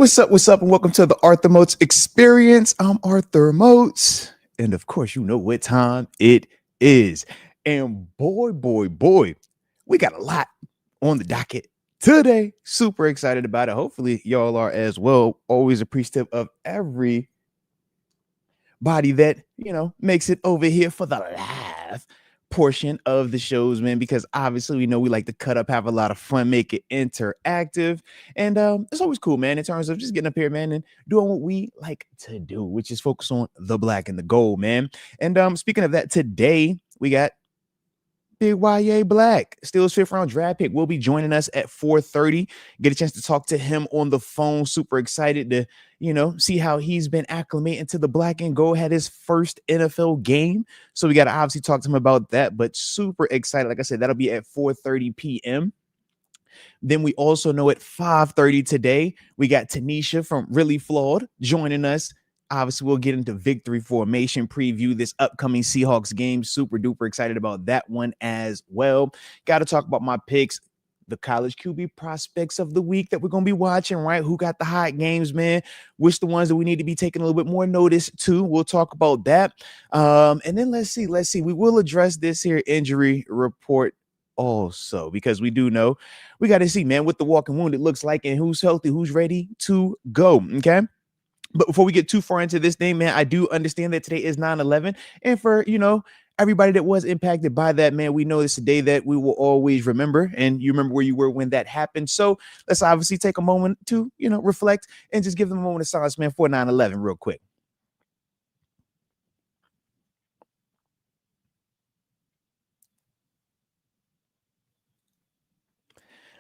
What's up, and welcome to the Arthur Moats Experience. I'm Arthur Moats, and of course, you know what time it is. And boy, we got a lot on the docket today. Super excited about it. Hopefully, y'all are as well. Always appreciative of everybody that makes it over here for the live portion of the shows, man, because obviously we know we like to cut up, have a lot of fun, make it interactive, and it's always cool, man, in terms of just getting up here, man, and doing what we like to do, which is focus on the black and the gold, man. And speaking of that, today we got big YahYa Black, Steelers fifth round draft pick, will be joining us at 4:30. Get a chance to talk to him on the phone. Super excited to, see how he's been acclimating to the black and gold. Had his first NFL game, so we got to obviously talk to him about that. But super excited. Like I said, that'll be at 4:30 p.m. Then we also know at 5:30 today, we got TaNeisha from Really Flawed joining us. Obviously, we'll get into victory formation, preview this upcoming Seahawks game. Super duper excited about that one as well. Got to talk about my picks, the college QB prospects of the week that we're going to be watching, right? Who got the hot games, man? Which the ones that we need to be taking a little bit more notice to. We'll talk about that. And then let's see. We will address this here injury report also, because we do know we got to see, man, what the walking wound it looks like and who's healthy, who's ready to go. Okay. But before we get too far into this thing, man, I do understand that today is 9/11. And for, everybody that was impacted by that, man, we know it's a day that we will always remember. And you remember where you were when that happened. So let's obviously take a moment to, reflect and just give them a moment of silence, man, for 9/11 real quick.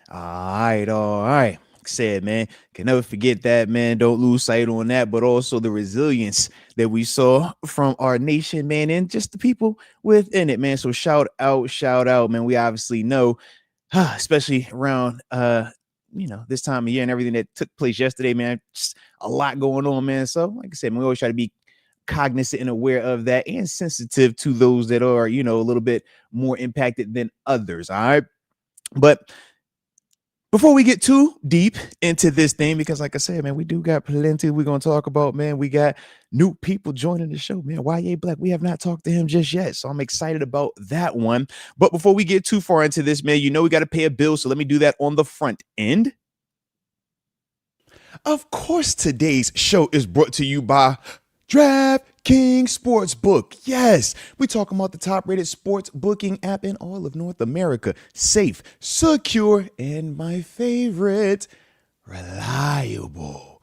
All right. Said, man, can never forget that, man. Don't lose sight on that, but also the resilience that we saw from our nation, man, and just the people within it, man. So shout out, man. We obviously know, especially around this time of year and everything that took place yesterday, man. Just a lot going on, man. So, like I said, we always try to be cognizant and aware of that and sensitive to those that are, a little bit more impacted than others. All right. But before we get too deep into this thing, because like I said, man, we do got plenty we're going to talk about, man. We got new people joining the show, man. YahYa Black, we have not talked to him just yet, so I'm excited about that one. But before we get too far into this, man, we got to pay a bill, so let me do that on the front end. Of course, today's show is brought to you by DraftKings Sportsbook. Yes, we're talking about the top-rated sports booking app in all of North America. Safe, secure, and my favorite, reliable.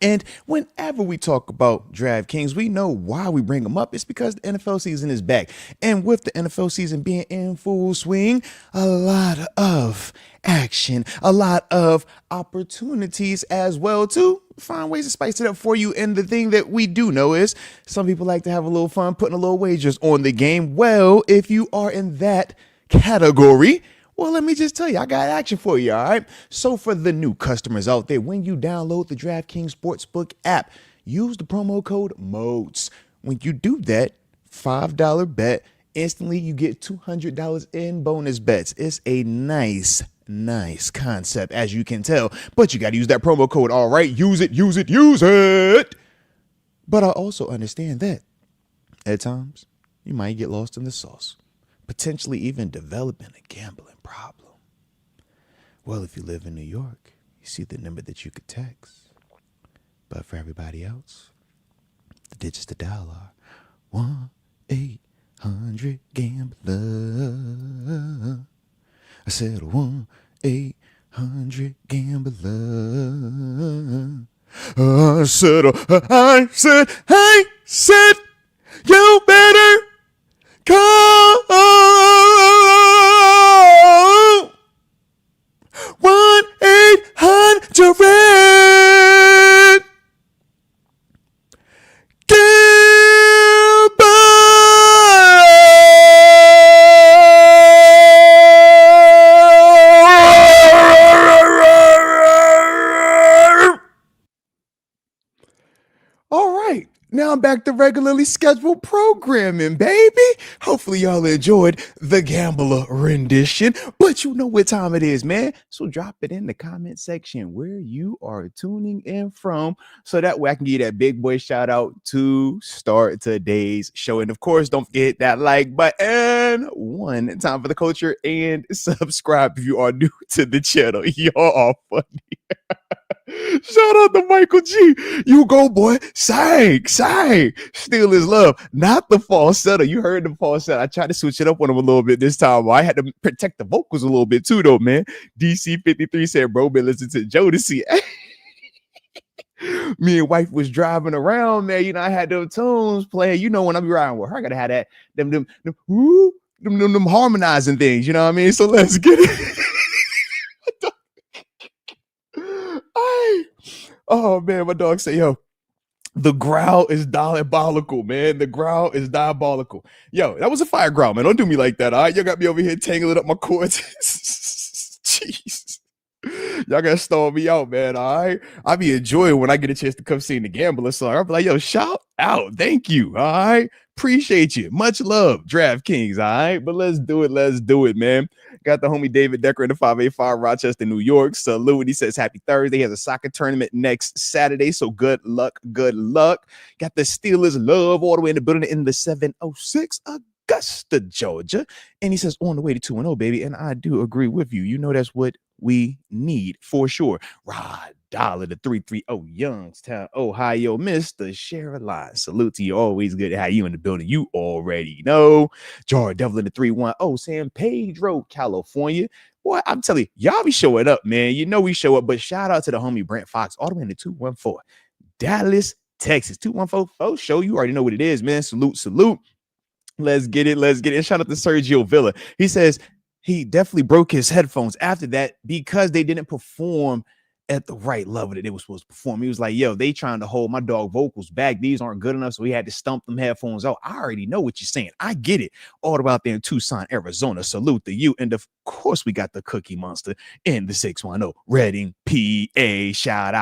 And whenever we talk about DraftKings, we know why we bring them up. It's because the NFL season is back. And with the NFL season being in full swing, a lot of action, a lot of opportunities as well to find ways to spice it up for you. And the thing that we do know is some people like to have a little fun putting a little wagers on the game. Well, if you are in that category, well, let me just tell you, I got action for you, all right? So for the new customers out there, when you download the DraftKings Sportsbook app, use the promo code Moats. When you do that, $5 bet, instantly you get $200 in bonus bets. It's a nice concept, as you can tell, but you got to use that promo code, all right? Use it. But I also understand that at times you might get lost in the sauce, potentially even developing a gambling problem. Well, if you live in New York, you see the number that you could text. But for everybody else, the digits to dial are 1-800-GAMBLER. I said 1-800-GAMBLER. I said, you better call 1-800-GAMBLER. All right, now I'm back to regularly scheduled programming, baby. Hopefully y'all enjoyed the Gambler rendition, but you know what time it is, man. So drop it in the comment section where you are tuning in from, so that way I can give you that big boy shout out to start today's show. And of course, don't forget that like button, one time for the culture, and subscribe if you are new to the channel. Y'all are funny. Shout out to Michael G. You go, boy. Sang. Still is love. Not the falsetto. You heard the falsetto. I tried to switch it up on him a little bit this time. I had to protect the vocals a little bit too, though, man. DC53 said, bro, been listening to Jodeci. Me and wife was driving around, man. You know, I had those tunes playing. You know, when I be riding with her, I gotta have that them harmonizing things. You know what I mean? So let's get it. Oh man, my dog say, yo, the growl is diabolical, man. The growl is diabolical. Yo, that was a fire growl, man. Don't do me like that, all right? You got me over here tangling up my cords. Jeez. Y'all gotta stall me out, man, all right? I be enjoying when I get a chance to come sing the Gambler song. I'll be like, yo, shout out. Thank you, all right? Appreciate you. Much love, DraftKings, all right? But let's do it, man. Got the homie David Decker in the 585 Rochester, New York. Salute. He says happy Thursday. He has a soccer tournament next Saturday, so good luck. Got the Steelers love all the way in the building in the 706 Augusta, Georgia. And he says on the way to 2-0, baby. And I do agree with you. You know that's what we need for sure. Rod Dollar, the 330 Youngstown, Ohio, Mr. Sherilyn. Salute to you. Always good to have you in the building. You already know. Jar Devil in the 310 San Pedro, California. Boy, I'm telling you, y'all be showing up, man. You know we show up, but shout out to the homie Brent Fox, all the way in the 214, Dallas, Texas. 214 show. You already know what it is, man. Salute. Let's get it. And shout out to Sergio Villa. He says he definitely broke his headphones after that because they didn't perform at the right level that they were supposed to perform. He was like, yo, they trying to hold my dog vocals back. These aren't good enough, so he had to stump them headphones out. I already know what you're saying. I get it. All the way out there in Tucson, Arizona. Salute to you. And of course, we got the Cookie Monster in the 610. Reading, PA. Shout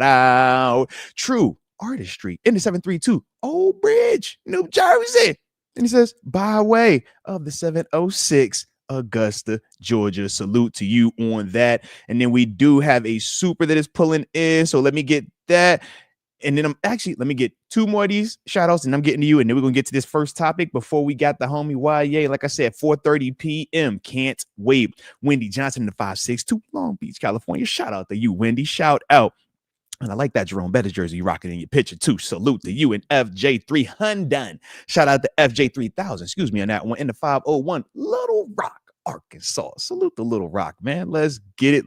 out. True Artistry in the 732. Old Bridge, New Jersey. And he says, by way of the 706 Augusta, Georgia. Salute to you on that. And then we do have a super that is pulling in. So let me get that. And then let me get two more of these shout outs and I'm getting to you. And then we're going to get to this first topic before we got the homie YahYa. Like I said, 4:30 p.m. Can't wait. Wendy Johnson in the 562 Long Beach, California. Shout out to you, Wendy. Shout out. And I like that Jerome Bettis jersey you rocking in your picture too. Salute to you and FJ300. Shout out to FJ3000. Excuse me on that one. In the 501 Little Rock, Arkansas. Salute to Little Rock, man. Let's get it.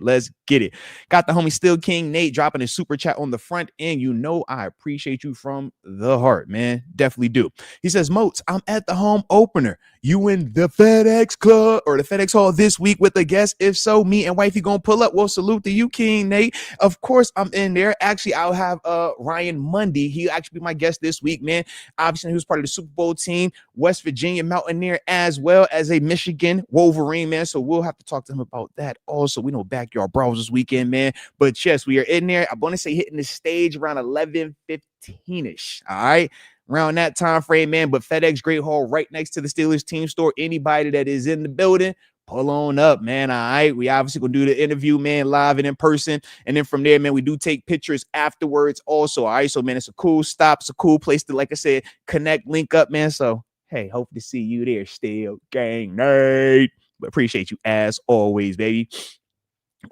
Got the homie Still King Nate dropping a super chat on the front end. You know I appreciate you from the heart, man. Definitely do. He says, Moats, I'm at the home opener. You in the FedEx Club or the FedEx Hall this week with a guest? If so, me and wifey gonna pull up. Well, salute to you, King Nate. Of course, I'm in there. Actually, I'll have Ryan Mundy. He'll actually be my guest this week, man. Obviously, he was part of the Super Bowl team, West Virginia Mountaineer, as well as a Michigan Wolverine, man. So we'll have to talk to him about that. Also, we know Backyard Brawls this weekend, man. But yes, we are in there. I'm gonna say hitting the stage around 11:15ish. All right. Around that time frame, man. But FedEx Great Hall right next to the Steelers team store. Anybody that is in the building, pull on up, man. All right. We obviously gonna do the interview, man, live and in person. And then from there, man, we do take pictures afterwards also. All right. So, man, it's a cool stop. It's a cool place to, like I said, connect, link up, man. So, hey, hope to see you there still. Gang Nate. But appreciate you as always, baby.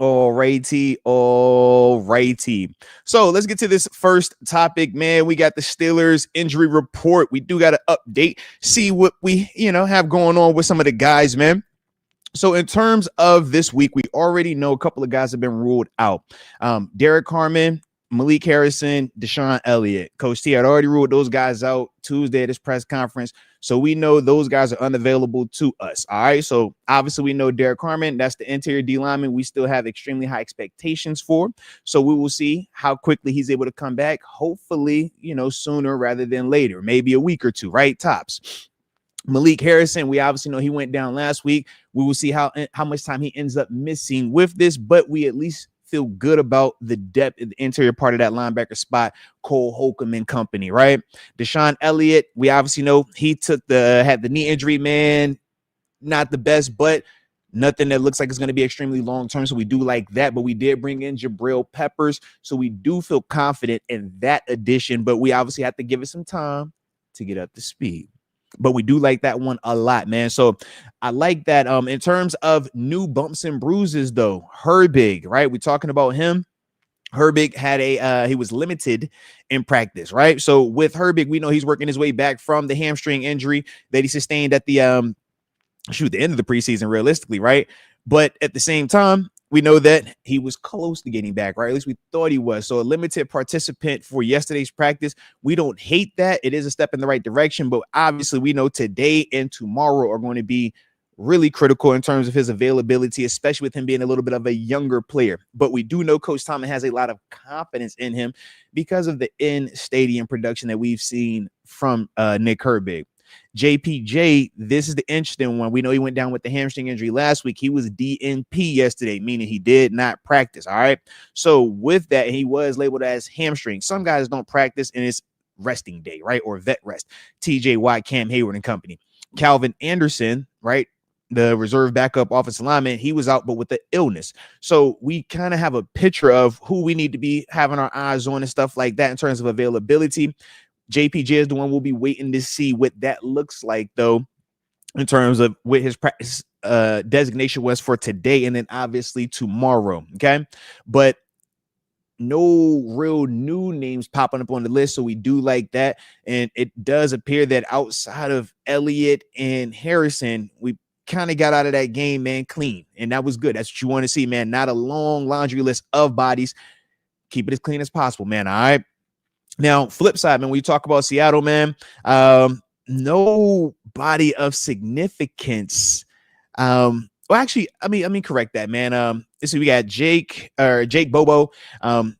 All righty. So let's get to this first topic, man. We got the Steelers injury report. We do got to update, see what we, have going on with some of the guys, man. So in terms of this week, we already know a couple of guys have been ruled out. Derek Harmon, Malik Harrison, Deshaun Elliott. Coach T had already ruled those guys out Tuesday at his press conference. So we know those guys are unavailable to us. All right. So obviously we know Derek Harmon, that's the interior D lineman we still have extremely high expectations for. So we will see how quickly he's able to come back. Hopefully, sooner rather than later, maybe a week or two, right? Tops. Malik Harrison, we obviously know he went down last week. We will see how much time he ends up missing with this, but we at least feel good about the depth in the interior part of that linebacker spot. Cole Holcomb and company, right? Deshaun Elliott, we obviously know he had the knee injury, man. Not the best, but nothing that looks like it's going to be extremely long term. So we do like that. But we did bring in Jabril Peppers. So we do feel confident in that addition. But we obviously have to give it some time to get up to speed. But we do like that one a lot, man. So I like that. In terms of new bumps and bruises, though, Herbig, right? We're talking about him. Herbig had he was limited in practice, right? So with Herbig, we know he's working his way back from the hamstring injury that he sustained at the end of the preseason, realistically, right? But at the same time, we know that he was close to getting back, right? At least we thought he was. So a limited participant for yesterday's practice. We don't hate that. It is a step in the right direction, but obviously we know today and tomorrow are going to be really critical in terms of his availability, especially with him being a little bit of a younger player. But we do know Coach Tomlin has a lot of confidence in him because of the in-stadium production that we've seen from Nick Herbig. JPJ, this is the interesting one. We know he went down with the hamstring injury last week. He was DNP yesterday, meaning he did not practice. All right. So with that, he was labeled as hamstring. Some guys don't practice and it's resting day, right? Or vet rest. TJ Watt, Cam Hayward and company. Calvin Anderson, right? The reserve backup offensive lineman, he was out, but with the illness. So we kind of have a picture of who we need to be having our eyes on and stuff like that in terms of availability. JPJ is the one we'll be waiting to see what that looks like, though, in terms of what his practice designation was for today and then obviously tomorrow. Okay. But no real new names popping up on the list. So we do like that. And it does appear that outside of Elliott and Harrison, we kind of got out of that game, man, clean. And that was good. That's what you want to see, man. Not a long laundry list of bodies. Keep it as clean as possible, man. All right. Now, flip side, man, when you talk about Seattle, man, no body of significance. Well, actually, I mean, correct that, man. So we got Jake Bobo, one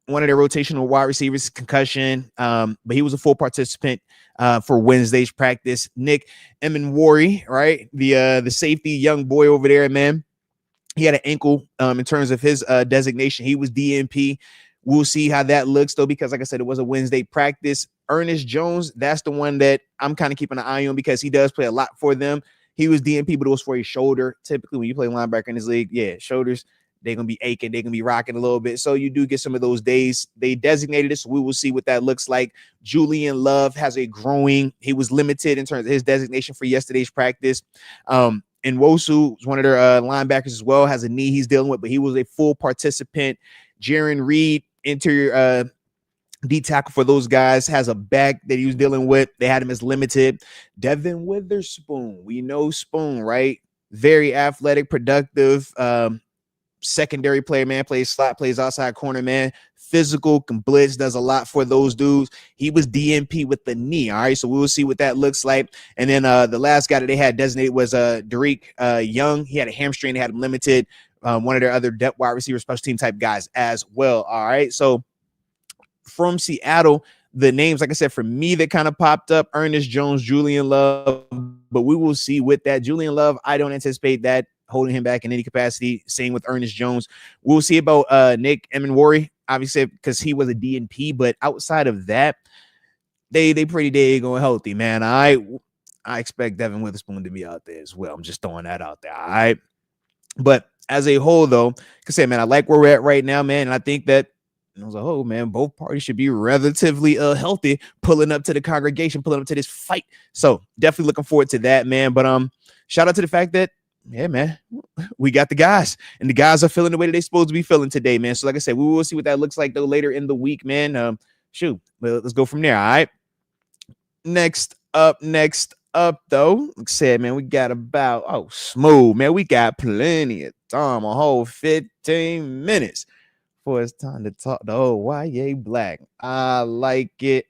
of their rotational wide receivers, concussion, but he was a full participant for Wednesday's practice. Nick Emenwari, right, the safety, young boy over there, man. He had an ankle in terms of his designation. He was DNP. We'll see how that looks, though, because like I said, it was a Wednesday practice. Ernest Jones, that's the one that I'm kind of keeping an eye on because he does play a lot for them. He was DNP, but it was for his shoulder. Typically, when you play linebacker in this league, yeah, shoulders, they're going to be aching. They're going to be rocking a little bit. So you do get some of those days. They designated it, so we will see what that looks like. Julian Love has a growing. He was limited in terms of his designation for yesterday's practice. And Wosu is one of their linebackers as well, has a knee he's dealing with, but he was a full participant. Jaron Reed, interior D tackle for those guys, has a back that he was dealing with. They had him as limited. Devin Witherspoon, we know Spoon, right? Very athletic, productive, secondary player, man. Plays slot, plays outside corner, man. Physical, can blitz, does a lot for those dudes. He was DNP with the knee. All right, so we will see what that looks like. And then the last guy that they had designated was Derek Young. He had a hamstring. They had him limited. One of their other depth wide receiver, special team type guys as well. All right, so from Seattle, the names, like I said, for me that kind of popped up: Ernest Jones, Julian Love. But we will see with that. Julian Love, I don't anticipate that holding him back in any capacity. Same with Ernest Jones. We'll see about Nick Emenwari, obviously, because he was a DNP. But outside of that, they pretty daggone healthy, man. I expect Devin Witherspoon to be out there as well. I'm just throwing that out there. All right. But as a whole, though, like I said, man, I like where we're at right now, man. And I think that as a whole, man, both parties should be relatively healthy, pulling up to the congregation, pulling up to this fight. So definitely looking forward to that, man. But shout out to the fact that, yeah, man, we got the guys, and the guys are feeling the way that they're supposed to be feeling today, man. So like I said, we will see what that looks like, though, later in the week, man. Shoot, let's go from there. All right. Next up, though, like I said, man, we got about, smooth, man. We got plenty of time, a whole 15 minutes. It's time to talk the old YahYa Black. I like it.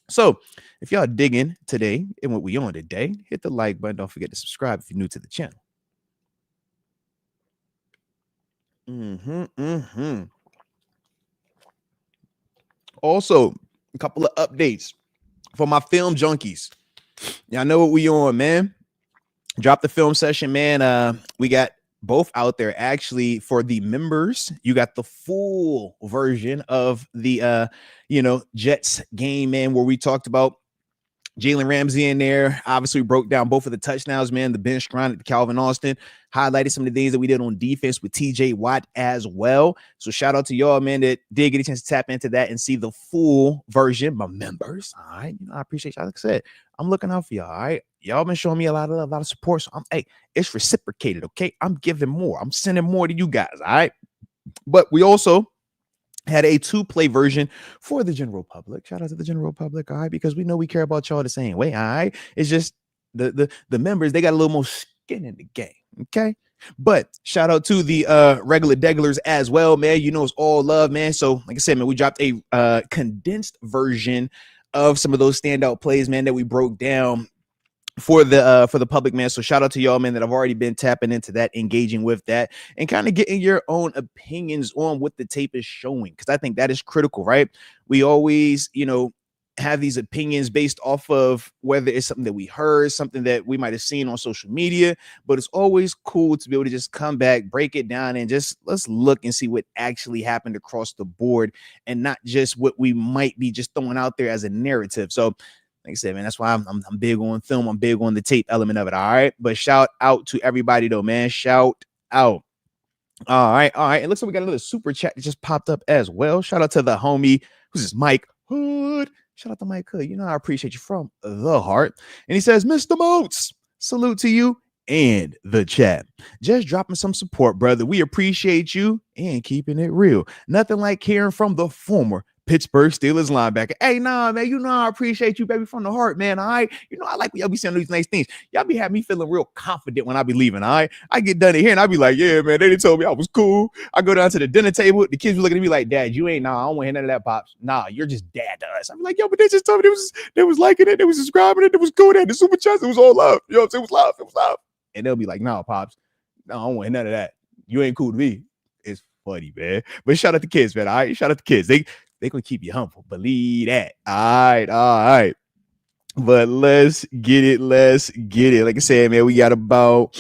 So if y'all digging today and what we on today, hit the like button. Don't forget to subscribe if you're new to the channel. Also, a couple of updates for my film junkies. Y'all know what we on, man. Drop the film session, man. We got both out there. Actually, for the members, you got the full version of the Jets game, man, where we talked about Jalen Ramsey in there. Obviously, we broke down both of the touchdowns, man, the bench grind at Calvin Austin, highlighted some of the things that we did on defense with TJ Watt as well. So shout out to y'all, man, that did get a chance to tap into that and see the full version. My members, all right, I appreciate y'all. Like I said, I'm looking out for y'all, all right? Y'all been showing me a lot of support, so it's reciprocated, okay? I'm giving more. I'm sending more to you guys, all right? But we also had a 2-play version for the general public. Shout out to the general public, all right, because we know we care about y'all the same way, all right? It's just the members, they got a little more skin in the game, okay? But shout out to the regular degglers as well, man. You know it's all love, man. So like I said, man, we dropped a condensed version of some of those standout plays, man, that we broke down for the public, man. So shout out to y'all, man, that I've already been tapping into that, engaging with that, and kind of getting your own opinions on what the tape is showing, because I think that is critical, right? We always, have these opinions based off of whether it's something that we heard, something that we might have seen on social media, but it's always cool to be able to just come back, break it down, and just let's look and see what actually happened across the board, and not just what we might be just throwing out there as a narrative. So like I said, man, that's why I'm big on film. I'm big on the tape element of it. All right. But shout out to everybody, though, man. Shout out. All right. It looks like we got another super chat that just popped up as well. Shout out to the homie. Who's this? Mike Hood. Shout out to Mike Hood. I appreciate you from the heart. And he says, Mr. Moats, salute to you and the chat. Just dropping some support, brother. We appreciate you and keeping it real. Nothing like hearing from the former Pittsburgh Steelers linebacker. Hey, nah, man, I appreciate you, baby, from the heart, man. All right. I like when y'all be saying these nice things. Y'all be having me feeling real confident when I be leaving. All right. I get done here and I be like, yeah, man, they done told me I was cool. I go down to the dinner table. The kids be looking at me like, Dad, you ain't, I don't want to hear none of that, Pops. Nah, you're just dad to us. I'm like, yo, but they just told me they was liking it. They was subscribing it. It was cool. They had the super chats. It was all love. You know what I'm saying? It was love. It was love. And they'll be like, nah, Pops. No, I don't want to hear none of that. You ain't cool to me. It's funny, man. But shout out to kids, man. All right. Shout out to kids. They gonna keep you humble. Believe that. All right. But let's get it. Like I said, man, we got about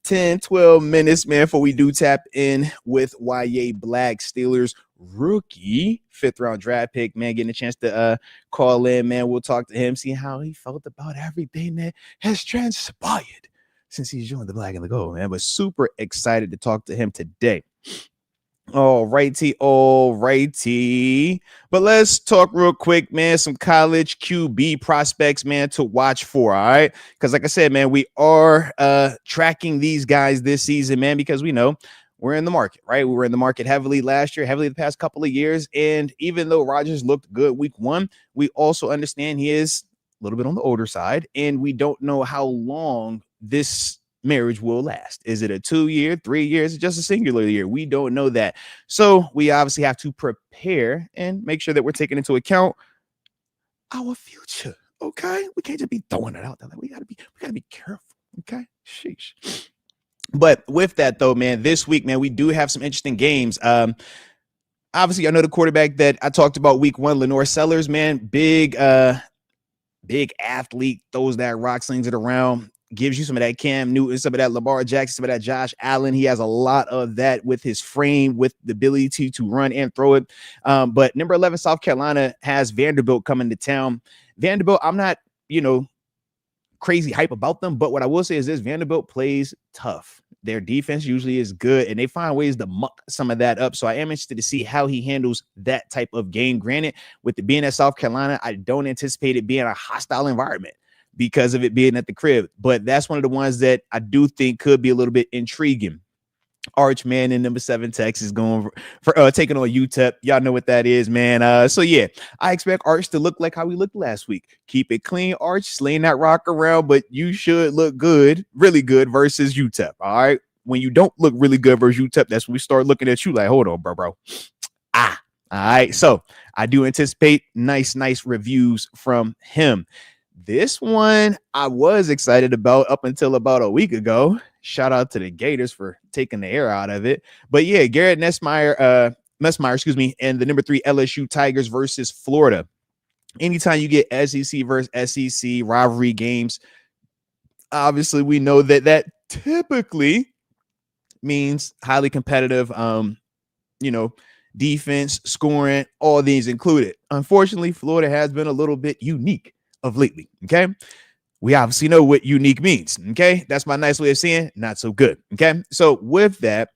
10, 12 minutes, man, before we do tap in with YahYa Black, Steelers rookie 5th round draft pick, man, getting a chance to call in, man. We'll talk to him, see how he felt about everything that has transpired since he's joined the Black and the Gold, man. But super excited to talk to him today. All righty. But let's talk real quick, man. Some college QB prospects, man, to watch for. All right. Because like I said, man, we are tracking these guys this season, man, because we know we're in the market, right? We were in the market heavily last year, heavily the past couple of years. And even though Rodgers looked good week 1, we also understand he is a little bit on the older side, and we don't know how long this marriage will last. Is it a 2-year, 3 years, just a singular year? We don't know that. So we obviously have to prepare and make sure that we're taking into account our future. Okay. We can't just be throwing it out there. Like, we gotta be careful. Okay. Sheesh. But with that though, man, this week, man, we do have some interesting games. Obviously, I know the quarterback that I talked about week 1, Lenore Sellers, man, big athlete, throws that rock, slings it around, gives you some of that Cam Newton, some of that Lamar Jackson, some of that Josh Allen. He has a lot of that with his frame, with the ability to run and throw it. But number 11, South Carolina has Vanderbilt coming to town. Vanderbilt, I'm not, crazy hype about them, but what I will say is this: Vanderbilt plays tough. Their defense usually is good, and they find ways to muck some of that up. So I am interested to see how he handles that type of game. Granted, with it being at South Carolina, I don't anticipate it being a hostile environment because of it being at the crib. But that's one of the ones that I do think could be a little bit intriguing. Arch, man, in number 7 Texas, going for taking on UTEP. Y'all know what that is, man. So yeah, I expect Arch to look like how we looked last week. Keep it clean, Arch, sling that rock around, but you should look good, really good versus UTEP. All right. When you don't look really good versus UTEP, that's when we start looking at you like, hold on, bro. All right. So I do anticipate nice reviews from him. This one I was excited about up until about a week ago. Shout out to the Gators for taking the air out of it. But yeah, Garrett Messmeyer, and the number 3 LSU Tigers versus Florida. Anytime you get SEC versus SEC rivalry games, obviously we know that typically means highly competitive, defense, scoring, all these included. Unfortunately, Florida has been a little bit unique of lately. Okay. We obviously know what unique means. Okay. That's my nice way of saying not so good. Okay. So with that,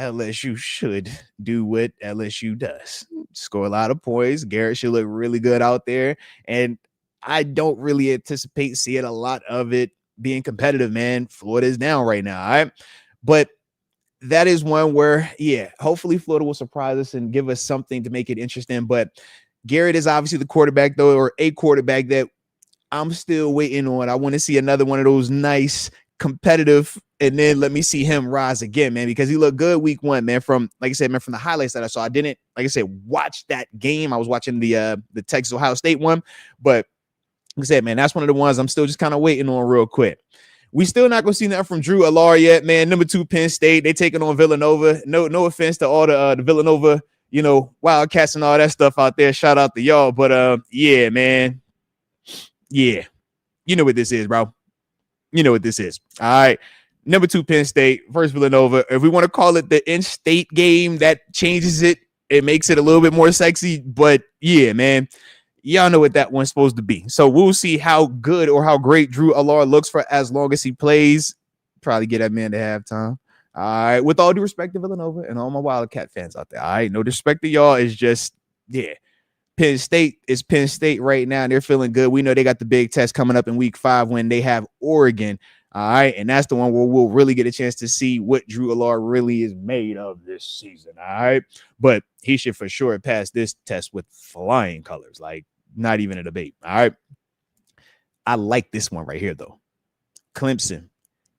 LSU should do what LSU does, score a lot of points. Garrett should look really good out there. And I don't really anticipate seeing a lot of it being competitive, man. Florida is down right now. All right. But that is one where, yeah, hopefully Florida will surprise us and give us something to make it interesting. But Garrett is obviously the quarterback, though, or a quarterback that I'm still waiting on. I want to see another one of those nice competitive, and then let me see him rise again, man, because he looked good week one, man. From, like I said, man, from the highlights that I saw, I didn't, like I said, watch that game. I was watching the Texas Ohio State one, but like I said, man, that's one of the ones I'm still just kind of waiting on real quick. We still not gonna see nothing from Drew Allar yet, man. Number 2 Penn State, they taking on Villanova. No offense to all the Villanova, Wildcats and all that stuff out there. Shout out to y'all, but yeah, man, yeah, you know what this is, bro. You know what this is. All right, number 2 Penn State versus Villanova. If we want to call it the in-state game, that changes it. It makes it a little bit more sexy, but yeah, man. Y'all know what that one's supposed to be. So we'll see how good or how great Drew Allar looks for as long as he plays. Probably get that man to halftime. All right. With all due respect to Villanova and all my Wildcat fans out there. All right. No disrespect to y'all. It's just, yeah. Penn State is Penn State right now, and they're feeling good. We know they got the big test coming up in week 5 when they have Oregon. All right. And that's the one where we'll really get a chance to see what Drew Allar really is made of this season. All right. But he should for sure pass this test with flying colors. Like, not even a debate. All right. I like this one right here, though. Clemson,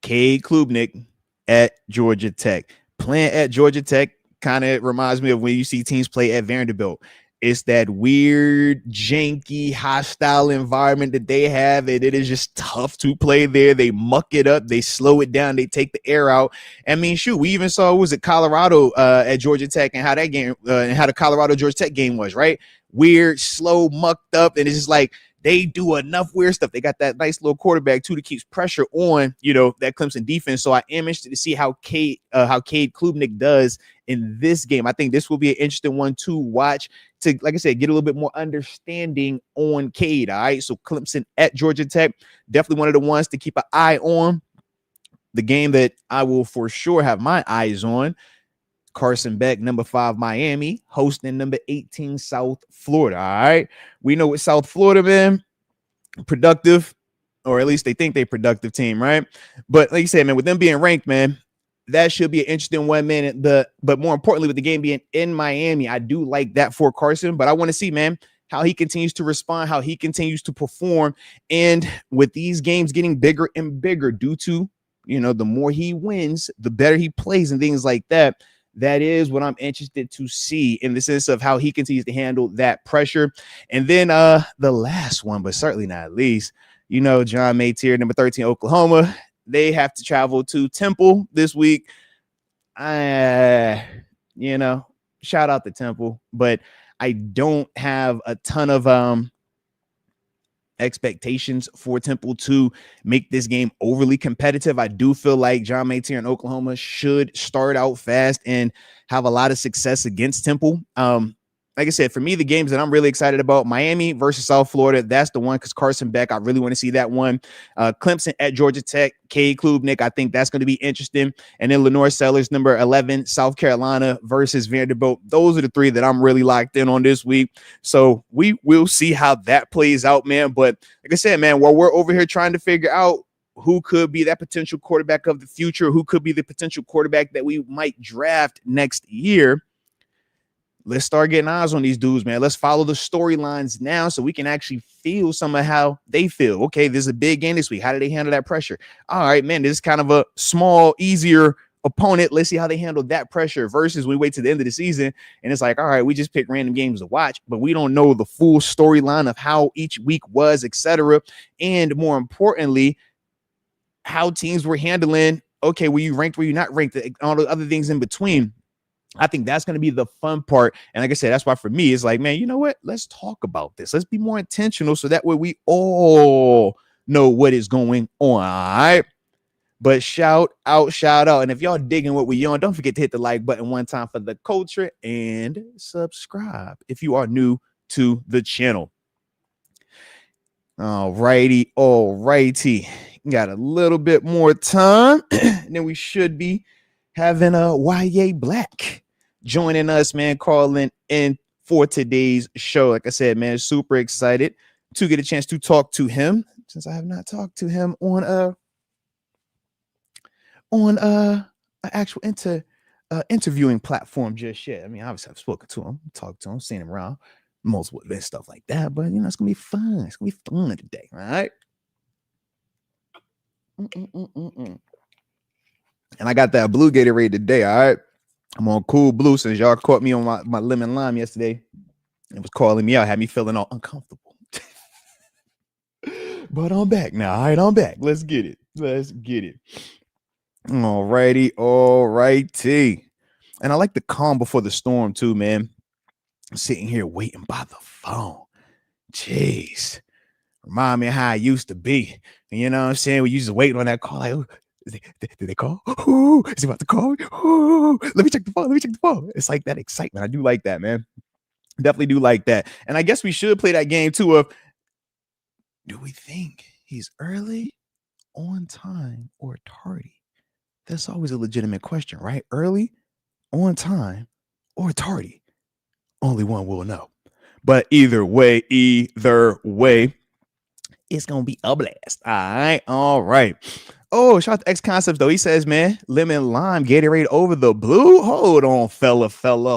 Cade Klubnik at Georgia Tech. Playing at Georgia Tech kind of reminds me of when you see teams play at Vanderbilt. It's that weird, janky, hostile environment that they have, and it is just tough to play there. They muck it up. They slow it down. They take the air out. I mean, shoot, we even saw, was it Colorado at Georgia Tech and how that game and how the Colorado-Georgia Tech game was, right? Weird, slow, mucked up, and it's just like they do enough weird stuff. They got that nice little quarterback, too, that keeps pressure on, that Clemson defense. So I am interested to see how Cade Klubnik does in this game. I think this will be an interesting one to watch to, like I said, get a little bit more understanding on Cade. All right. So Clemson at Georgia Tech, definitely one of the ones to keep an eye on. The game that I will for sure have my eyes on, Carson Beck, number 5, Miami, hosting number 18, South Florida. All right. We know what South Florida, man, productive, or at least they think they're productive team, right? But like you said, man, with them being ranked, man, that should be an interesting one, man. But more importantly, with the game being in Miami, I do like that for Carson. But I want to see, man, how he continues to respond, how he continues to perform. And with these games getting bigger and bigger due to, the more he wins, the better he plays and things like that. That is what I'm interested to see in the sense of how he continues to handle that pressure. And then the last one, but certainly not least, John Maytier, number 13, Oklahoma. They have to travel to Temple this week. Shout out to Temple, but I don't have a ton of expectations for Temple to make this game overly competitive. I do feel like John Maytier in Oklahoma should start out fast and have a lot of success against Temple. Like I said, for me, the games that I'm really excited about, Miami versus South Florida, that's the one because Carson Beck, I really want to see that one. Clemson at Georgia Tech, Cade Klubnik, I think that's going to be interesting. And then Lenore Sellers, number 11, South Carolina versus Vanderbilt. Those are the 3 that I'm really locked in on this week. So we will see how that plays out, man. But like I said, man, while we're over here trying to figure out who could be that potential quarterback of the future, who could be the potential quarterback that we might draft next year, let's start getting eyes on these dudes, man. Let's follow the storylines now so we can actually feel some of how they feel. Okay, this is a big game this week. How do they handle that pressure? All right, man, this is kind of a small, easier opponent. Let's see how they handle that pressure versus we wait to the end of the season and it's like, all right, we just pick random games to watch, but we don't know the full storyline of how each week was, etc. And more importantly, how teams were handling, okay, were you ranked, were you not ranked, all the other things in between. I think that's going to be the fun part. And like I said, that's why for me, it's like, man, you know what? Let's talk about this. Let's be more intentional so that way we all know what is going on. All right. But shout out. And if y'all digging what we on, don't forget to hit the like button one time for the culture and subscribe if you are new to the channel. All righty. Got a little bit more time, and then we should be having a YahYa Black joining us, man, calling in for today's show. Like I said, man, super excited to get a chance to talk to him since I have not talked to him on an actual interviewing platform just yet. I mean, obviously I've spoken to him, talked to him, seen him around multiple events, stuff like that. But it's gonna be fun. It's gonna be fun today, all right? And I got that blue Gatorade today, all right? I'm on cool blue since y'all caught me on my lemon lime yesterday. It was calling me out, had me feeling all uncomfortable. But I'm back now, all right? I'm back. Let's get it. All righty. And I like the calm before the storm too, man. I'm sitting here waiting by the phone. Jeez. Remind me of how I used to be. You know what I'm saying? We used to wait on that call. Like, did they call? Ooh, is he about to call? Ooh, let me check the phone. It's like that excitement. I do like that, man. Definitely do like that. And I guess we should play that game too of, do we think he's early, on time, or tardy? That's always a legitimate question, right? Early, on time, or tardy? Only one will know. But either way, it's going to be a blast. All right. Oh, shout out to X Concepts, though. He says, man, lemon lime Gatorade over the blue. Hold on, fella.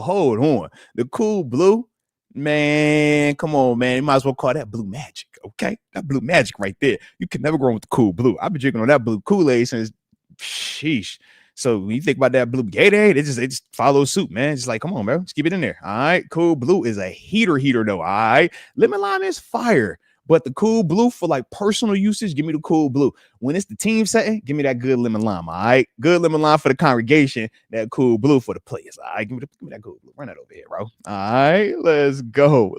Hold on. The cool blue, man, come on, man. You might as well call that blue magic, okay? That blue magic right there. You can never go wrong with the cool blue. I've been drinking on that blue Kool-Aid since, sheesh. So when you think about that blue Gatorade, it just follows suit, man. It's like, come on, bro. Just keep it in there. All right. Cool blue is a heater, though. All right. Lemon lime is fire. But the cool blue for like personal usage, give me the cool blue. When it's the team setting, give me that good lemon lime. All right. Good lemon lime for the congregation, that cool blue for the players. All right. Give me that cool blue. Run that over here, bro. All right. Let's go.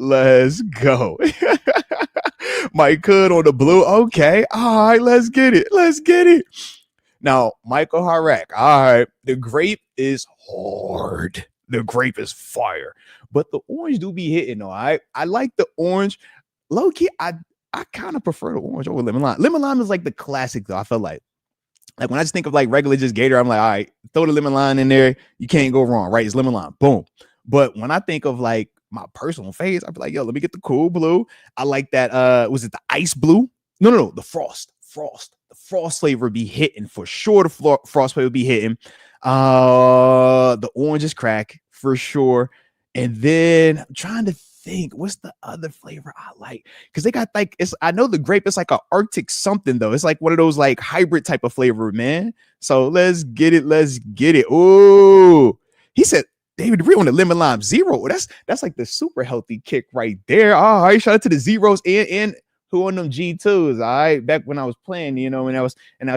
Mike Hood on the blue. Okay. All right. Let's get it. Now, Michael Harak, all right, the grape is hard. The grape is fire. But the orange do be hitting, though, all right? I like the orange. Low-key, I kind of prefer the orange over lemon lime. Lemon lime is like the classic, though. I feel like when I just think of like regular just Gator, I'm like, all right, throw the lemon lime in there. You can't go wrong, right? It's lemon lime. Boom. But when I think of like my personal phase, I'd be like, yo, let me get the cool blue. I like that. Was it the ice blue? No, the frost. The frost flavor be hitting for sure. The frost flavor be hitting. The orange is crack for sure. And then I'm trying to think, what's the other flavor I like? Because they got like, I know the grape is like an Arctic something though. It's like one of those like hybrid type of flavor, man. So let's get it. Oh, he said David Reed on the lemon lime zero. That's like the super healthy kick right there. All right, shout out to the zeros and who on them G2s, all right? Back when I was playing, and I was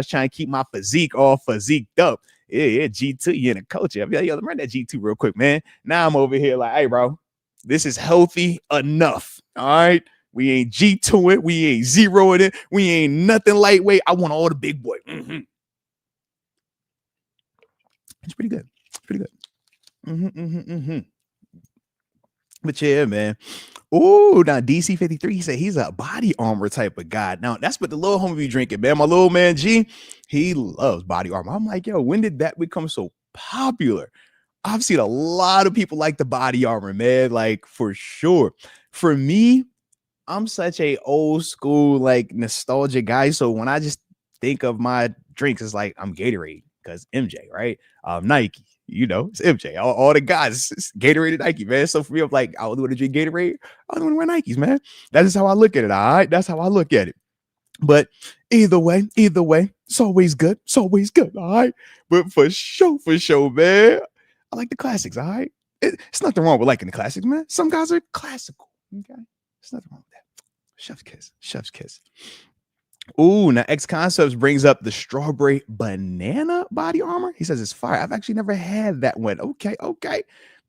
trying to keep my physique all physiqued up. Yeah, G2, you in a coach. I'll be like, yo, run that G2 real quick, man. Now I'm over here like, hey, bro, this is healthy enough, all right? We ain't G2 it. We ain't zeroing it. We ain't nothing lightweight. I want all the big boy. It's pretty good. But yeah, man. Oh, now DC53, he said he's a body armor type of guy. Now, that's what the little homie be drinking, man. My little man G, he loves body armor. I'm like, yo, when did that become so popular? I've seen a lot of people like the body armor, man, like for sure. For me, I'm such a old school, like nostalgia guy. So when I just think of my drinks, it's like I'm Gatorade because MJ, right? Nike. It's MJ. All the guys, it's Gatorade and Nike, man. So for me, I'm like, I want to drink Gatorade. I don't want to wear Nikes, man. That is how I look at it. All right. That's how I look at it. But either way, it's always good. All right. But for sure, man. I like the classics. All right. It's nothing wrong with liking the classics, man. Some guys are classical. Okay. There's nothing wrong with that. Chef's kiss. Ooh, now X Concepts brings up the strawberry banana body armor. He says it's fire. I've actually never had that one. Okay.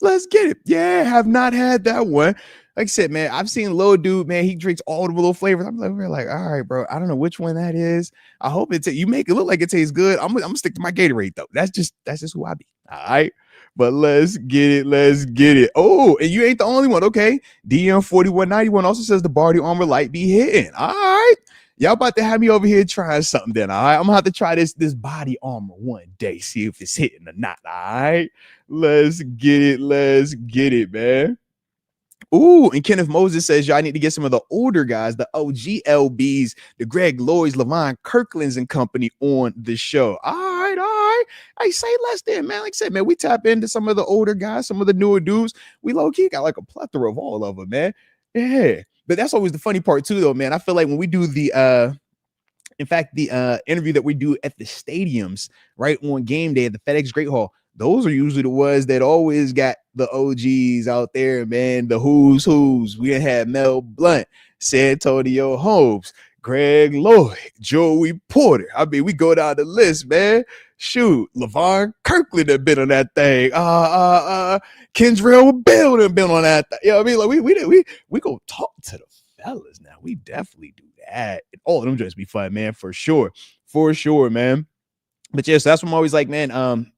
Let's get it. Yeah, have not had that one. like I said, man, I've seen little dude, man, he drinks all the little flavors. I'm like, all right, bro, I don't know which one that is. I hope you make it look like it tastes good. I'm gonna stick to my Gatorade though. That's just who I be. All right. But let's get it. Let's get it. Oh, and you ain't the only one. Okay. DM4191 also says the body armor light be hitting. All right. Y'all about to have me over here trying something then. All right. I'm gonna have to try this body armor one day, see if it's hitting or not. All right. Let's get it. Let's get it, man. Ooh, and Kenneth Moses says, y'all need to get some of the older guys, the OG LBs, the Greg Lloyds, Levon Kirklands and company on the show. All right, all right. Hey, say less then, man. Like I said, man, we tap into some of the older guys, some of the newer dudes. We low-key got like a plethora of all of them, man. Yeah. But that's always the funny part too, though, man. I feel like when we do the interview that we do at the stadiums, right, on game day at the FedEx Great Hall, those are usually the ones that always got the OGs out there, man. The who's. We had Mel Blount, Santonio Holmes, Greg Lloyd, Joey Porter. I mean, we go down the list, man. Shoot, Levon Kirkland have been on that thing. Kendrell Bell have been on that thing. You know what I mean? Like we go talk to the fellas now. We definitely do that. And all of them just be fun, man, for sure. For sure, man. But yes, that's what I'm always like, man.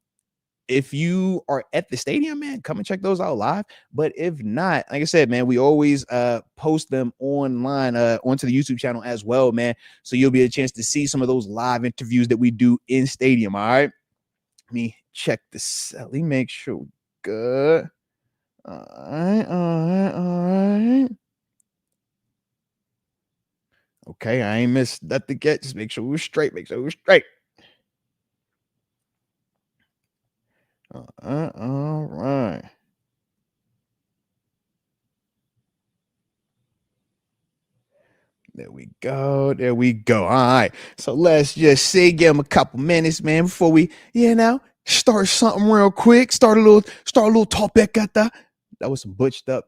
If you are at the stadium, man, come and check those out live. But if not, like I said, man, we always post them online onto the YouTube channel as well, man. So you'll be a chance to see some of those live interviews that we do in stadium. All right. Let me check this. Let me make sure. Good. All right. Okay, I ain't missed nothing yet. Just make sure we're straight. All right. There we go. All right. So let's just give them a couple minutes, man, before we, start something real quick. Start a little topic at that. That was some butchered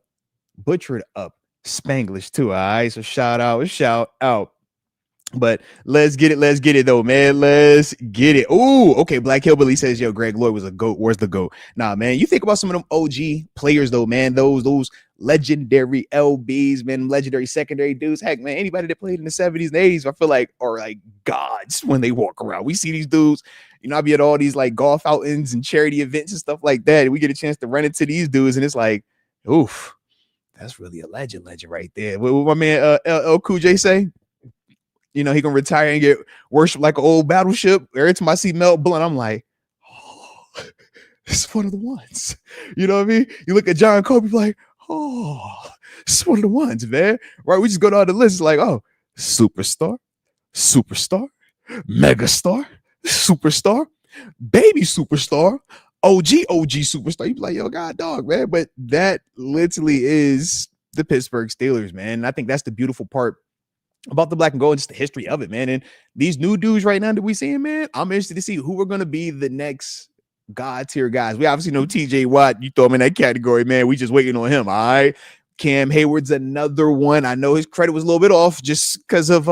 up Spanglish too. All right. So shout out. But let's get it though, man. Let's get it. Ooh, okay. Black Hillbilly says, yo, Greg Lloyd was a GOAT. Where's the GOAT? Nah, man. You think about some of them OG players though, man. Those legendary LBs, man, legendary secondary dudes. Heck, man, anybody that played in the 70s and 80s, I feel like are like gods when they walk around. We see these dudes, I be at all these like golf outings and charity events and stuff like that. And we get a chance to run into these dudes, and it's like, oof, that's really a legend right there. What my man LL Cool J say? He gonna retire and get worshipped like an old battleship. Every time I see Mel Blount, I'm like, oh, it's one of the ones. You know what I mean? You look at John Kobe, like, oh, it's one of the ones, man. Right? We just go down the list, like, oh, superstar, megastar, superstar, baby superstar, OG superstar. You be like, yo, God dog, man. But that literally is the Pittsburgh Steelers, man. And I think that's the beautiful part about the black and gold and just the history of it, man. And these new dudes right now that we seeing, man, I'm interested to see who we're going to be the next God tier guys. We obviously know TJ Watt. You throw him in that category, man. We just waiting on him. All right. Cam Hayward's another one. I know his credit was a little bit off just because of,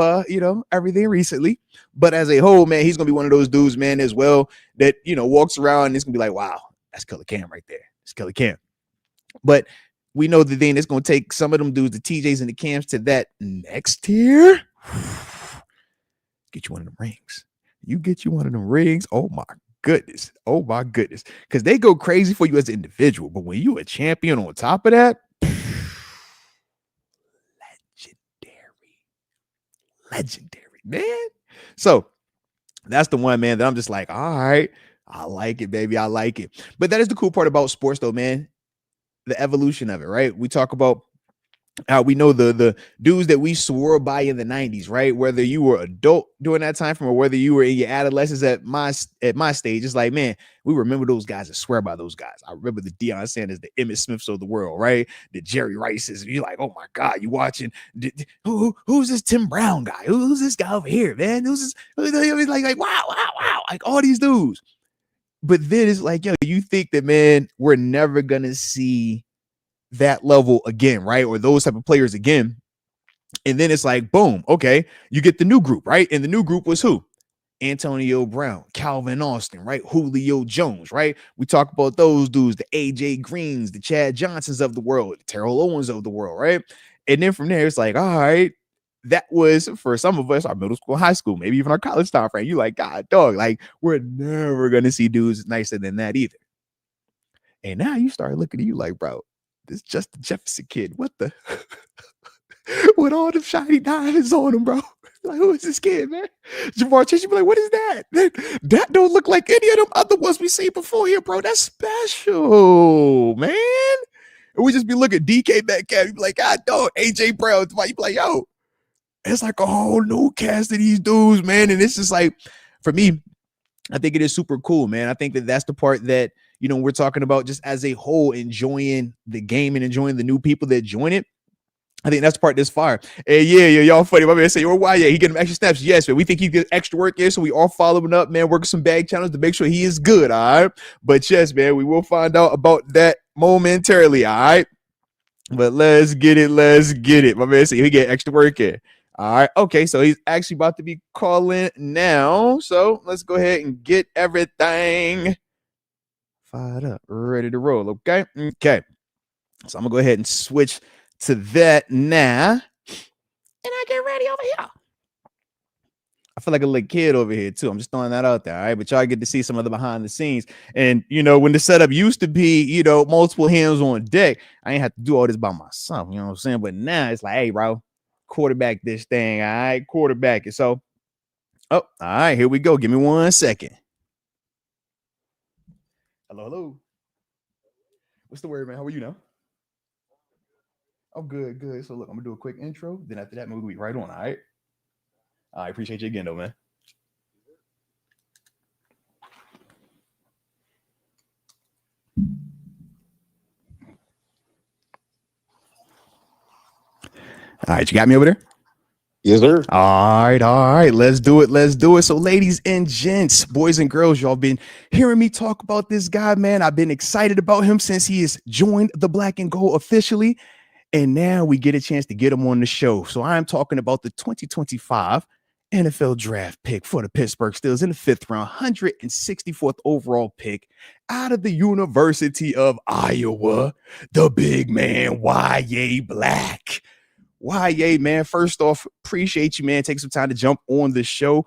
everything recently. But as a whole, man, he's going to be one of those dudes, man, as well, that, walks around and it's going to be like, wow, that's Killer Cam right there. It's Killer Cam. But we know that then it's going to take some of them dudes, the TJs and the Cams, to that next tier. Get you one of them rings. You get you one of them rings. Oh, my goodness. Because they go crazy for you as an individual. But when you a champion on top of that, legendary, man. So that's the one, man, that I'm just like, all right, I like it, baby. I like it. But that is the cool part about sports, though, man. The evolution of it, right? We talk about how we know the dudes that we swore by in the 90s, right? Whether you were adult during that time frame or whether you were in your adolescence at my stage, it's like, man, we remember those guys and swear by those guys. I remember the Deion Sanders, the Emmitt Smiths of the world, right? The Jerry Rices. You're like, oh my God, you watching? Who's this Tim Brown guy? Who's this guy over here, man? Who's this? Like, wow, like all these dudes. But then it's like, yo, you think that, man, we're never going to see that level again, right? Or those type of players again. And then it's like, boom, okay, you get the new group, right? And the new group was who? Antonio Brown, Calvin Austin, right? Julio Jones, right? We talk about those dudes, the AJ Greens, the Chad Johnsons of the world, the Terrell Owens of the world, right? And then from there, it's like, all right, that was for some of us, our middle school, high school, maybe even our college time frame. You like, God, dog, like we're never gonna see dudes nicer than that either. And now you start looking at you like, bro, this Justin Jefferson kid, what the with all them shiny diamonds on him, bro. Like, who is this kid, man? Jamar Chase, you be like, what is that? That don't look like any of them other ones we seen before here, bro. That's special, man. And we just be looking at DK Metcalf, you be like, God, dog, AJ Brown. You be like, yo, it's like a whole new cast of these dudes, man. And it's just like, for me, I think it is super cool, man. I think that that's the part that, you know, we're talking about just as a whole, enjoying the game and enjoying the new people that join it. I think that's the part that's fire. And yeah, y'all funny. My man say, oh, why? Yeah, he getting extra snaps. Yes, man. We think he get extra work here, so we all following up, man, working some bag channels to make sure he is good, all right? But yes, man, we will find out about that momentarily, all right? But let's get it. My man say he get extra work here. All right. Okay, so he's actually about to be calling now. So let's go ahead and get everything fired up, ready to roll. Okay. So I'm gonna go ahead and switch to that now, and I get ready over here. I feel like a little kid over here too. I'm just throwing that out there, all right? But y'all get to see some of the behind the scenes. And you know, when the setup used to be, you know, multiple hands on deck, I ain't have to do all this by myself. You know what I'm saying? But now it's like, hey, bro, quarterback this thing, all right? Quarterback it. So, oh, all right, here we go. Give me 1 second. Hello. What's the word, man? How are you now? Oh, good. So look, I'm gonna do a quick intro. Then after that, we'll be right on. All right. I appreciate you again, though, man. All right, you got me over there? Yes, sir. All right. Let's do it. So, ladies and gents, boys and girls, y'all been hearing me talk about this guy, man. I've been excited about him since he has joined the Black and Gold officially. And now we get a chance to get him on the show. So I'm talking about the 2025 NFL draft pick for the Pittsburgh Steelers in the 5th round, 164th overall pick out of the University of Iowa, the big man, YahYa Black. YahYa, man, first off, appreciate you, man. Take some time to jump on the show.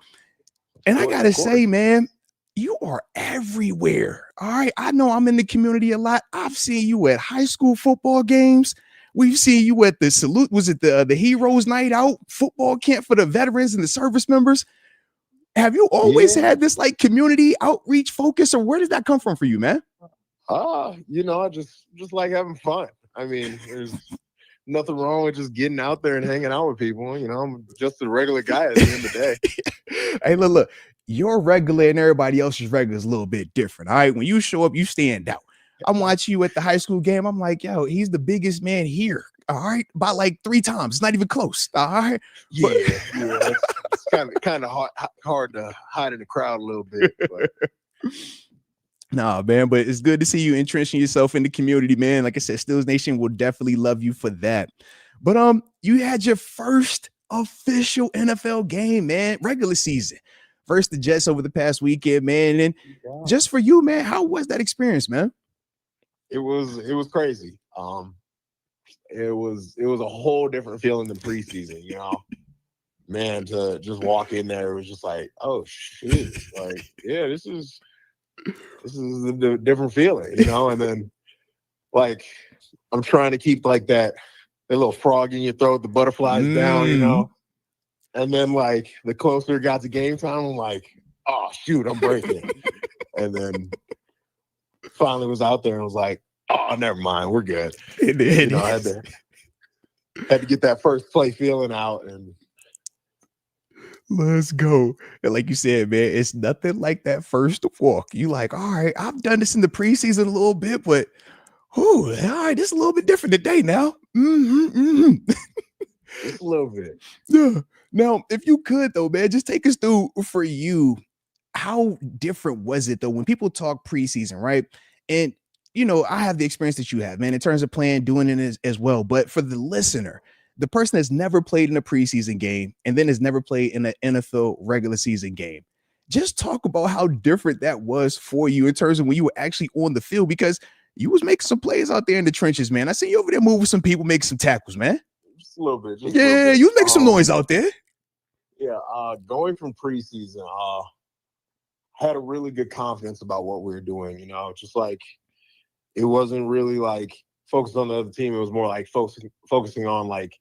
And I got to say, man, you are everywhere. All right. I know I'm in the community a lot. I've seen you at high school football games. We've seen you at the salute. Was it the Heroes Night Out football camp for the veterans and the service members? Have you always had this like community outreach focus, or where does that come from for you, man? You know, I just like having fun. I mean, there's nothing wrong with just getting out there and hanging out with people. You know, I'm just a regular guy at the end of the day. Hey, look, your regular and everybody else's regular is a little bit different. All right. When you show up, you stand out. I'm watching you at the high school game. I'm like, yo, he's the biggest man here. All right. About like 3 times. It's not even close. All right. Yeah. It's kind of hard to hide in the crowd a little bit. But. Nah, man, but it's good to see you entrenching yourself in the community, man. Like I said, Steelers Nation will definitely love you for that. But you had your first official NFL game, man, regular season. Versus the Jets over the past weekend, man. And just for you, man, how was that experience, man? It was crazy. It was a whole different feeling than preseason, you know. Man, to just walk in there, it was just like, oh shit, like, yeah, this is a different feeling, you know. And then, like, I'm trying to keep like that little frog in your throat, the butterflies down, you know. And then, like, the closer it got to game time, I'm like, oh shoot, I'm breaking. And then finally was out there and was like, oh, never mind, we're good. You know, I had to get that first play feeling out, and let's go. And like you said, man, it's nothing like that first walk. You like, all right, I've done this in the preseason a little bit, but all right, this is a little bit different today now. Just a little bit. Yeah. Now, if you could though, man, just take us through for you. How different was it though when people talk preseason, right? And you know, I have the experience that you have, man, in terms of playing, doing it as well. But for the listener, the person that's never played in a preseason game and then has never played in an NFL regular season game, just talk about how different that was for you in terms of when you were actually on the field, because you was making some plays out there in the trenches, man. I see you over there moving some people, making some tackles, man. Just a little bit. Yeah, you was making some noise out there. Yeah, going from preseason, had a really good confidence about what we were doing. Just like it wasn't really like focused on the other team. It was more like focusing on like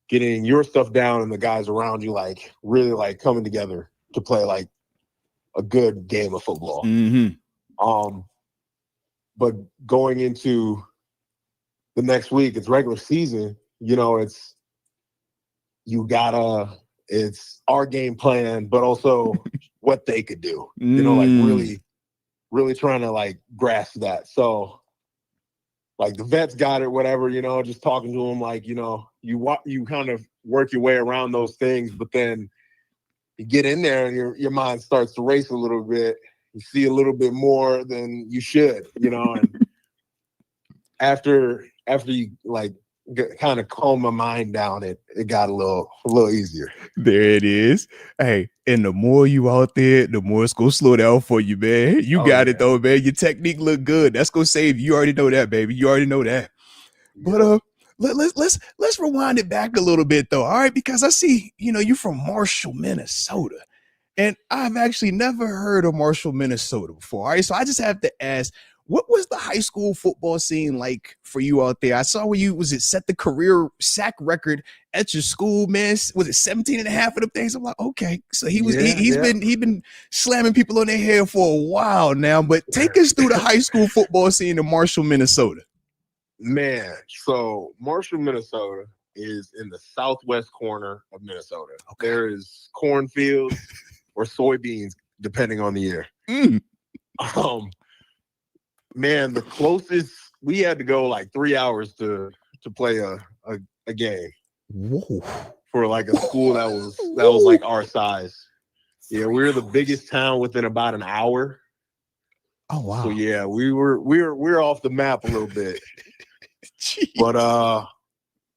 getting your stuff down and the guys around you like really like coming together to play like a good game of football. Mm-hmm. But going into the next week, it's regular season. It's our game plan, but also what they could do. Like really, really trying to like grasp that. So, like the vets got it, whatever. Just talking to them, like you kind of work your way around those things, but then you get in there and your mind starts to race a little bit. You see a little bit more than you should, and after you like kind of calm my mind down, it got a little easier. There it is. Hey, and the more you out there, the more it's gonna slow down for you, man. You got it though, man. Your technique look good. That's gonna save you. You already know that, baby. You already know that. But let's rewind it back a little bit though. All right, because I see, you're from Marshall, Minnesota. And I've actually never heard of Marshall, Minnesota before. All right, so I just have to ask, what was the high school football scene like for you out there? I saw where set the career sack record at your school, man. Was it 17 and a half of them things? I'm like, okay. So he's been slamming people on their head for a while now. But take us through the high school football scene in Marshall, Minnesota. Man, so Marshall, Minnesota is in the southwest corner of Minnesota. Okay. There is cornfields or soybeans, depending on the year. Man, the closest we had to go like 3 hours to play a game. Whoa. For like a school that was like our size. Yeah, we were the biggest town within about an hour. Oh wow. So yeah, we were off the map a little bit. But I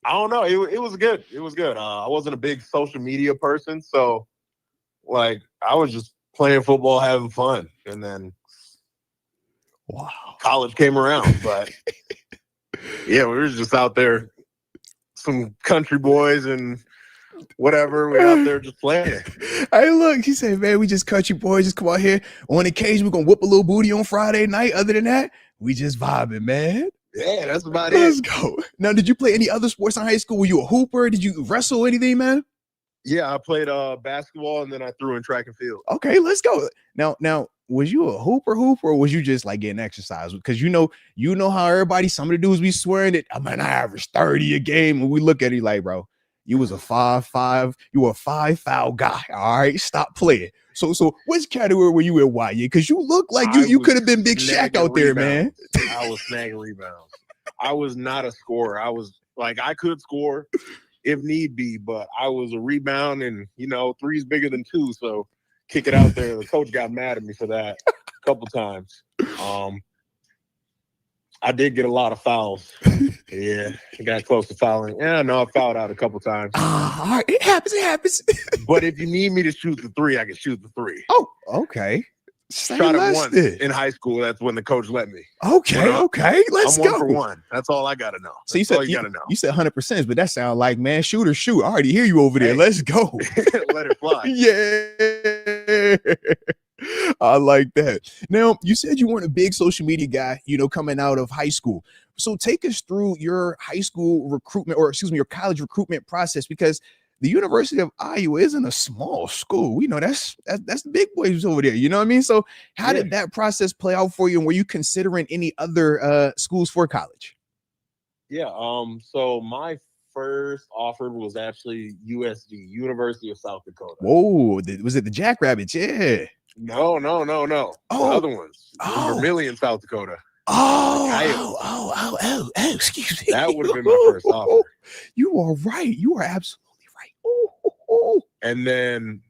don't know. It was good. It was good. I wasn't a big social media person, so like I was just playing football, having fun, and then college came around. But yeah, we were just out there, some country boys and whatever. We're out there just playing. Hey, look, he said, man, we just country boys, just come out here. On occasion, we're gonna whoop a little booty on Friday night. Other than that, we just vibing, man. Yeah, that's about it. Let's go. Now, did you play any other sports in high school? Were you a hooper? Did you wrestle anything, man? Yeah, I played basketball and then I threw in track and field. Okay, let's go. Now, was you a hooper, or was you just like getting exercise? Because you know how everybody, some of the dudes be swearing that I average 30 a game, and we look at it like, bro, you was a 5'5", you were a 5-foul guy. All right, stop playing. So which category were you in, YahYa? Because you look like you could have been Big Shaq out there, man. I was snagging rebounds. I was not a scorer. I was like, I could score if need be, but I was a rebound, and three's bigger than two, so kick it out there. The coach got mad at me for that a couple times. I did get a lot of fouls. Yeah, I got close to fouling. Yeah, no, I fouled out a couple times. All right, it happens. But if you need me to shoot the three, I can shoot the three. Oh, okay. Shot it once in high school. That's when the coach let me. Okay, let's go. I'm 1 for 1. That's all I gotta know. So you said 100%, but that sounds like, man, shoot or shoot. I already hear you over there. Hey. Let's go. Let it fly. Yeah. I like that. Now, you said you weren't a big social media guy, coming out of high school. So take us through your high school recruitment, your college recruitment process, because the University of Iowa isn't a small school. We know that's the big boys over there. You know what I mean? So how did that process play out for you? And were you considering any other schools for college? Yeah. So my first offer was actually USD, University of South Dakota. Whoa. Was it the Jackrabbits? Yeah. No. Oh. The other ones. Vermillion, South Dakota. Oh, excuse me. That would have been my first offer. You are right. You are absolutely right. And then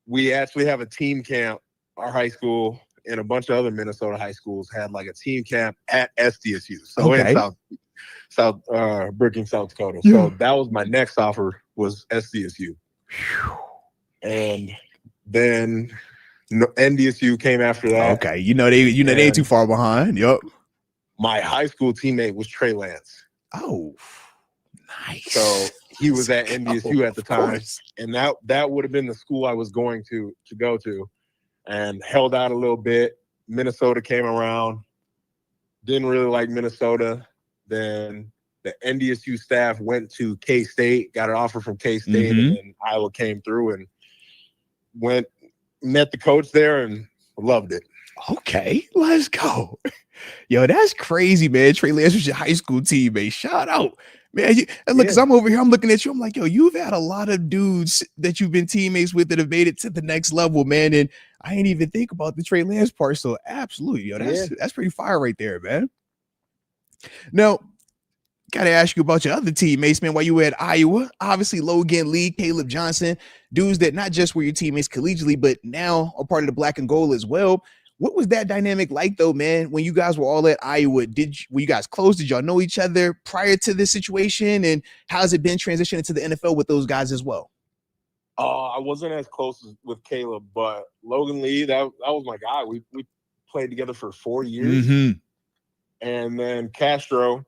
we actually have a team camp. Our high school and a bunch of other Minnesota high schools had like a team camp at SDSU. So in South Brookings, South Dakota. Yeah. So that was my next offer, was SDSU. And then No, NDSU came after that. Okay, they ain't too far behind. Yup. My high school teammate was Trey Lance. Oh, nice. So he was at NDSU at the time, course. and that would have been the school I was going to go to, and held out a little bit. Minnesota came around, didn't really like Minnesota. Then the NDSU staff went to K-State, got an offer from K-State, and then Iowa came through and met the coach there and loved it. Okay, let's go. Yo, that's crazy, man. Trey Lance was your high school teammate. Shout out, man. And look, because I'm over here, I'm looking at you. I'm like, yo, you've had a lot of dudes that you've been teammates with that have made it to the next level, man. And I ain't even think about the Trey Lance part. So absolutely, yo, that's pretty fire right there, man. Now, gotta ask you about your other teammates, man. While you were at Iowa, obviously Logan Lee, Caleb Johnson, dudes that not just were your teammates collegiately, but now are part of the Black and Gold as well. What was that dynamic like, though, man? When you guys were all at Iowa, were you guys close? Did y'all know each other prior to this situation? And how's it been transitioning to the NFL with those guys as well? I wasn't as close with Caleb, but Logan Lee, that was my guy. We played together for 4 years, and then Castro.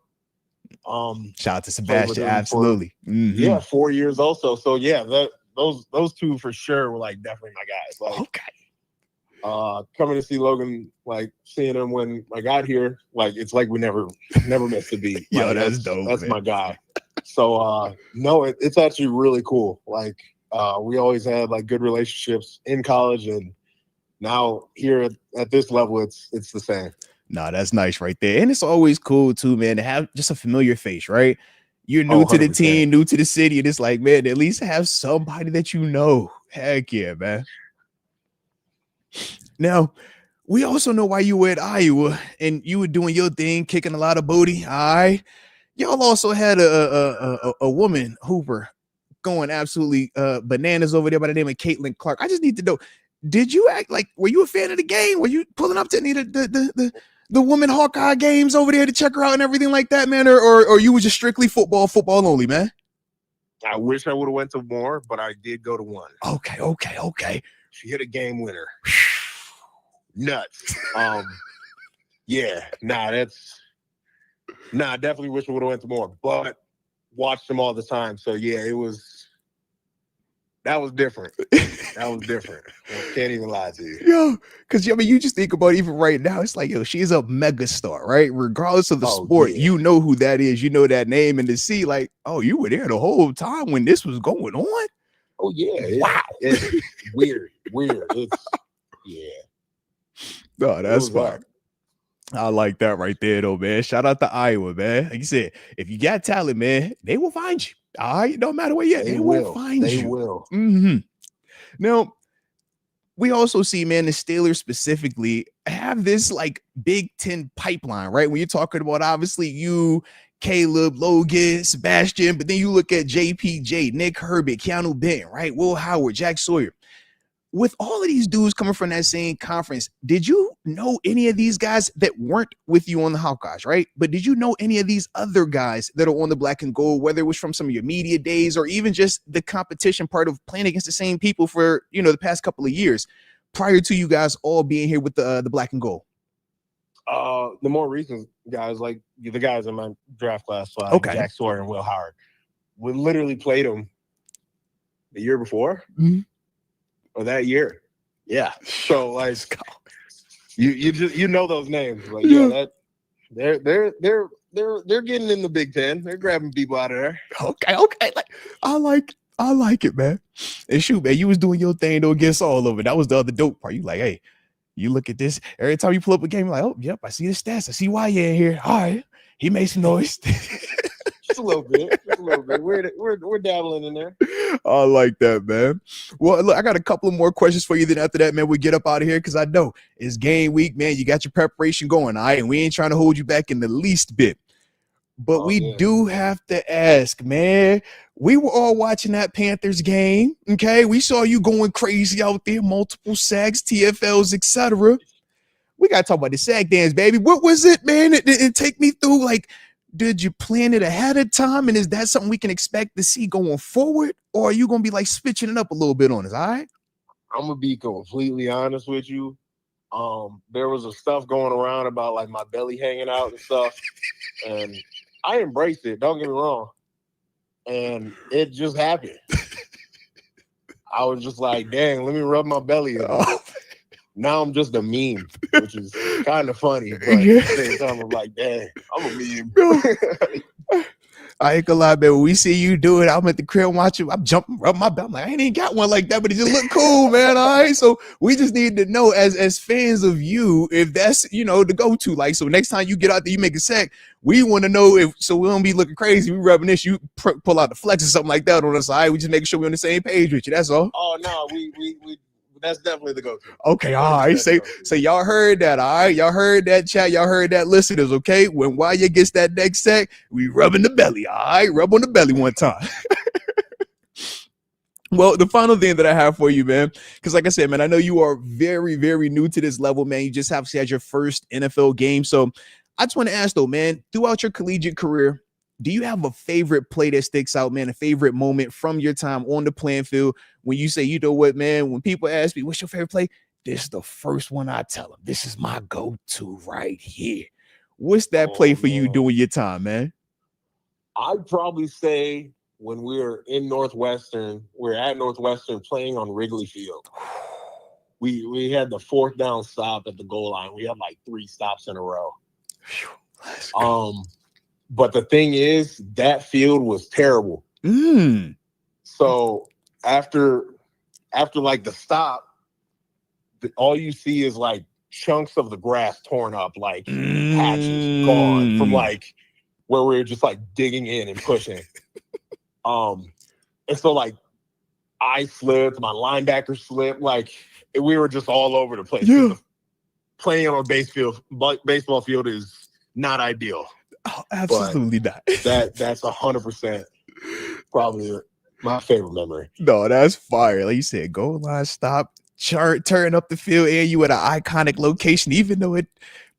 Shout out to Sebastian, absolutely. 4 years also. So yeah, those two for sure were like definitely my guys. Like, okay. Coming to see Logan, like seeing him when I got here, like it's like we never missed a beat. Yo, like, that's dope. That's man. my guy. So no, it's actually really cool. Like we always had like good relationships in college, and now here at this level, it's the same. No, that's nice right there. And it's always cool too, man, to have just a familiar face, right? You're new to the team, new to the city, and it's like, man, at least have somebody that you know. Heck yeah, man. Now, we also know why you were at Iowa and you were doing your thing, kicking a lot of booty. All right. Y'all also had a woman Hooper going absolutely bananas over there by the name of Caitlin Clark. I just need to know, did you act like, were you a fan of the game? Were you pulling up to any of the women Hawkeye games over there to check her out and everything like that, man? Or you were just strictly football only, man? I wish I would have went to more, but I did go to one. Okay. She hit a game winner. Nuts. Definitely wish I would have went to more, but watched them all the time. So yeah, that was different. That was different. I can't even lie to you. Yo, because you just think about it, even right now, it's like, yo, she's a mega star, right? Regardless of the sport, you know who that is, you know that name, and to see like, oh, you were there the whole time when this was going on. Oh yeah. Wow. It's weird. It's No, that's fine. I like that right there, though, man. Shout out to Iowa, man. Like you said, if you got talent, man, they will find you. All right, no matter where you're, they will find you. They will. Now, we also see, man, the Steelers specifically have this like Big Ten pipeline, right? When you're talking about obviously you, Caleb, Logan, Sebastian, but then you look at JPJ, Nick Herbert, Keanu Benton, right? Will Howard, Jack Sawyer. With all of these dudes coming from that same conference, did you know any of these guys that weren't with you on the Hawkeyes, right? But did you know any of these other guys that are on the Black and Gold, whether it was from some of your media days or even just the competition part of playing against the same people for, the past couple of years prior to you guys all being here with the Black and Gold? The more recent guys, like the guys in my draft class, like Jack Sawyer and Will Howard, we literally played them the year before. Or that year. Yeah. So like you know those names. Like they're getting in the Big Ten. They're grabbing people out of there. Okay. Like I like it, man. And shoot, man, you was doing your thing though against all of it. That was the other dope part. You like, hey, you look at this. Every time you pull up a game, you're like, oh, yep, I see the stats. I see why you're in here. All right. He made some noise. Just a little bit. We're dabbling in there. I like that, man. Well, look, I got a couple of more questions for you. Then after that, man, we get up out of here because I know it's game week, man. You got your preparation going, all right? And we ain't trying to hold you back in the least bit. But we do have to ask, man. We were all watching that Panthers game, okay? We saw you going crazy out there, multiple sacks, TFLs, etc. We got to talk about the sack dance, baby. What was it, man? And take me through, like, did you plan it ahead of time? And is that something we can expect to see going forward? Or are you going to be like switching it up a little bit on us, all right? I'm gonna be completely honest with you. There was a stuff going around about like my belly hanging out and stuff, and I embraced it. Don't get me wrong, and it just happened. I was just like, "Dang, let me rub my belly in it." Now I'm just a meme, which is kind of funny, but at the same time, I'm like, "Dang, I'm a meme." I ain't gonna lie, man. When we see you do it, I'm at the crib watching. I'm jumping, rubbing my belt. I'm like, I ain't got one like that, but it just look cool, man. All right. So we just need to know as fans of you, if that's the go-to. Like, so next time you get out there, you make a sack. We want to know if so we don't be looking crazy. We rubbing this, you pull out the flex or something like that on the side. We just making sure we're on the same page with you. That's all. Oh no, we that's definitely the go-to. Okay, all right. So y'all heard that, all right? Y'all heard that, chat. Y'all heard that, listeners, okay? When YahYa gets that next sack, we rubbing the belly, all right? Rub on the belly one time. Well, the final thing that I have for you, man, because like I said, man, I know you are very, very new to this level, man. You just obviously had your first NFL game. So I just want to ask, though, man, throughout your collegiate career, do you have a favorite play that sticks out, man, a favorite moment from your time on the playing field when you say, you know what, man, when people ask me, what's your favorite play? This is the first one I tell them. This is my go-to right here. What's that play for you during your time, man? I'd probably say when we were in Northwestern, we're at Northwestern playing on Wrigley Field. We had the fourth down stop at the goal line. We had like 3 stops in a row. But the thing is, that field was terrible. So after like the stop, all you see is like chunks of the grass torn up, like patches gone from like where we were just like digging in and pushing. And so like I slipped, my linebacker slipped, like we were just all over the place. Yeah. Playing on a baseball field is not ideal. Oh, absolutely not. That's 100% probably my favorite memory. No, that's fire. Like you said, goal line stop, turn up the field, and you at an iconic location, even though it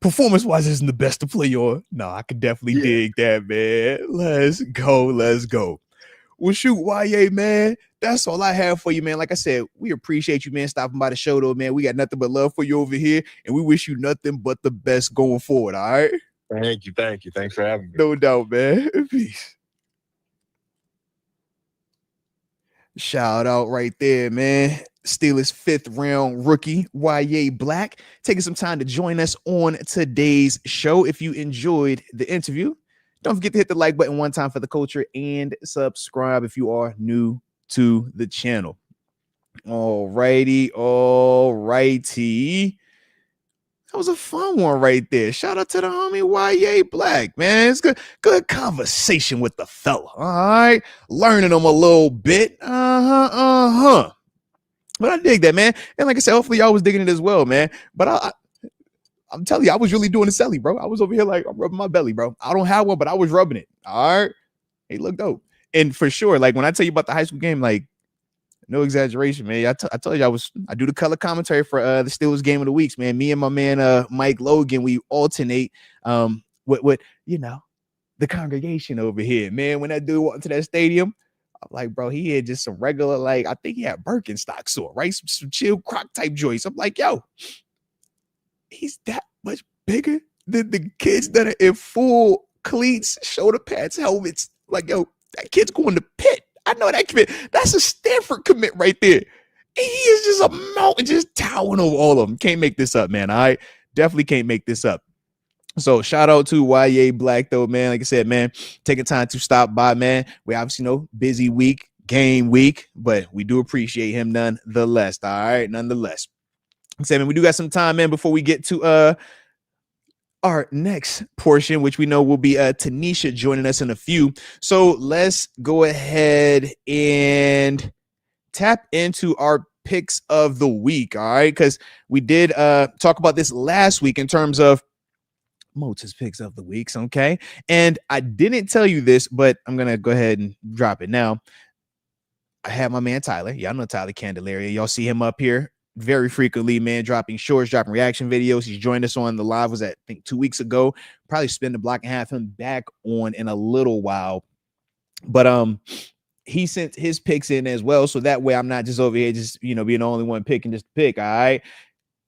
performance-wise isn't the best to play on. No, I could definitely dig that, man. Let's go. Well, shoot, YahYa, man. That's all I have for you, man. Like I said, we appreciate you, man, stopping by the show, though, man. We got nothing but love for you over here, and we wish you nothing but the best going forward, all right? Thank you. Thanks for having me. No doubt, man. Peace. Shout out right there, man. Steelers 5th round rookie, YahYa Black, taking some time to join us on today's show. If you enjoyed the interview, don't forget to hit the like button one time for the culture and subscribe if you are new to the channel. All righty. That was a fun one right there. Shout out to the homie YahYa Black, man. It's good conversation with the fella. All right. Learning him a little bit. But I dig that, man. And like I said, hopefully y'all was digging it as well, man. But I'm telling you, I was really doing the selly, bro. I was over here like, I'm rubbing my belly, bro. I don't have one, but I was rubbing it. All right. Hey, look dope. And for sure, like when I tell you about the high school game, like, no exaggeration, man. I told you I do the color commentary for the Steelers game of the weeks, man. Me and my man Mike Logan, we alternate with the congregation over here, man. When that dude walked into that stadium, I'm like, bro, he had just some regular, like, I think he had Birkenstocks on, right? Some chill croc type joints. I'm like, yo, he's that much bigger than the kids that are in full cleats, shoulder pads, helmets. Like, yo, that kid's going to Pitt. I know that commit. That's a Stanford commit right there. He is just a mountain, just towering over all of them. Can't make this up, man. I definitely can't make this up. So shout out to YahYa Black, though, man. Like I said, man, taking time to stop by, man. We obviously know busy week, game week, but we do appreciate him nonetheless. All right, nonetheless. Like I said, man, we do got some time, man, before we get to our next portion, which we know will be TaNeisha joining us in a few. So let's go ahead and tap into our picks of the week. All right, because we did talk about this last week in terms of Moats' picks of the weeks. Okay, and I didn't tell you this, but I'm gonna go ahead and drop it now. I had my man Tyler. Y'all know Tyler Candelaria. Y'all see him up here very frequently, man, dropping shorts, dropping reaction videos. He's joined us on the live, was I think 2 weeks ago. Probably spend a block and have him back on in a little while. But he sent his picks in as well. So that way I'm not just over here just, being the only one picking just to pick. All right.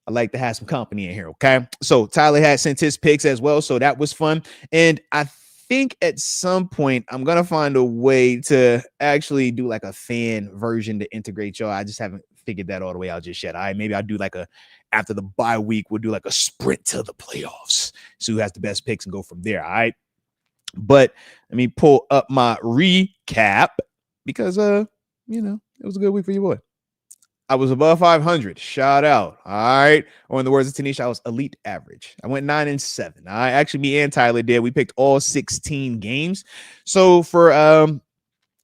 I like to have some company in here. Okay. So Tyler had sent his picks as well. So that was fun. And I think at some point I'm going to find a way to actually do like a fan version to integrate y'all. I just haven't figured that all the way out just yet. All right. Maybe I'll do like after the bye week, we'll do like a sprint to the playoffs. So who has the best picks and go from there. All right. But let me pull up my recap because, it was a good week for your boy. I was above 500. Shout out. All right. Or in the words of TaNeisha, I was elite average. I went 9-7. All right. Actually, me and Tyler did. We picked all 16 games. So for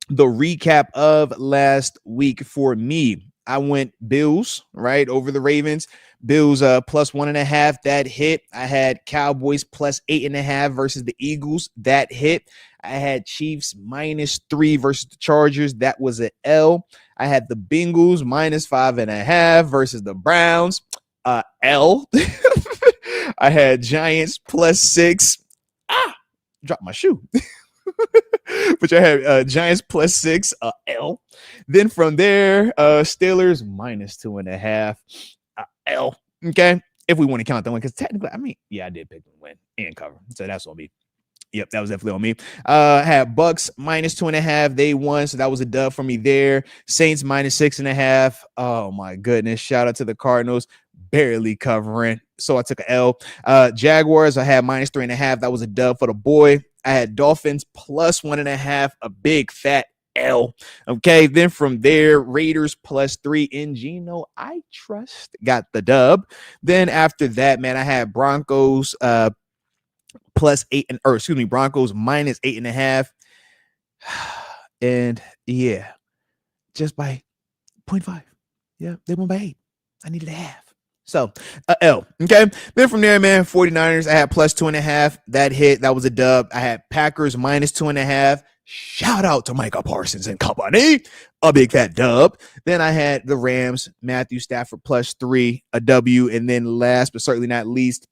the recap of last week for me, I went Bills, right, over the Ravens. Bills plus 1.5. That hit. I had Cowboys plus 8.5 versus the Eagles. That hit. I had Chiefs -3 versus the Chargers. That was an L. I had the Bengals -5.5 versus the Browns. L. I had Giants +6. Dropped my shoe. But I had Giants +6. L. Then from there, Steelers -2.5. L. Okay. If we want to count that one, because technically, I did pick them to win and cover. So that's on me. Yep, that was definitely on me. Had Bucks -2.5. They won, so that was a dub for me there. Saints -6.5. Oh my goodness! Shout out to the Cardinals, barely covering. So I took an L. Jaguars, I had -3.5. That was a dub for the boy. I had Dolphins +1.5. A big fat L. Okay, then from there, Raiders +3 in Geno I trust got the dub. Then after that, man, I had Broncos Broncos -8.5. And yeah, just by 0.5. Yeah, they won by 8. I needed a half. So L. Okay. Then from there, man, 49ers, I had +2.5. That hit. That was a dub. I had Packers -2.5. Shout out to Micah Parsons and company. A big fat dub. Then I had the Rams, Matthew Stafford +3, a W. And then last but certainly not least,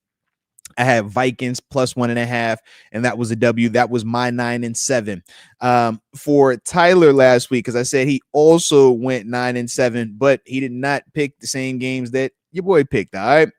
I had Vikings +1.5, and that was a W. That was my 9-7. For Tyler last week, because I said he also went 9-7, but he did not pick the same games that your boy picked. All right.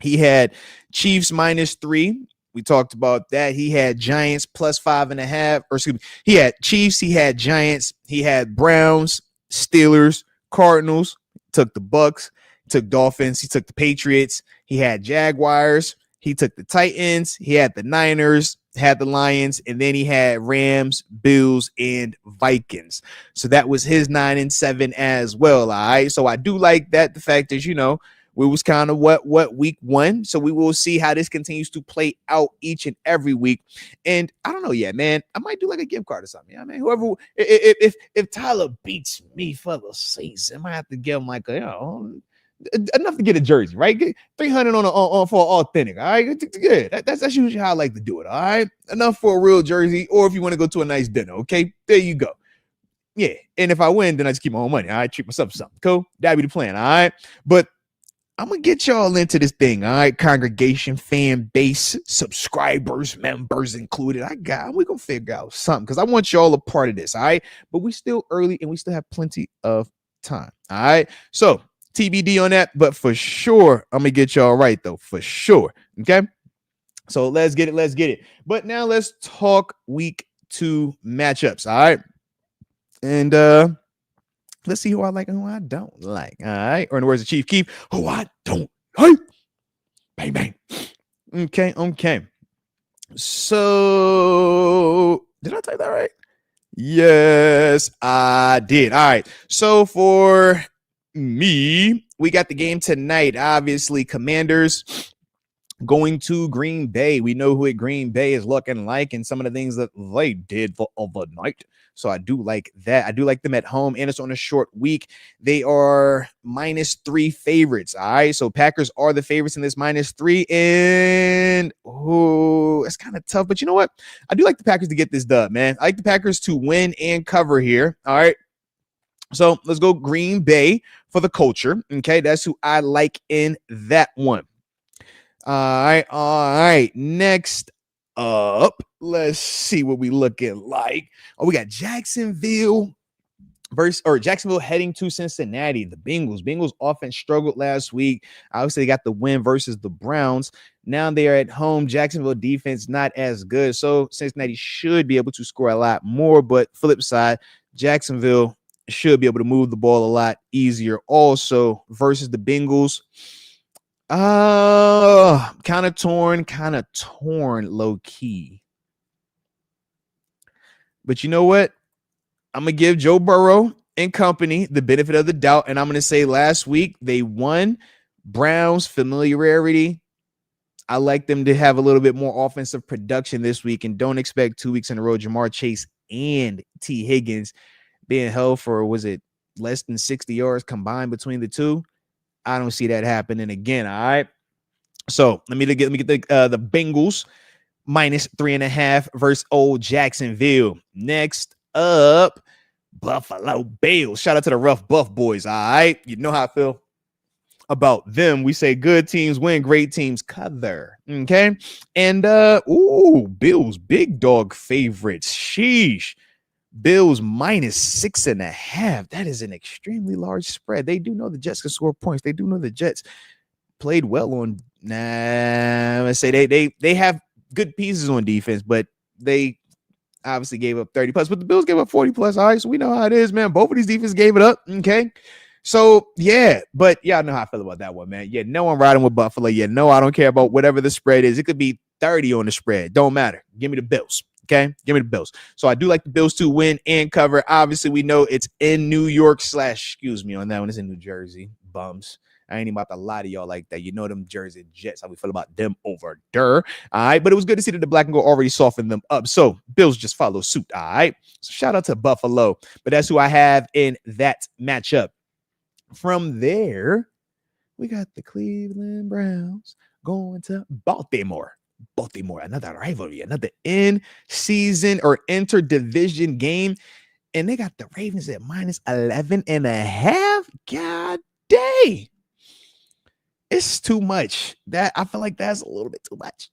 He had Chiefs -3. We talked about that. He had Giants +5.5. Or excuse me, he had Chiefs, he had Giants, he had Browns, Steelers, Cardinals, took the Bucks, took Dolphins, he took the Patriots, he had Jaguars. He took the Titans, he had the Niners, had the Lions, and then he had Rams, Bills, and Vikings. So that was his 9-7 as well. All right. So I do like that. The fact is, we was kind of what week 1. So we will see how this continues to play out each and every week. And I don't know yet, man. I might do like a gift card or something. Yeah, man. Whoever, if Tyler beats me for the season, I might have to give him like enough to get a jersey, right? Get 300 on for authentic. All right, good. That's usually how I like to do it. All right, enough for a real jersey, or if you want to go to a nice dinner, okay, there you go. Yeah, and if I win, then I just keep my own money. All right, treat myself to something. Cool, that'd be the plan. All right, but I'm gonna get y'all into this thing. All right, congregation, fan base, subscribers, members included. We're gonna figure out something because I want y'all a part of this. All right, but we still early and we still have plenty of time. All right, so TBD on that, but for sure, I'm gonna get y'all right though, for sure. Okay, so let's get it. But now let's talk week 2 matchups. All right, and let's see who I like and who I don't like. All right, or in the words of Chief Keef, who I don't like. Bang bang. Okay. So did I type that right? Yes, I did. All right. So for me, we got the game tonight. Obviously, Commanders going to Green Bay. We know who at Green Bay is looking like and some of the things that they did for overnight. So I do like that. I do like them at home, and it's on a short week. They are -3 favorites. All right. So Packers are the favorites in this -3. And it's kind of tough. But you know what? I do like the Packers to get this dub, man. I like the Packers to win and cover here. All right. So let's go Green Bay for the culture. Okay. That's who I like in that one. All right. Next up, let's see what we looking like. Oh, we got Jacksonville Jacksonville heading to Cincinnati. The Bengals offense struggled last week. Obviously, they got the win versus the Browns. Now they are at home. Jacksonville defense not as good, so Cincinnati should be able to score a lot more. But flip side, Jacksonville should be able to move the ball a lot easier also versus the Bengals. Kind of torn low key. But you know what? I'm going to give Joe Burrow and company the benefit of the doubt. And I'm going to say last week they won. Browns familiarity. I like them to have a little bit more offensive production this week, and don't expect 2 weeks in a row Jamar Chase and T. Higgins being held for, was it less than 60 yards combined between the two? I don't see that happening again. All right. So let me get the Bengals -3.5 versus old Jacksonville. Next up, Buffalo Bills. Shout out to the rough buff boys. All right. You know how I feel about them. We say good teams win, great teams cover. Okay. And Bills, big dog favorites. Sheesh. Bills -6.5. That is an extremely large spread. They do know the Jets can score points. They do know the Jets played well on. Let's say they have good pieces on defense, but they obviously gave up 30 plus. But the Bills gave up 40 plus. All right, so we know how it is, man. Both of these defenses gave it up. Okay. So, yeah, but y'all know how I feel about that one, man. Yeah, no, I'm riding with Buffalo. Yeah, no, I don't care about whatever the spread is. It could be 30 on the spread. Don't matter. Give me the Bills, okay? Give me the Bills. So I do like the Bills to win and cover. Obviously, we know it's in New York / excuse me on that one. It's in New Jersey. Bums. I ain't even about to lie to y'all like that. You know them Jersey Jets, how we feel about them over there. All right, but it was good to see that the black and gold already softened them up. So Bills just follow suit, all right? So shout out to Buffalo. But that's who I have in that matchup. From there, we got the Cleveland Browns going to Baltimore. Another rivalry, another in-season or inter-division game. And they got the Ravens at -11.5. God dang. It's too much. That I feel like that's a little bit too much.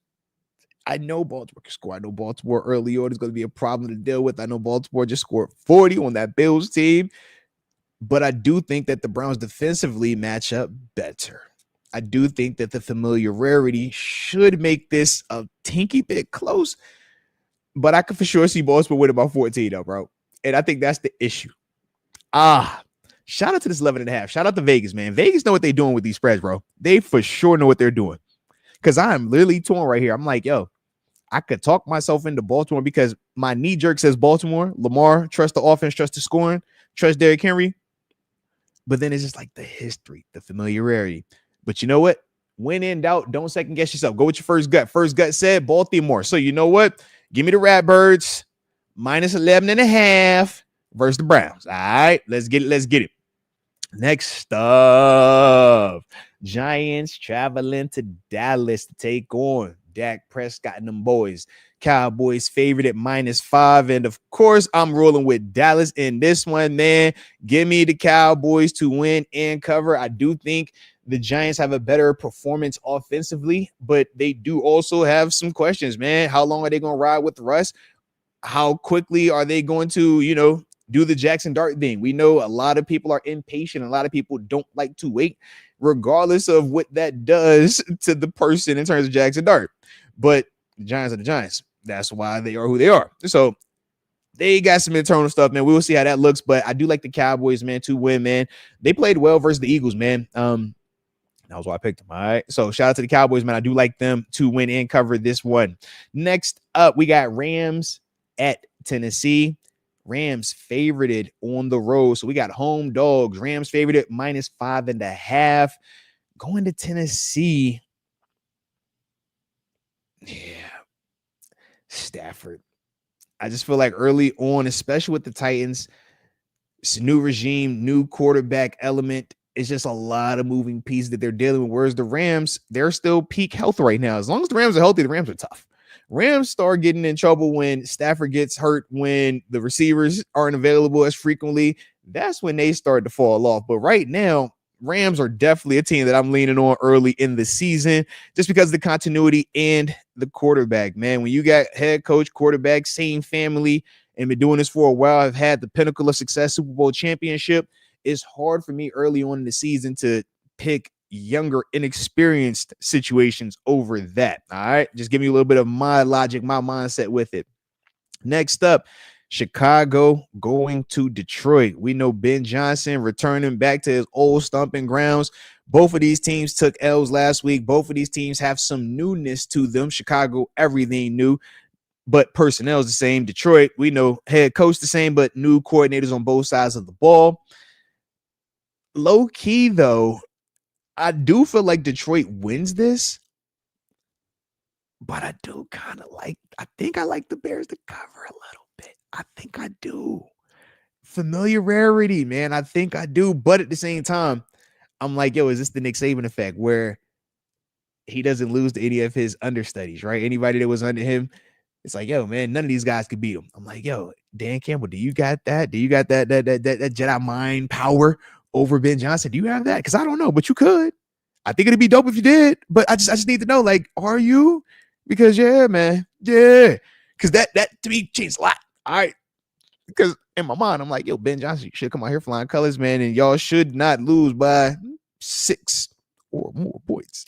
I know Baltimore can score. I know Baltimore early on is going to be a problem to deal with. I know Baltimore just scored 40 on that Bills team. But I do think that the Browns defensively match up better. I do think that the familiarity should make this a tinky bit close. But I could for sure see Baltimore win about 14, though, bro. And I think that's the issue. Shout out to this 11.5. Shout out to Vegas, man. Vegas know what they're doing with these spreads, bro. They for sure know what they're doing. Because I'm literally torn right here. I'm like, yo, I could talk myself into Baltimore because my knee jerk says Baltimore. Lamar, trust the offense, trust the scoring, trust Derrick Henry. But then it's just like the history, the familiarity. But you know what? When in doubt, don't second guess yourself. Go with your first gut. First gut said Baltimore. So you know what? Give me the Ratbirds -11.5 versus the Browns. All right, let's get it. Next up, Giants traveling to Dallas to take on Dak Prescott and them boys. Cowboys favorite at -5. And of course, I'm rolling with Dallas in this one, man. Give me the Cowboys to win and cover. I do think the Giants have a better performance offensively, but they do also have some questions, man. How long are they going to ride with Russ? How quickly are they going to, do the Jackson Dart thing? We know a lot of people are impatient. A lot of people don't like to wait, regardless of what that does to the person in terms of Jackson Dart. But the Giants are the Giants. That's why they are who they are. So they got some internal stuff, man. We will see how that looks. But I do like the Cowboys, man, to win, man. They played well versus the Eagles, man. That was why I picked them. All right. So shout out to the Cowboys, man. I do like them to win and cover this one. Next up, we got Rams at Tennessee. Rams favorited on the road. So we got home dogs. Rams favored at -5.5. Going to Tennessee. Yeah. Stafford. I just feel like early on, especially with the Titans, it's a new regime, new quarterback element. It's just a lot of moving pieces that they're dealing with. Whereas the Rams, they're still peak health right now. As long as the Rams are healthy, the Rams are tough. Rams start getting in trouble when Stafford gets hurt, when the receivers aren't available as frequently. That's when they start to fall off. But right now, Rams are definitely a team that I'm leaning on early in the season just because of the continuity and the quarterback, man. When you got head coach, quarterback, same family, and been doing this for a while. I've had the pinnacle of success, Super Bowl championship. It's hard for me early on in the season to pick younger, inexperienced situations over that. All right. Just give me a little bit of my logic, my mindset with it. Next up, Chicago going to Detroit. We know Ben Johnson returning back to his old stomping grounds. Both of these teams took L's last week. Both of these teams have some newness to them. Chicago, everything new, but personnel is the same. Detroit, we know head coach the same, but new coordinators on both sides of the ball. Low key, though, I do feel like Detroit wins this, but I do kind of I think I like the Bears to cover a little bit. I think I do. Familiarity, man. I think I do. But at the same time, I'm like, yo, is this the Nick Saban effect where he doesn't lose to any of his understudies, right? Anybody that was under him, it's like, yo, man, none of these guys could beat him. I'm like, yo, Dan Campbell, do you got that? Do you got that Jedi mind power over Ben Johnson? Do you have that? Because I don't know, but you could. I think it'd be dope if you did. But I just need to know, like, are you? Because yeah, man, yeah. Because that to me changed a lot. All right. Because in my mind, I'm like, yo, Ben Johnson, you should come out here flying colors, man, and y'all should not lose by 6 or more points.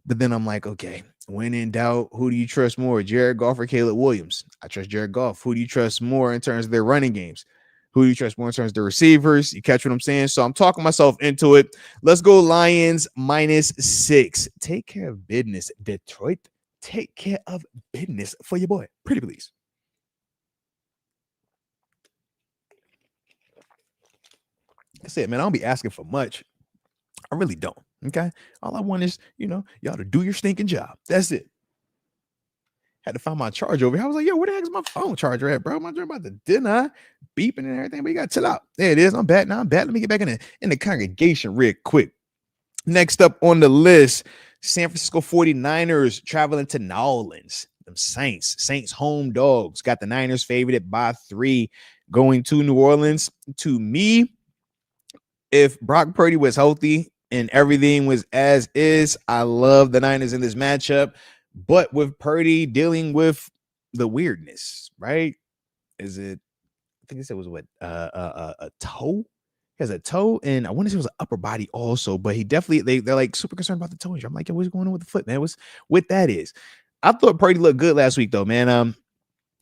But then I'm like, okay, when in doubt, who do you trust more, Jared Goff or Caleb Williams? I trust Jared Goff. Who do you trust more in terms of their running games? Who do you trust more in terms of the receivers? You catch what I'm saying? So I'm talking myself into it. Let's go Lions -6. Take care of business, Detroit. Take care of business for your boy. Pretty please. That's it, man. I don't be asking for much. I really don't. Okay. All I want is, y'all to do your stinking job. That's it. Had to find my charger over here. I was like, yo, where the heck is my phone charger at, bro? My about to dinner, beeping and everything, but you got to chill out. There it is. I'm back now. Let me get back in the congregation real quick. Next up on the list, San Francisco 49ers traveling to New Orleans. Them Saints home dogs. Got the Niners favored by 3 going to New Orleans. To me, if Brock Purdy was healthy and everything was as is, I love the Niners in this matchup. But with Purdy dealing with the weirdness, right? I think they said it was a toe? He has a toe, and I want to say it was an upper body also, but he definitely, they're like super concerned about the toe injury. I'm like, yo, what's going on with the foot, man? What's what that is? I thought Purdy looked good last week, though, man.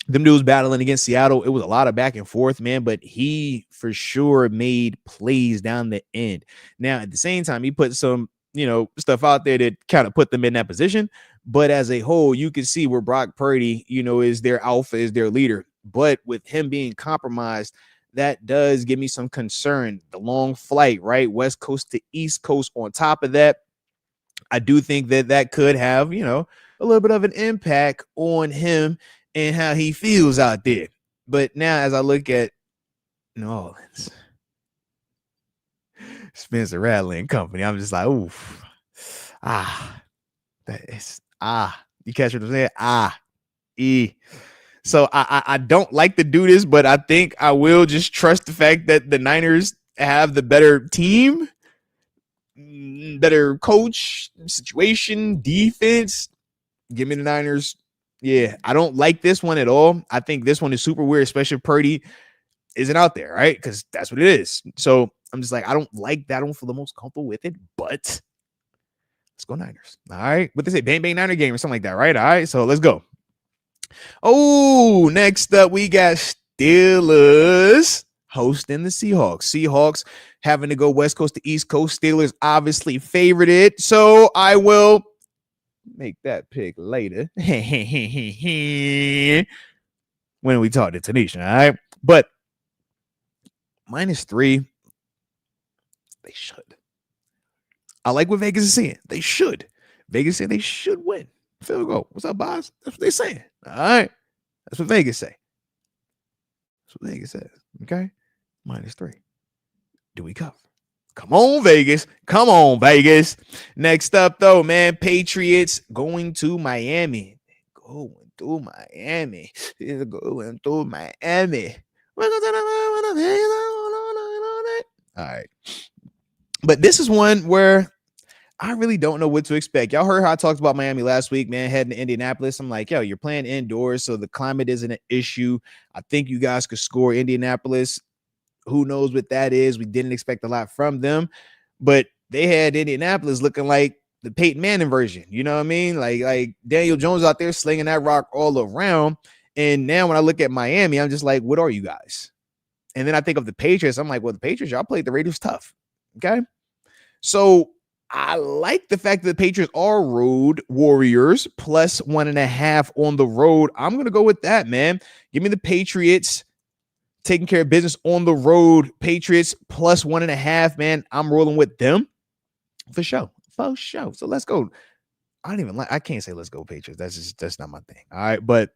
Them dudes battling against Seattle. It was a lot of back and forth, man, but he for sure made plays down the end. Now, at the same time, he put some, stuff out there that kind of put them in that position. But as a whole, you can see where Brock Purdy, is their alpha, is their leader. But with him being compromised, that does give me some concern. The long flight, right? West Coast to East Coast on top of that. I do think that could have, a little bit of an impact on him and how he feels out there. But now as I look at New Orleans, Spencer Rattler and company, I'm just like, oof. You catch what I'm saying? So I don't like to do this, but I think I will just trust the fact that the Niners have the better team, better coach, situation, defense. Give me the Niners. Yeah, I don't like this one at all. I think this one is super weird, especially if Purdy isn't out there, right? Because that's what it is. So I'm just like, I don't like that. I don't feel the most comfortable with it, but let's go Niners. All right. What they say, bang, bang, Niner game or something like that, right? All right. So let's go. Oh, next up, we got Steelers hosting the Seahawks. Seahawks having to go West Coast to East Coast. Steelers obviously favored it. So I will make that pick later when we talk to TaNeisha, all right? But -3, they should. I like what Vegas is saying. They should. Vegas said they should win. Field goal. What's up, boss? That's what they're saying. All right. That's what Vegas say. That's what Vegas says. Okay. -3. Do we cover? Come on, Vegas. Come on, Vegas. Next up, though, man, Patriots going to Miami. Going to Miami. All right. But this is one where I really don't know what to expect. Y'all heard how I talked about Miami last week, man, heading to Indianapolis. I'm like, yo, you're playing indoors, so the climate isn't an issue. I think you guys could score Indianapolis. Who knows what that is? We didn't expect a lot from them, but they had Indianapolis looking like the Peyton Manning version. You know what I mean? Like Daniel Jones out there slinging that rock all around. And now when I look at Miami, I'm just like, what are you guys? And then I think of the Patriots. I'm like, well, the Patriots, y'all played the Raiders tough. Okay. So I like the fact that the Patriots are road warriors plus 1.5 on the road. I'm going to go with that, man. Give me the Patriots taking care of business on the road. Patriots plus 1.5, man. I'm rolling with them for sure. For sure. So let's go. I can't say let's go Patriots. That's not my thing. All right. But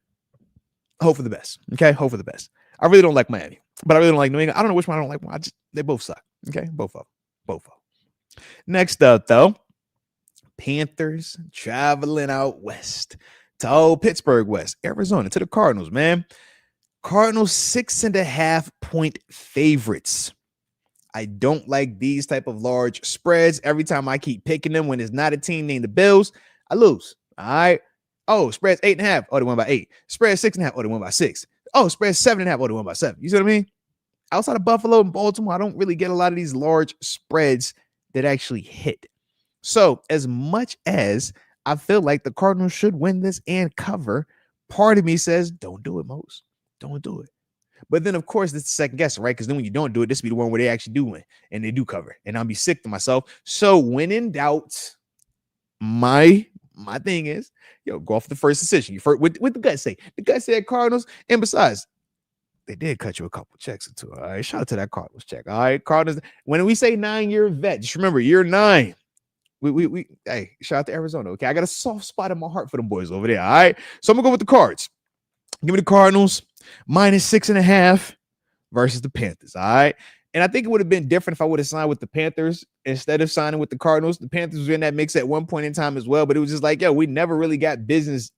hope for the best. Okay. Hope for the best. I really don't like Miami, but I really don't like New England. I don't know which one I don't like. They both suck. Okay. Both of them. Next up, though, Panthers traveling out west to Pittsburgh West, Arizona, to the Cardinals, man. Cardinals 6.5 point favorites. I don't like these type of large spreads. Every time I keep picking them when it's not a team named the Bills, I lose. All right. Oh, spread's 8.5. Oh, they won by 8. Spread 6.5. Oh, they won by 6. Oh, spread 7.5. Oh, they won by 7. You see what I mean? Outside of Buffalo and Baltimore, I don't really get a lot of these large spreads that actually hit. So as much as I feel like the Cardinals should win this and cover, part of me says, don't do it, Moats. Don't do it. But then, of course, it's the second guess, right? Because then when you don't do it, this be the one where they actually do win and they do cover. And I'll be sick to myself. So when in doubt, my thing is, go off the first decision. What the gut say? The gut said Cardinals. And besides, they did cut you a couple checks or two. All right. Shout out to that Cardinals check. All right. Cardinals. When we say 9-year vet, just remember year 9. We hey, shout out to Arizona. Okay. I got a soft spot in my heart for them boys over there. All right. So I'm gonna go with the Cards. Give me the Cardinals minus 6.5 versus the Panthers. All right. And I think it would have been different if I would have signed with the Panthers instead of signing with the Cardinals. The Panthers was in that mix at one point in time as well, but it was just like, we never really got business,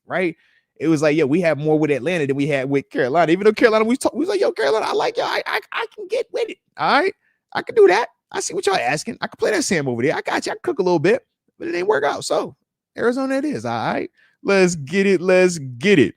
right? It was like, we had more with Atlanta than we had with Carolina. Even though Carolina, we was like, Carolina, I like y'all. I can get with it. All right. I can do that. I see what y'all asking. I can play that Sam over there. I got you. I can cook a little bit, but it ain't work out. So Arizona it is. All right. Let's get it.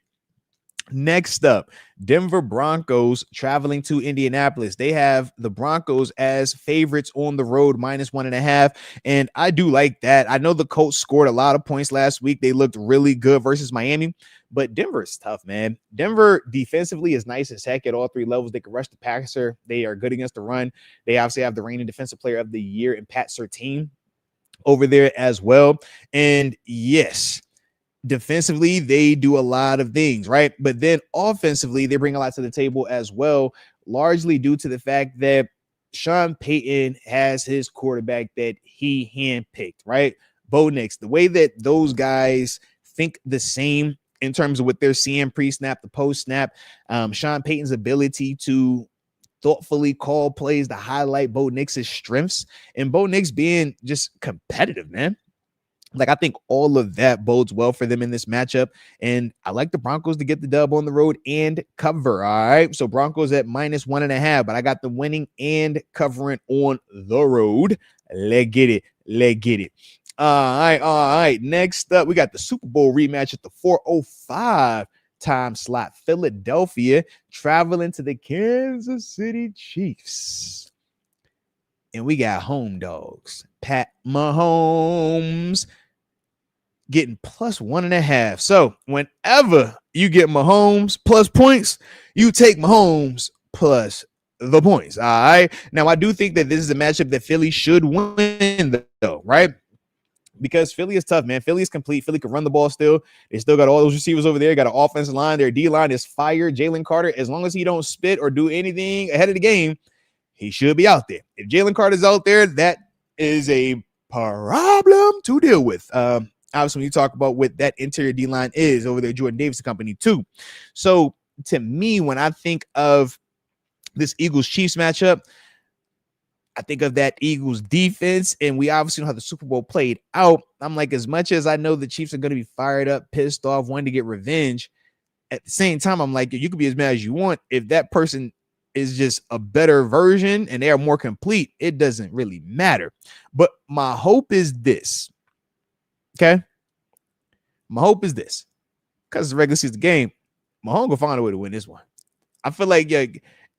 Next up, Denver Broncos traveling to Indianapolis. They have the Broncos as favorites on the road, minus 1.5. And I do like that. I know the Colts scored a lot of points last week. They looked really good versus Miami, but Denver is tough, man. Denver defensively is nice as heck at all 3 levels. They can rush the passer. They are good against the run. They obviously have the reigning defensive player of the year in Pat Surtain over there as well. And yes, defensively, they do a lot of things, right? But then offensively, they bring a lot to the table as well, largely due to the fact that Sean Payton has his quarterback that he handpicked, right? Bo Nix, the way that those guys think the same in terms of what they're seeing pre-snap, the post-snap, Sean Payton's ability to thoughtfully call plays to highlight Bo Nix's strengths, and Bo Nix being just competitive, man. Like, I think all of that bodes well for them in this matchup. And I like the Broncos to get the dub on the road and cover. All right. So Broncos at minus 1.5, but I got the winning and covering on the road. Let's get it. All right. Next up, we got the Super Bowl rematch at the 4:05 time slot. Philadelphia traveling to the Kansas City Chiefs. And we got home dogs. Pat Mahomes getting plus 1.5. So whenever you get Mahomes plus points, you take Mahomes plus the points. All right. Now, I do think that this is a matchup that Philly should win, though, right? Because Philly is tough, man. Philly is complete. Philly can run the ball still. They still got all those receivers over there. Got an offensive line. Their D-line is fire. Jalen Carter, as long as he don't spit or do anything ahead of the game, he should be out there. If Jalen Carter's out there, that is a problem to deal with. Obviously, when you talk about what that interior D-line is over there, Jordan Davis company too. So to me, when I think of this Eagles-Chiefs matchup, I think of that Eagles defense, and we obviously know how the Super Bowl played out. I'm like, as much as I know the Chiefs are going to be fired up, pissed off, wanting to get revenge, at the same time, I'm like, you could be as mad as you want. If that person is just a better version and they are more complete, it doesn't really matter. But my hope is this. Okay. My hope is this. Because it's a regular season game, Mahomes will find a way to win this one. I feel like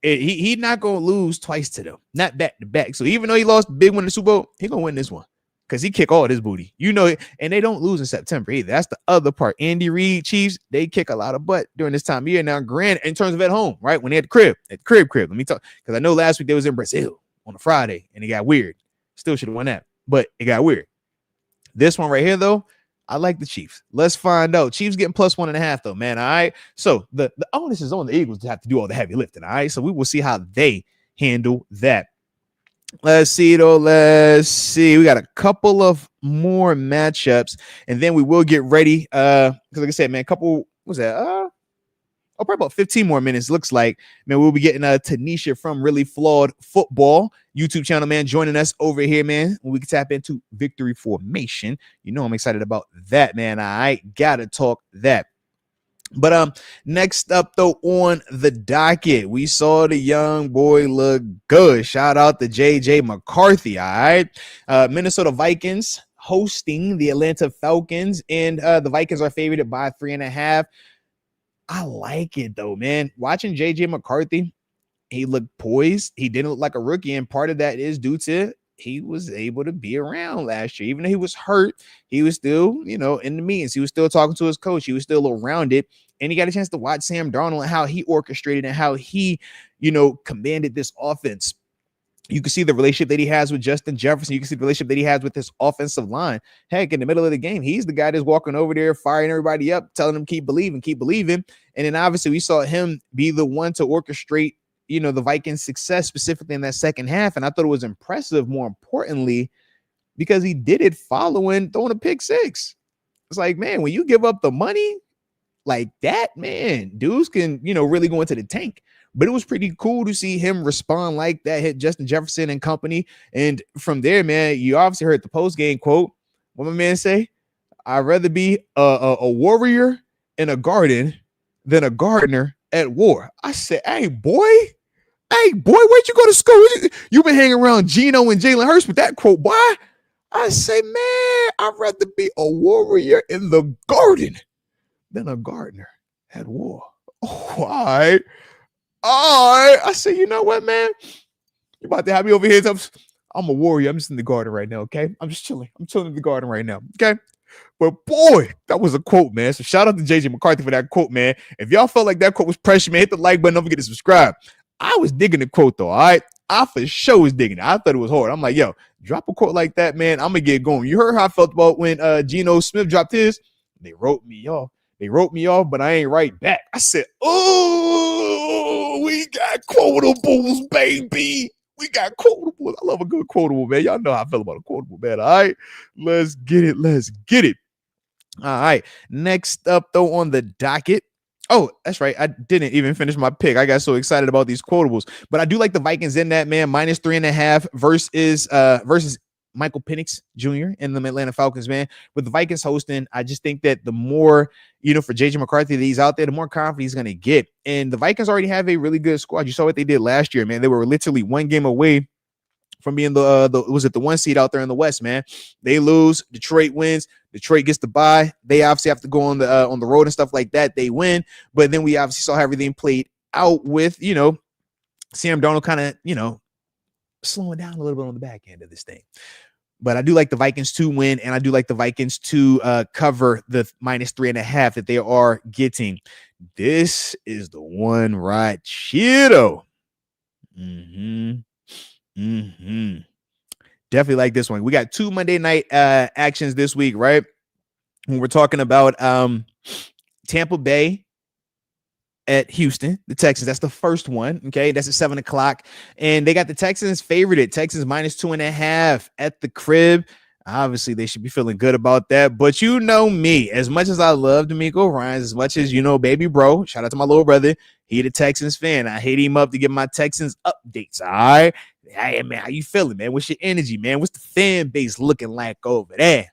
he's not gonna lose twice to them, not back to back. So even though he lost the big one in the Super Bowl, he gonna win this one because he kick all this booty, and they don't lose in September either. That's the other part. Andy Reid Chiefs, they kick a lot of butt during this time of year. Now, granted, in terms of at home, right when they at the crib. Let me talk because I know last week they was in Brazil on a Friday and it got weird. Still should have won that, but it got weird. This one right here though, I like the Chiefs. Let's find out. Chiefs getting +1.5 though, man. All right. So the onus is on the Eagles to have to do all the heavy lifting. All right. So we will see how they handle that. Let's see though. Let's see. We got a couple of more matchups, and then we will get ready. Because like I said, man, probably about 15 more minutes. Looks like, man, we'll be getting TaNeisha from Really Flawed Football YouTube channel, man, joining us over here, man. We can tap into victory formation. I'm excited about that, man. I gotta talk that. But next up though on the docket, we saw the young boy look good. Shout out to JJ McCarthy. All right, Minnesota Vikings hosting the Atlanta Falcons, and the Vikings are favored by 3.5. I like it though, man. Watching JJ McCarthy, he looked poised. He didn't look like a rookie, and part of that is due to he was able to be around last year. Even though he was hurt, he was still, in the meetings. He was still talking to his coach. He was still around it, and he got a chance to watch Sam Darnold and how he orchestrated and how he, commanded this offense. You can see the relationship that he has with Justin Jefferson. You can see the relationship that he has with his offensive line. Heck, in the middle of the game, he's the guy that's walking over there, firing everybody up, telling them keep believing. And then obviously we saw him be the one to orchestrate, the Vikings' success specifically in that second half. And I thought it was impressive, more importantly, because he did it following throwing a pick six. It's like, man, when you give up the money like that, man, dudes can, really go into the tank. But it was pretty cool to see him respond like that, hit Justin Jefferson and company. And from there, man, you obviously heard the post-game quote. What my man say? I'd rather be a warrior in a garden than a gardener at war. I said, hey, boy, where'd you go to school? You've been hanging around Geno and Jalen Hurts with that quote, boy. I say, man, I'd rather be a warrior in the garden than a gardener at war. Oh, all right. I say, you know what, man? You're about to have me over here. I'm a warrior. I'm just in the garden right now, okay? I'm just chilling. I'm chilling in the garden right now, okay? But boy, that was a quote, man. So shout out to JJ McCarthy for that quote, man. If y'all felt like that quote was pressure, man, hit the like button. Don't forget to subscribe. I was digging the quote, though, all right? I for sure was digging it. I thought it was hard. I'm like, yo, drop a quote like that, man. I'm going to get going. You heard how I felt about when Geno Smith dropped his? They wrote me off, but I ain't right back. I said, oh, we got quotables, baby. We got quotables. I love a good quotable, man. Y'all know how I feel about a quotable, man. All right, let's get it. All right, next up, though, on the docket. Oh, that's right. I didn't even finish my pick. I got so excited about these quotables. But I do like the Vikings in that, man. -3.5 versus Michael Penix Jr. and the Atlanta Falcons, man. With the Vikings hosting, I just think that the more, for JJ McCarthy that he's out there, the more confident he's going to get. And the Vikings already have a really good squad. You saw what they did last year, man. They were literally one game away from being the one seed out there in the West, man. They lose, Detroit wins. Detroit gets the bye. They obviously have to go on the road and stuff like that. They win, but then we obviously saw how everything played out with, Sam Darnold kind of, slowing down a little bit on the back end of this thing. But I do like the Vikings to win, and I do like the Vikings to cover the -3.5 that they are getting. This is the one right Cheeto. Definitely like this one. We got 2 Monday night actions this week, right? When we're talking about Tampa Bay at Houston, the Texans. That's the first one. Okay, that's at 7:00, and they got the Texans favored at Texans -2.5 at the crib. Obviously, they should be feeling good about that. But you know me, as much as I love D'Amico Ryans, as much as baby bro, shout out to my little brother. He the Texans fan. I hit him up to get my Texans updates. All right, hey man, how you feeling, man? What's your energy, man? What's the fan base looking like over there?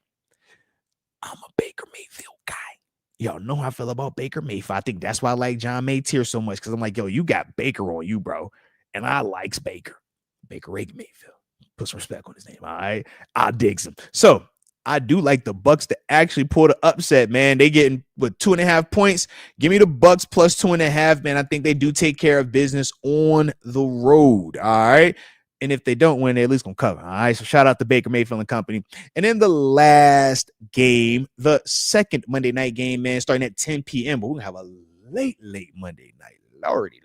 I'm a Baker Mayfield guy. Y'all know how I feel about Baker Mayfield. I think that's why I like John Maytier so much, because I'm like, yo, you got Baker on you, bro. and I likes Baker Mayfield. Put some respect on his name. All right, I digs him. So I do like the Bucks to actually pull the upset, man. They getting with 2.5 points. Give me the Bucks plus 2.5, man. I think they do take care of business on the road. All right. And if they don't win, they at least gonna cover. All right. So shout out to Baker Mayfield and company. And then the last game, the second Monday night game, man, starting at 10 p.m. But we're gonna have a late Monday night. Lordy.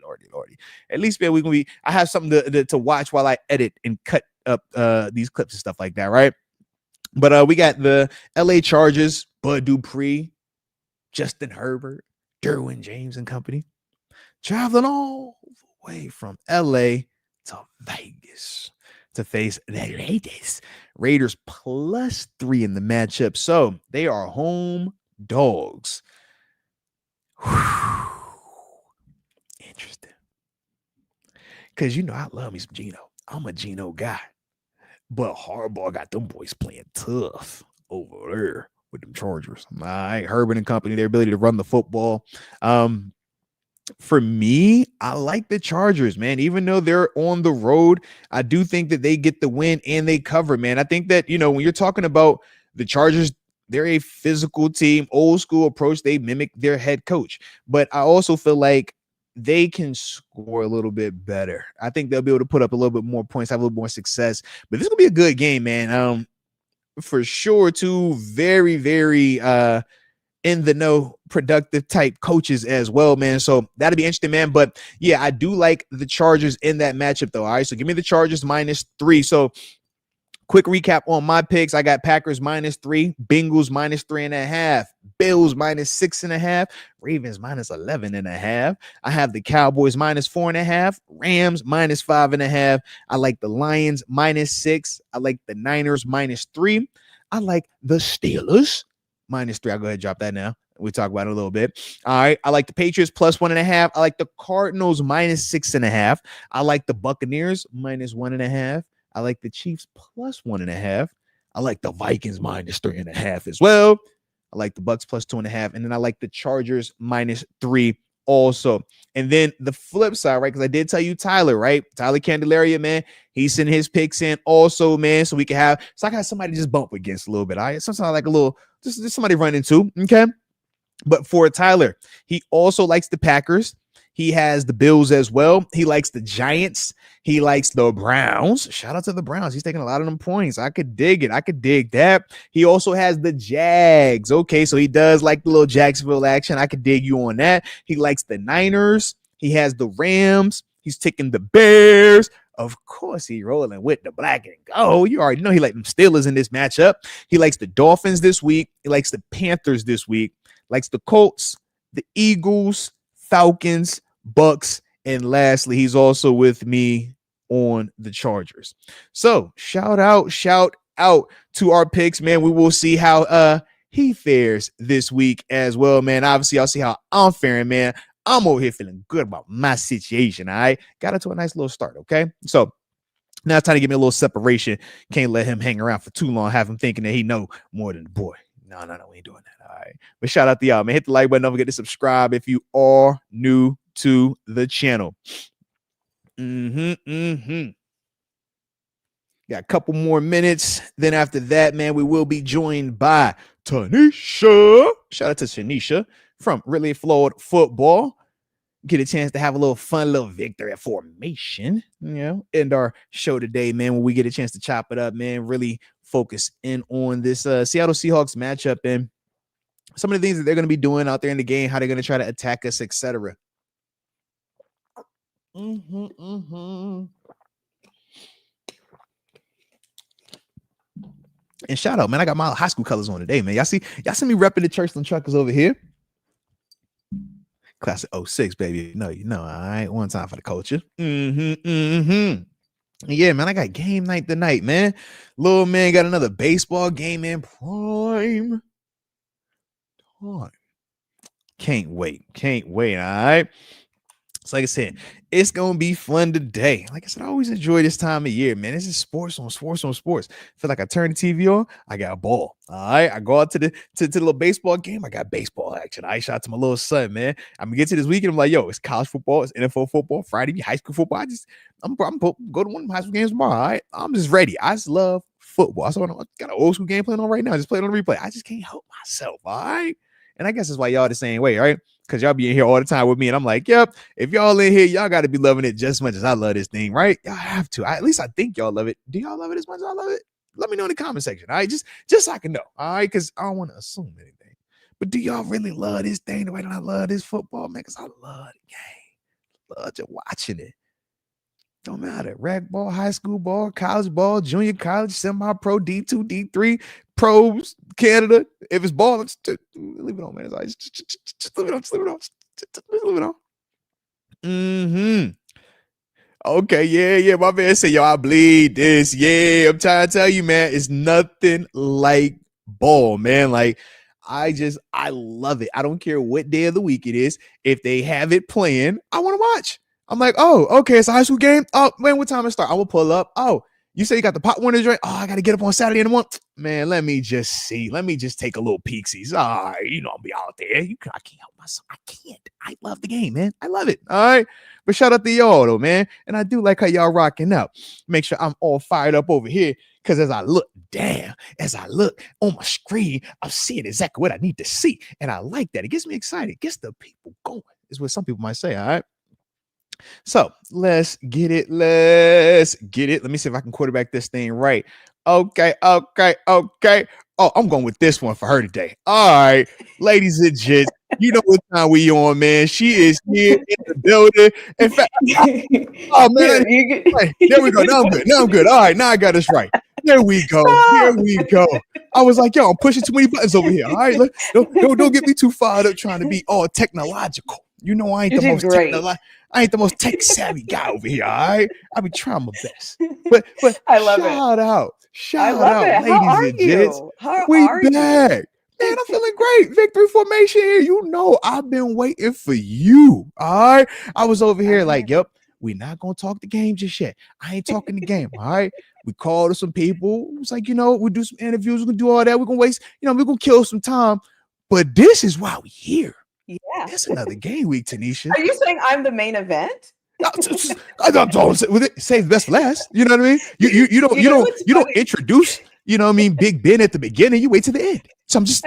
At least, man, I have something to watch while I edit and cut up these clips and stuff like that, right? But we got the LA Chargers, Bud Dupree, Justin Herbert, Derwin James and company, traveling all the way from LA to Vegas to face the Raiders plus 3 in the matchup. So they are home dogs. Whew. Interesting. Because I love me some Geno. I'm a Geno guy. But Harbaugh got them boys playing tough over there with them Chargers. All right, Herbert and company, their ability to run the football. For me, I like the Chargers, man. Even though they're on the road, I do think that they get the win and they cover, man. I think that, when you're talking about the Chargers, they're a physical team, old school approach. They mimic their head coach. But I also feel like they can score a little bit better. I think they'll be able to put up a little bit more points, have a little more success. But this is gonna be a good game, man. For sure, two very, very in the know, productive type coaches as well, man. So that'll be interesting, man. But yeah, I do like the Chargers in that matchup, though. All right, so give me the Chargers -3. So quick recap on my picks. I got Packers -3, Bengals -3.5, Bills -6.5, Ravens -11.5. I have the Cowboys -4.5, Rams -5.5. I like the Lions -6. I like the Niners -3. I like the Steelers -3. I'll go ahead and drop that now. We'll talk about it a little bit. All right. I like the Patriots +1.5. I like the Cardinals -6.5. I like the Buccaneers -1.5. I like the Chiefs +1.5. I like the Vikings -3.5 as well. I like the Bucks +2.5. And then I like the Chargers -3 also. And then the flip side, right? Because I did tell you Tyler, right? Tyler Candelaria, man. He's sending his picks in also, man. So I can have somebody just bump against a little bit. All right. Sometimes like a little, just somebody run into. Okay. But for Tyler, he also likes the Packers. He has the Bills as well. He likes the Giants. He likes the Browns. Shout out to the Browns. He's taking a lot of them points. I could dig it. I could dig that. He also has the Jags. Okay, so he does like the little Jacksonville action. I could dig you on that. He likes the Niners. He has the Rams. He's taking the Bears. Of course, he rolling with the black and gold. You already know he likes them Steelers in this matchup. He likes the Dolphins this week. He likes the Panthers this week. Likes the Colts, the Eagles, Falcons, Bucks, and lastly, he's also with me on the Chargers. So shout out to our picks, man. We will see how he fares this week as well, man. Obviously, I'll see how I'm faring, man. I'm over here feeling good about my situation. All right, got it to a nice little start. Okay, so now it's time to give me a little separation. Can't let him hang around for too long. Have him thinking that he know more than the boy. No, we ain't doing that. All right. But shout out to y'all, man. Hit the like button. Don't forget to subscribe if you are new to the channel. Got a couple more minutes. Then after that, man, we will be joined by TaNeisha. Shout out to TaNeisha from Really Flawed Football. Get a chance to have a little fun, little victory at formation, end our show today, man, when we get a chance to chop it up, man, really focus in on this Seattle Seahawks matchup and some of the things that they're going to be doing out there in the game, how they're going to try to attack us, etc. And shout out, man, I got my high school colors on today, man. Y'all see me repping the Churchland Truckers over here. Class of 06, baby. No, all right. One time for the culture. Yeah, man, I got game night tonight, man. Little man got another baseball game in prime time. Can't wait. All right. So like I said, it's gonna be fun today. Like I said, I always enjoy this time of year, man. This is sports on sports on sports. Feel like I turn the TV on, I got a ball. All right, I go out to the little baseball game, I got baseball action. I shout out to my little son, man. I'm gonna get to this weekend. I'm like, yo, it's college football, it's NFL football, Friday be high school football. I'm go to one of the high school games tomorrow. All right, I'm just ready. I just love football. So I got an old school game playing on right now. Just playing on the replay. I just can't help myself. All right, and I guess that's why y'all the same way, right? Because y'all be in here all the time with me, and I'm like, yep. If y'all in here, y'all got to be loving it just as much as I love this thing, right? Y'all have to. At least I think y'all love it. Do y'all love it as much as I love it? Let me know in the comment section. All right, just so I can know. All right, because I don't want to assume anything. But do y'all really love this thing the way that I love this football, man? Because I love the game. Love just watching it. Don't matter. Rec ball, high school ball, college ball, junior college, semi-pro, D2, D3, pros, Canada. If it's ball, just leave it on, man. It's like, just leave it on. Just leave it on. Just leave it on. Mm-hmm. Okay, yeah. My man said, yo, I bleed this. Yeah, I'm trying to tell you, man, it's nothing like ball, man. Like, I love it. I don't care what day of the week it is. If they have it playing, I want to watch. I'm like, oh, okay, it's a high school game. Oh, man, what time it start? I will pull up. Oh, you say you got the Pop Warner joint? Oh, I got to get up on Saturday in the morning. Man, let me just see. Let me just take a little peeksies. All right, I'll be out there. I can't help myself. I can't. I love the game, man. I love it. All right. But shout out to y'all, though, man. And I do like how y'all rocking out. Make sure I'm all fired up over here. Because as I look on my screen, I'm seeing exactly what I need to see. And I like that. It gets me excited. It gets the people going, is what some people might say. All right. So let's get it. Let me see if I can quarterback this thing right. Okay. Oh, I'm going with this one for her today. All right, ladies and gents, you know what time we on, man. She is here in the building. In fact, oh man, there we go. Now I'm good. All right, now I got this right. There we go. I was like, yo, I'm pushing too many buttons over here. All right, don't get me too fired up trying to be all technological. I ain't the most tech savvy guy over here. All right, I be trying my best. But I love shout it. out, Ladies and gents. We back. Man, I'm feeling great. Victory formation here. I've been waiting for you. All right. I was over here like, yep, we're not going to talk the game just yet. I ain't talking the game. All right. We called some people. It was like, we'll do some interviews. We're going to do all that. We're going to waste, we're going to kill some time. But this is why we're here. Yeah. It's another game week, TaNeisha. Are you saying I'm the main event? I don't save the best for last. You know what I mean? You don't introduce, Big Ben at the beginning. You wait to the end. So I'm just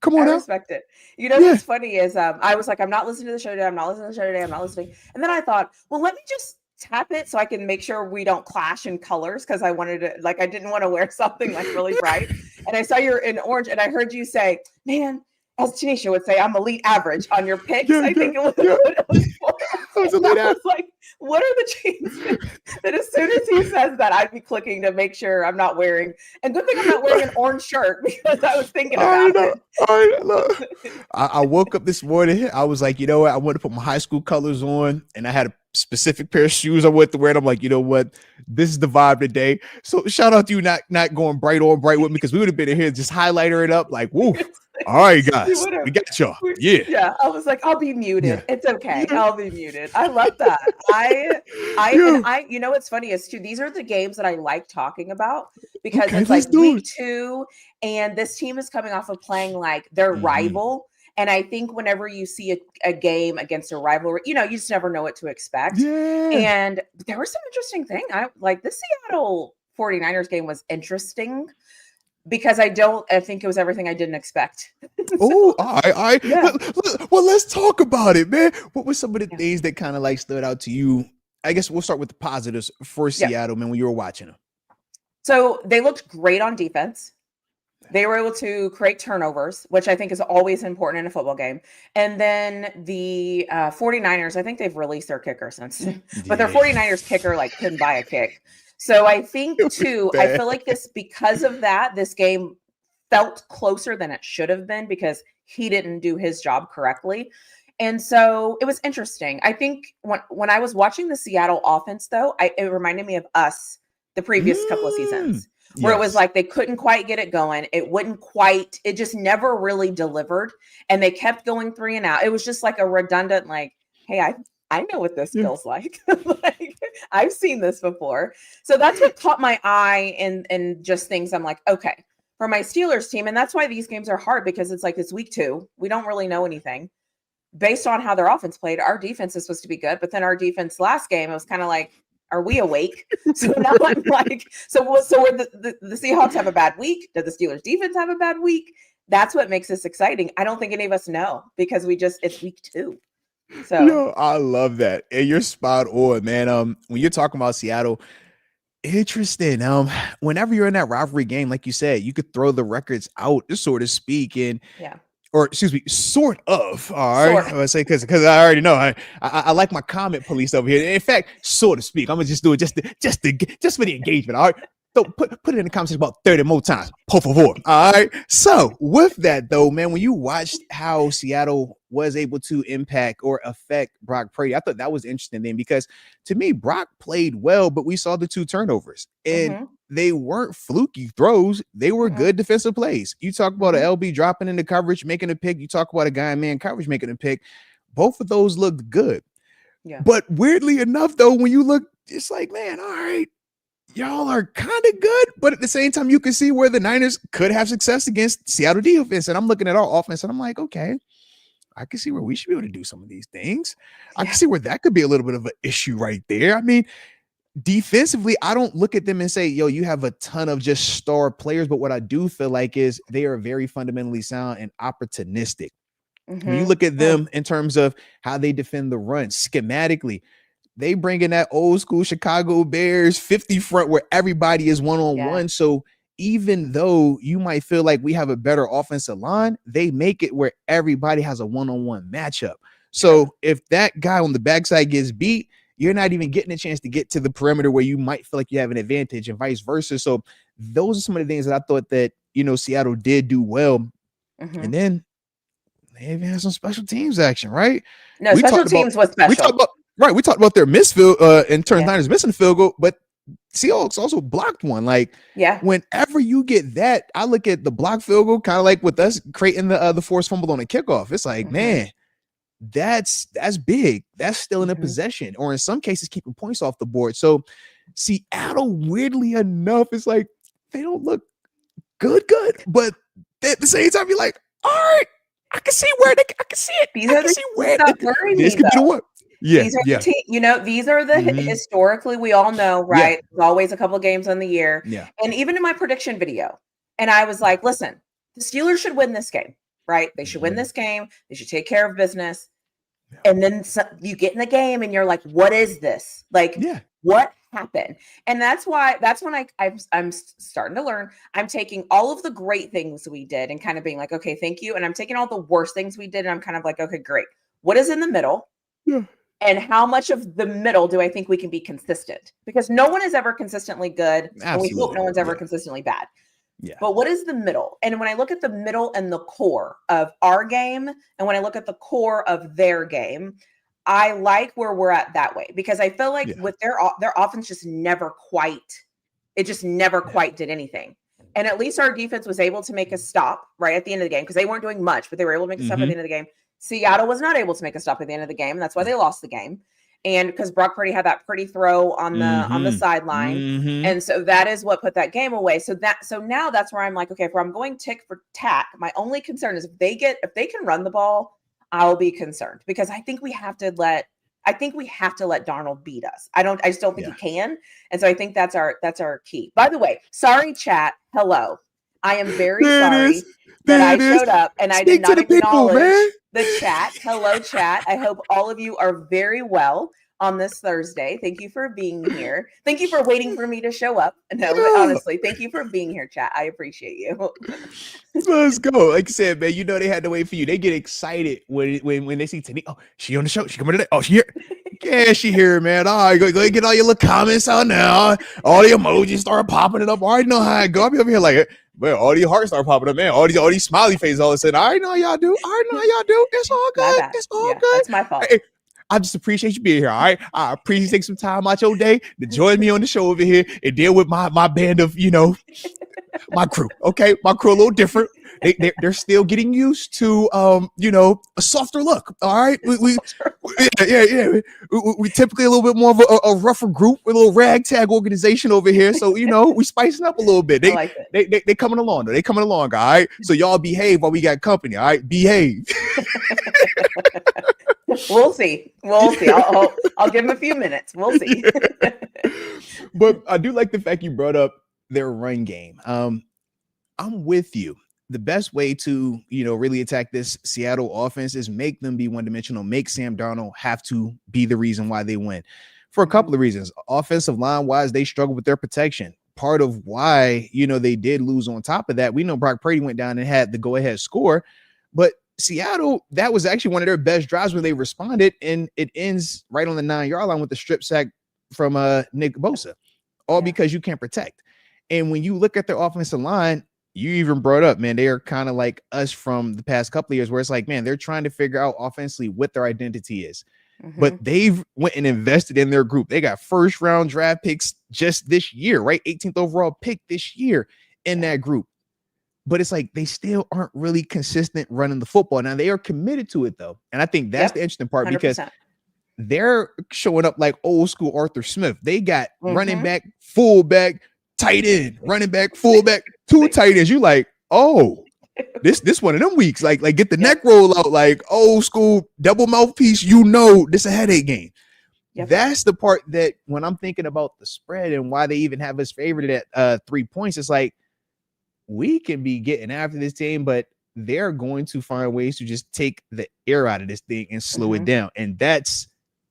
come on. I respect it. What's funny is I was like, I'm not listening to the show today. I'm not listening. And then I thought, well, let me just tap it so I can make sure we don't clash in colors because I wanted to, I didn't want to wear something really bright. And I saw you're in orange, and I heard you say, man, as TaNeisha would say, I'm elite average on your picks. I think it was what it was for. I was like, what are the chances that as soon as he says that, I'd be clicking to make sure I'm not wearing, and good thing I'm not wearing an orange shirt because I was thinking about it. I woke up this morning. I was like, you know what? I want to put my high school colors on, and I had a specific pair of shoes I wanted to wear. And I'm like, you know what? This is the vibe today. So shout out to you not going bright with me because we would have been in here just highlighter it up like, woo. All right, guys, we got y'all. Yeah. I was like, I'll be muted. Yeah. It's okay. I'll be muted. I love that. What's funny is too, these are the games that I like talking about because it's like week 2 and this team is coming off of playing like their rival. And I think whenever you see a game against a rivalry, you just never know what to expect. Yeah. And there was some interesting thing. The Seattle 49ers game was interesting. Because I think it was everything I didn't expect. All right. Yeah. Well, let's talk about it, man. What were some of the things that kind of stood out to you? I guess we'll start with the positives for Seattle, man, when you were watching them. So they looked great on defense. They were able to create turnovers, which I think is always important in a football game. And then the 49ers, I think they've released their kicker since, but their 49ers kicker couldn't buy a kick. So I think too, I feel like because of that, this game felt closer than it should have been because he didn't do his job correctly. And so it was interesting. I think when I was watching the Seattle offense, though, it reminded me of us the previous couple of seasons where it was like they couldn't quite get it going. It just never really delivered. And they kept going 3 and out. It was just like a redundant, hey, I know what this feels like. Like, I've seen this before. So that's what caught my eye and just things I'm like, okay, for my Steelers team. And that's why these games are hard, because it's like, it's week 2. We don't really know anything. Based on how their offense played, our defense is supposed to be good. But then our defense last game, it was kind of like, are we awake? So now I'm like, so where the Seahawks have a bad week? Does the Steelers defense have a bad week? That's what makes this exciting. I don't think any of us know, because it's week 2. So Yo, I love that. And you're spot on, man. When you're talking about Seattle, interesting. Whenever you're in that rivalry game, like you said, you could throw the records out, so to speak, and yeah. Or excuse me, sort of. All right, I would say because I already know I like my comment police over here. In fact, so to speak, I'm gonna just do it just for the engagement. All right, so put it in the comments about 30 more times, por favor. All right. So with that though, man, when you watched how Seattle was able to impact or affect Brock Purdy, I thought that was interesting then, because to me, Brock played well, but we saw the 2 turnovers and they weren't fluky throws. They were good defensive plays. You talk about an LB dropping into coverage, making a pick. You talk about a guy in man coverage making a pick. Both of those looked good. Yeah. But weirdly enough, though, when you look, it's like, man, all right, y'all are kind of good. But at the same time, you can see where the Niners could have success against Seattle defense. And I'm looking at our offense and I'm like, okay, I can see where we should be able to do some of these things. I can see where that could be a little bit of an issue right there. I mean, defensively, I don't look at them and say, yo, you have a ton of just star players. But what I do feel like is they are very fundamentally sound and opportunistic. When you look at them in terms of how they defend the run schematically, they bring in that old school Chicago Bears 50 front where everybody is one-on-one. So even though you might feel like we have a better offensive line, they make it where everybody has a one-on-one matchup. So if that guy on the backside gets beat, you're not even getting a chance to get to the perimeter where you might feel like you have an advantage, and vice versa. So those are some of the things that I thought that, Seattle did do well. And then they even had some special teams action, right? No, special teams was special. We talked about their missed field in terms of Niners missing the field goal, but Seahawks also blocked one. Like, whenever you get that, I look at the block field goal kind of like with us creating the forced fumble on a kickoff. It's like, man, that's big. That's still in a possession, or in some cases keeping points off the board. So Seattle, weirdly enough, it's like they don't look good, but at the same time, you're like, all right, I can see where I can see it. These are the this could be the one. Yeah, these are the historically, we all know, right? There's always a couple of games on the year. Yeah. And even in my prediction video, and I was like, listen, the Steelers should win this game, right? They should win this game. They should take care of business. And then you get in the game and you're like, what is this? Like, what happened? And that's when I'm starting to learn. I'm taking all of the great things we did and kind of being like, okay, thank you. And I'm taking all the worst things we did and I'm kind of like, okay, great. What is in the middle? Yeah. And how much of the middle do I think we can be consistent? Because no one is ever consistently good. Absolutely. And we hope no one's ever consistently bad. Yeah. But what is the middle? And when I look at the middle and the core of our game, and when I look at the core of their game, I like where we're at that way, because I feel like with their offense just never quite did anything. And at least our defense was able to make a stop right at the end of the game, because they weren't doing much, but they were able to make a stop at the end of the game. Seattle was not able to make a stop at the end of the game. And that's why they lost the game. And because Brock Purdy had that pretty throw on the sideline. And so that is what put that game away. So now that's where I'm like, okay, if I'm going tick for tack, my only concern is if they can run the ball, I'll be concerned, because I think we have to let Darnold beat us. I just don't think he can. And so I think that's our key. By the way, sorry, chat. Hello. I am very sorry that I showed up and I did not acknowledge the chat. Hello, chat. I hope all of you are very well on this Thursday. Thank you for being here. Thank you for waiting for me to show up. No, but honestly, thank you for being here, chat. I appreciate you. Let's go. Like I said, man, they had to wait for you. They get excited when they see TaNeisha. Oh, she on the show. She coming today. Oh, she here. Yeah, she here, man. All right, go get all your little comments out now. All the emojis start popping it up. I already know how I go. I'll be over here like, well, all these hearts start popping up, man. All these smiley faces all of a sudden. I already know how y'all do. It's all good. It's all good. That's my fault. Hey, I just appreciate you being here. All right. I appreciate you taking some time out your day to join me on the show over here and deal with my band of, my crew. Okay. My crew a little different. they're still getting used to a softer look. All right, we typically a little bit more of a rougher group, a little ragtag organization over here. So we spicing up a little bit. They coming along though. They coming along. All right, so y'all behave while we got company. All right, behave. We'll see. I'll give him a few minutes. We'll see. But I do like the fact you brought up their run game. I'm with you. The best way to, really attack this Seattle offense is make them be one-dimensional, make Sam Darnold have to be the reason why they win. For a couple of reasons. Offensive line-wise, they struggle with their protection. Part of why, they did lose on top of that. We know Brock Purdy went down and had the go-ahead score, but Seattle, that was actually one of their best drives where they responded, and it ends right on the 9-yard line with the strip sack from Nick Bosa, because you can't protect. And when you look at their offensive line, you even brought up, man, they are kind of like us from the past couple of years where it's like, man, they're trying to figure out offensively what their identity is. But they've went and invested in their group. They got first-round draft picks just this year, right? 18th overall pick this year in that group. But it's like they still aren't really consistent running the football. Now, they are committed to it, though. And I think that's the interesting part 100%. Because they're showing up like old school Arthur Smith. They got running back, fullback, tight end, running back, fullback, 2 tight ends. You like, oh, this one of them weeks. Like get the neck roll out, like old school double mouthpiece. This a headache game. That's the part that when I'm thinking about the spread and why they even have us favored at 3 points, it's like, we can be getting after this team, but they're going to find ways to just take the air out of this thing and slow it down. And that's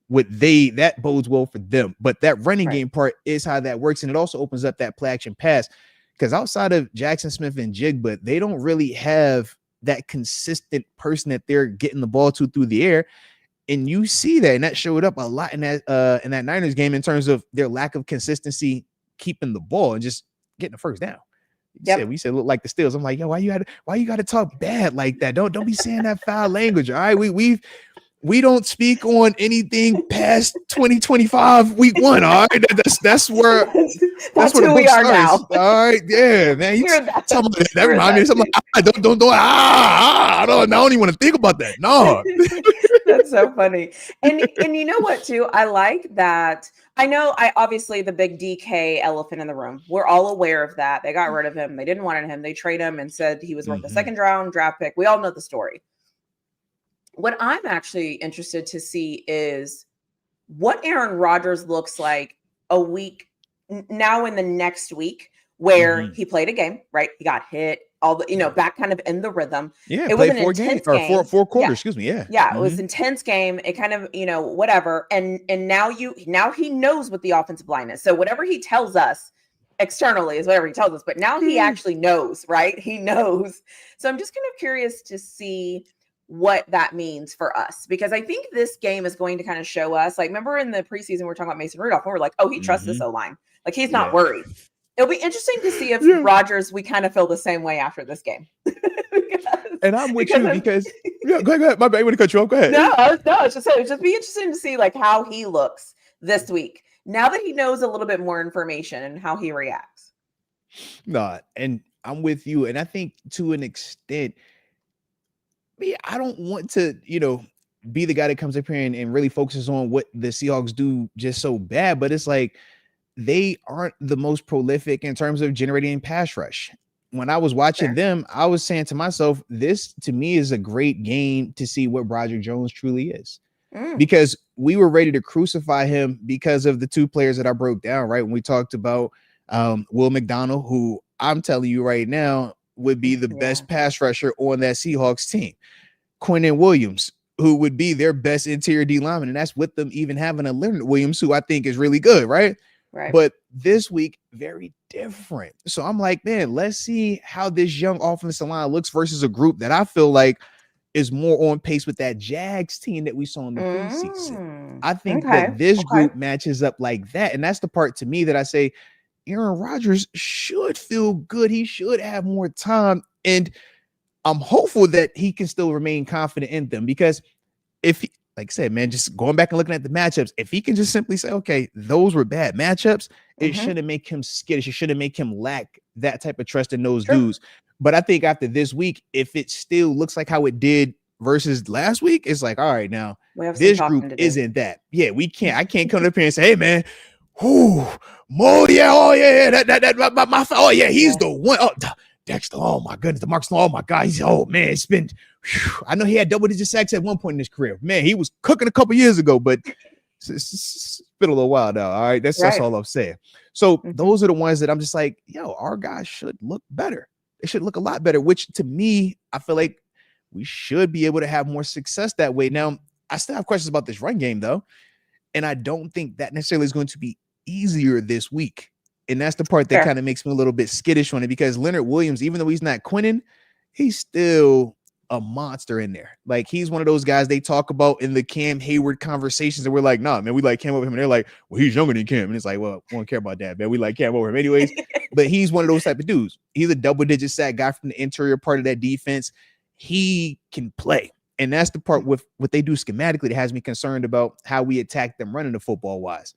what that bodes well for them. But that running game part is how that works. And it also opens up that play action pass, because outside of Jackson Smith and Jigba, they don't really have that consistent person that they're getting the ball to through the air. And you see that, and that showed up a lot in that Niners game in terms of their lack of consistency keeping the ball and just getting the first down. We said look like the Steelers. I'm like, yo, why you got to talk bad like that? Don't be saying that foul language. All right, we don't speak on anything past 2025 week 1. All right, that's where who we are now. All right, yeah, man. That reminds me of something. I don't even want to think about that. No. That's so funny. And you know what too? I like that. I obviously the big DK elephant in the room. We're all aware of that. They got rid of him. They didn't want him. They traded him and said he was worth a second-round draft pick. We all know the story. What I'm actually interested to see is what Aaron Rodgers looks like a week now in the next week, where he played a game, right? He got hit, all the, back kind of in the rhythm. Yeah, it was an intense game. Or four quarters, excuse me. Yeah. It was an intense game. It kind of, whatever. And now he knows what the offensive line is. So whatever he tells us externally is whatever he tells us, but now he actually knows, right? He knows. So I'm just kind of curious to see what that means for us, because I think this game is going to kind of show us, like, remember in the preseason, we were talking about Mason Rudolph, and we're like, oh, he trusts this O-line. Like, he's not worried. It'll be interesting to see if Rodgers, we kind of feel the same way after this game. And I'm with you because go ahead. My bad. I want to cut you off. Go ahead. No, it's just be interesting to see like how he looks this week now that he knows a little bit more information and how he reacts. No, and I'm with you. And I think to an extent, I don't want to, be the guy that comes up here and really focuses on what the Seahawks do just so bad. But it's like they aren't the most prolific in terms of generating pass rush. When I was watching them, I was saying to myself, this to me is a great game to see what Broderick Jones truly is. Because we were ready to crucify him because of the 2 players that I broke down, right? When we talked about Will McDonald, who I'm telling you right now would be the best pass rusher on that Seahawks team. Quinnen Williams, who would be their best interior D lineman. And that's with them even having a Leonard Williams, who I think is really good, right? Right. But this week, very different. So I'm like, man, let's see how this young offensive line looks versus a group that I feel like is more on pace with that Jags team that we saw in the preseason. I think that this group matches up like that. And that's the part to me that I say Aaron Rodgers should feel good. He should have more time. And I'm hopeful that he can still remain confident in them, because if he, like I said, man, just going back and looking at the matchups, if he can just simply say, okay, those were bad matchups, it shouldn't make him skittish. It shouldn't make him lack that type of trust in those dudes. But I think after this week, if it still looks like how it did versus last week, it's like, all right, now this group isn't that. Yeah, I can't come up here and say, hey man, Mo, yeah, oh yeah, oh yeah, he's the one. Oh, Dexter, oh my goodness, DeMarcus, oh my God, it's been. I know he had double-digit sacks at one point in his career. Man, he was cooking a couple years ago, but it's been a little while now. All right, that's all I'm saying. So those are the ones that I'm just like, yo, our guys should look better. They should look a lot better, which to me, I feel like we should be able to have more success that way. Now, I still have questions about this run game, though, and I don't think that necessarily is going to be easier this week. And that's the part that kind of makes me a little bit skittish on it, because Leonard Williams, even though he's not Quinnen, he's still a monster in there. Like, he's one of those guys they talk about in the Cam Hayward conversations, and we're like, nah, man, we like Cam over him. And they're like, well, he's younger than Cam. And it's like, well, we don't care about that, man. We like Cam over him anyways. But he's one of those type of dudes. He's a double-digit sack guy from the interior part of that defense. He can play. And that's the part with what they do schematically that has me concerned about how we attack them running the football wise.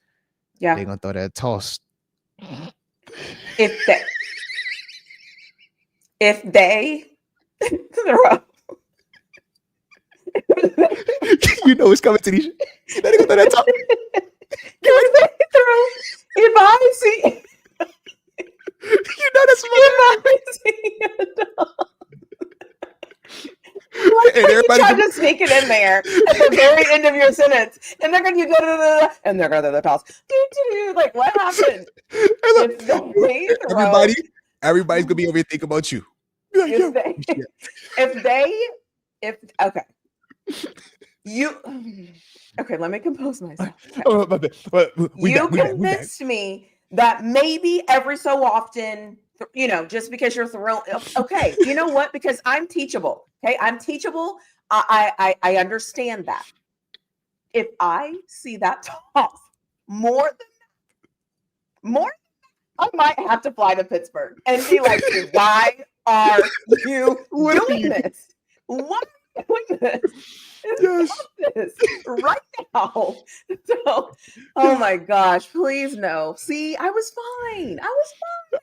Yeah. They're going to throw that toss. If they throw. You know it's coming, TaNeisha. You better go throw that toss. If I see. You know that's like, and everybody tried to sneak it in there at the very end of your sentence, and they're going to and they're going to the toss. Like, what happened? Everybody's going to be over here thinking about you. Okay, let me compose myself. Okay. You convinced me that maybe every so often, just because you're throwing, okay, you know what? Because I'm teachable. Okay, I'm teachable. I understand that. If I see that toss more, I might have to fly to Pittsburgh and be like, why are you doing this? Why are you doing this? Yes. This right now. So, oh my gosh, please no. See, I was fine.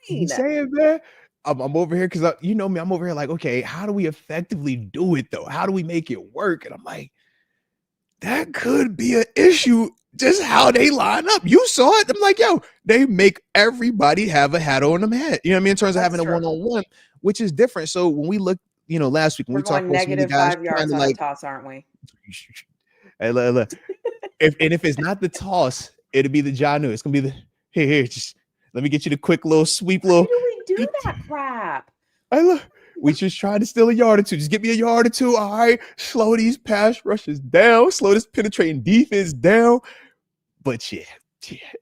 You saying that? I'm over here because you know me. I'm over here like, okay, how do we effectively do it though? How do we make it work? And I'm like, that could be an issue. Just how they line up. You saw it. I'm like, yo, they make everybody have a hat on them head. You know what I mean? In terms of having a one-on-one, which is different. So when we look, last week when we talked about negative guys 5 yards on the toss, aren't we? Hey, look. if it's not the toss, it'll be the Janu. It's gonna be the here. Just let me get you the quick little sweep. Why do we do that crap? Hey, look. We just trying to steal a yard or two. Just get me a yard or two. All right. Slow these pass rushes down. Slow this penetrating defense down. But yeah,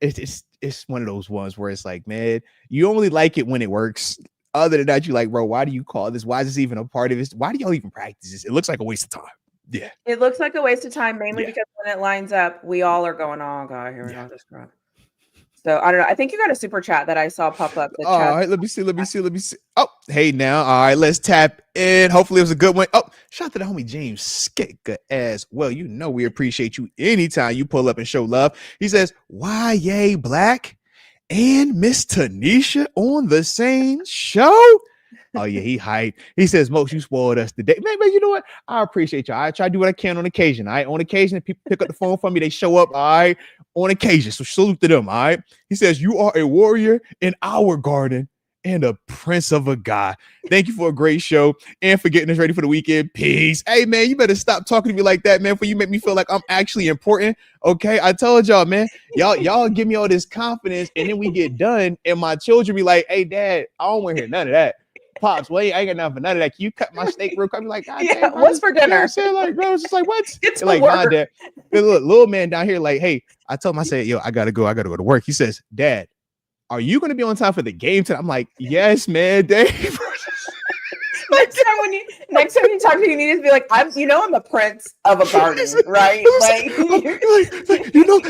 it's one of those ones where it's like, man, you only like it when it works. Other than that, you like, bro, why do you call this? Why is this even a part of this? Why do y'all even practice this? It looks like a waste of time. Yeah. It looks like a waste of time, mainly because when it lines up, we all are going, oh, God, here we go. This crap. So I don't know. I think you got a super chat that I saw pop up. All right, let me see. Oh, hey now. All right, let's tap in. Hopefully it was a good one. Oh, shout out to the homie James Skicka as well. You know we appreciate you anytime you pull up and show love. He says, YahYa Black and Miss TaNeisha on the same show. Oh yeah, he hyped. He says, Moats, you spoiled us today. Man, you know what? I appreciate y'all. I try to do what I can on occasion. All right. On occasion, people pick up the phone for me, they show up. All right. On occasion. So salute to them. All right. He says, you are a warrior in our garden and a prince of a guy. Thank you for a great show and for getting us ready for the weekend. Peace. Hey man, you better stop talking to me like that, man, for you make me feel like I'm actually important. Okay. I told y'all, man, y'all give me all this confidence and then we get done and my children be like, hey dad, I don't want to hear none of that. Pops, wait, I ain't got nothing for none of that. Can you cut my steak real quick? I'm like, God, yeah, what's for dinner? You know like, bro, it's just like, what? It's like, nah, dad. Look, little man down here, like, hey, I told him, I said, yo, I gotta go to work. He says, Dad, are you gonna be on time for the game tonight? I'm like, yes, man, Dave. next time you talk to me, you need to be like, I'm the prince of a garden, right? Like,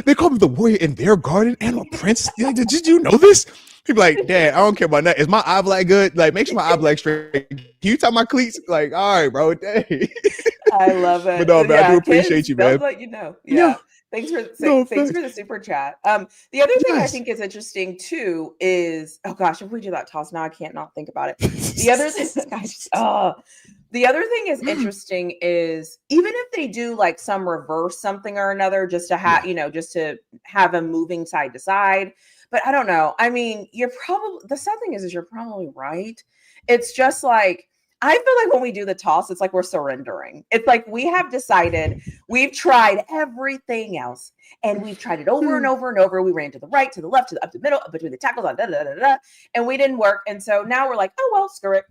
they call me the warrior in their garden and a prince. Did you know this? He'd be like, Dad, I don't care about that. Is my eye black good? Like, make sure my eye black straight. Can you tie my cleats? Like, all right, bro. Dang. I love it. But no, man, I do appreciate you, man. They'll let you know. Yeah. Thanks for No, thanks for the super chat. The other thing I Yes. think is interesting too is, oh gosh, if we do that toss now, I can't not think about it. The other thing, the other thing is interesting is even if they do like some reverse something or another, just to have just to have a moving side to side. But I don't know. I mean, the sad thing is you're probably right. It's just like I feel like when we do the toss, it's like we're surrendering. It's like we have decided we've tried everything else and we've tried it over and over and over. We ran to the right, to the left, to the up the middle, between the tackles, and we didn't work. And so now we're like, oh, well, screw it.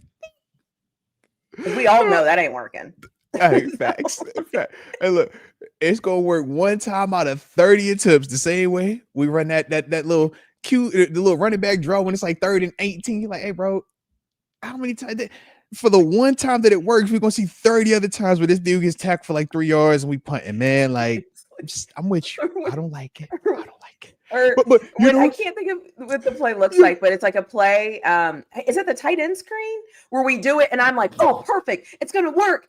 We all know that ain't working. Hey, facts. Hey, look, it's gonna work one time out of 30 attempts the same way. We run that little cute, the little running back draw when it's like 3rd and 18. You're like, hey, bro, how many times? For the one time that it works, we're gonna see 30 other times where this dude gets tackled for like 3 yards and we punt. And man, like, I'm with you. I don't like it. I don't like it. Or but you know, I can't think of what the play looks like, but it's like a play. Is it the tight end screen where we do it? And I'm like, oh, perfect, it's gonna work.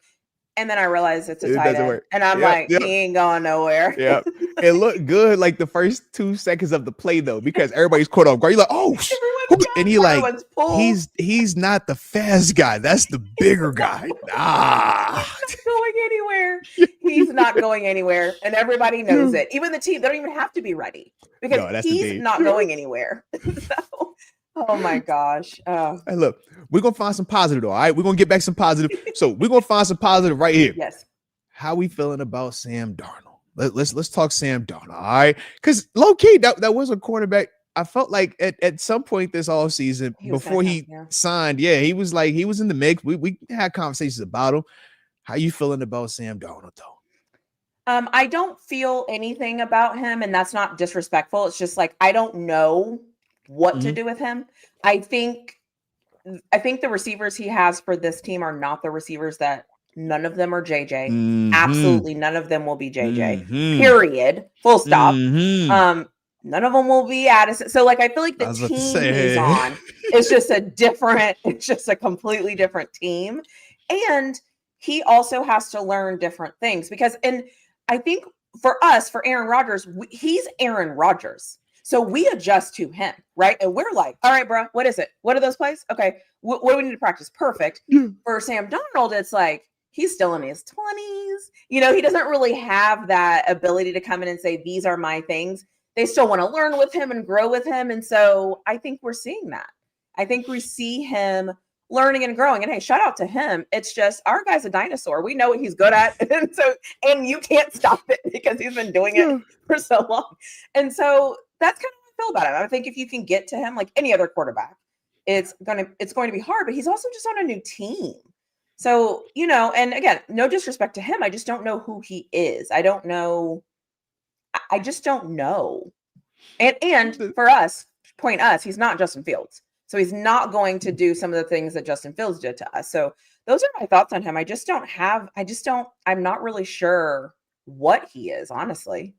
And then I realize it's a tight end, and I'm like, he ain't going nowhere. Yeah, it looked good like the first 2 seconds of the play though, because everybody's caught off guard. You're like, oh, and he like, he's not the fast guy. That's the bigger guy. He's not going anywhere. He's not going anywhere, and everybody knows it. Even the team, they don't even have to be ready because he's not going anywhere. So, oh my gosh. Hey, look, we're gonna find some positive though. All right, we're gonna get back some positive. So we're gonna find some positive right here. Yes. How we feeling about Sam Darnold? Let's talk Sam Darnold. All right, because low key that was a quarterback. I felt like at some point this all season before he signed, he was in the mix. We had conversations about him. How you feeling about Sam Darnold though? I don't feel anything about him, and that's not disrespectful. It's just like I don't know what to do with him. I think the receivers he has for this team are not the receivers that none of them are JJ. Absolutely none of them will be JJ. Period. Full stop. None of them will be Addison. So like I feel like the team he's on is just it's just a completely different team. And he also has to learn different things because, and I think for us, for Aaron Rodgers, he's Aaron Rodgers. So we adjust to him, right? And we're like, all right, bro, what is it? What are those plays? Okay, what do we need to practice? Perfect. For Sam Darnold, it's like he's still in his 20s. You know, he doesn't really have that ability to come in and say, these are my things. They still want to learn with him and grow with him. And so I think we're seeing that. I think we see him learning and growing. And hey, shout out to him. It's just our guy's a dinosaur. We know what he's good at. And you can't stop it because he's been doing it for so long. And so that's kind of how I feel about it. I think if you can get to him like any other quarterback, it's going to be hard, but he's also just on a new team. So, you know, and again, no disrespect to him. I just don't know who he is. I just don't know. And for us, he's not Justin Fields. So he's not going to do some of the things that Justin Fields did to us. So those are my thoughts on him. I'm not really sure what he is, honestly.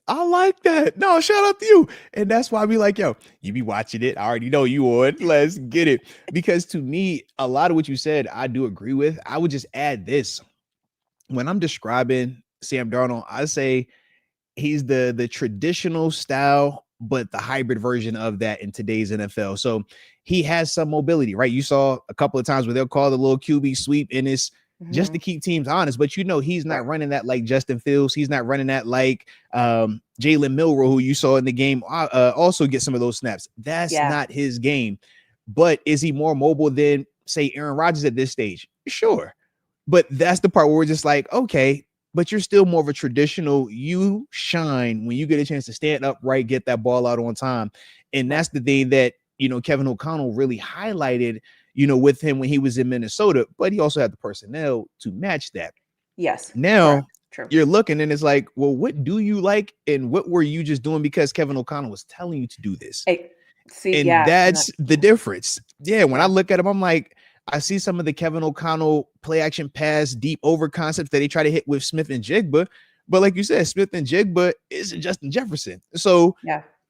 I like that. No, shout out to you. And that's why we like, yo, you be watching it. I already know you would. Let's get it. Because to me, a lot of what you said, I do agree with. I would just add this. When I'm describing Sam Darnold, I say he's the traditional style, but the hybrid version of that in today's NFL. So he has some mobility, right? You saw a couple of times where they'll call the little QB sweep and it's just to keep teams honest. But, you know, he's not running that like Justin Fields. He's not running that like Jalen Milroe, who you saw in the game, also get some of those snaps. That's not his game. But is he more mobile than, say, Aaron Rodgers at this stage? Sure. But that's the part where we're just like, okay, but you're still more of a traditional. You shine when you get a chance to stand upright, get that ball out on time. And that's the thing that, you know, Kevin O'Connell really highlighted, you know, with him when he was in Minnesota, but he also had the personnel to match that. Yes. Now you're looking and it's like, well, what do you like? And what were you just doing because Kevin O'Connell was telling you to do this? That's the difference. Yeah. When I look at him, I'm like, I see some of the Kevin O'Connell play action pass deep over concepts that they try to hit with Smith and Jigba. But like you said, Smith and Jigba isn't Justin Jefferson. So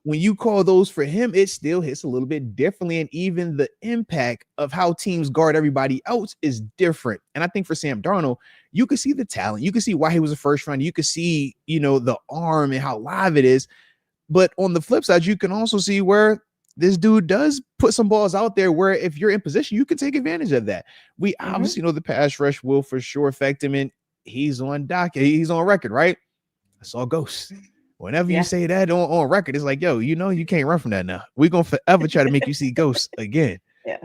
when you call those for him, it still hits a little bit differently. And even the impact of how teams guard everybody else is different. And I think for Sam Darnold, you could see the talent. You could see why he was a first round. You could see, the arm and how live it is. But on the flip side, you can also see where this dude does put some balls out there where if you're in position, you can take advantage of that. We obviously know the pass rush will for sure affect him, and he's on record, right? I saw ghosts. Whenever you say that on record, it's like, yo, you can't run from that now. We're going to forever try to make you see ghosts again. Yeah.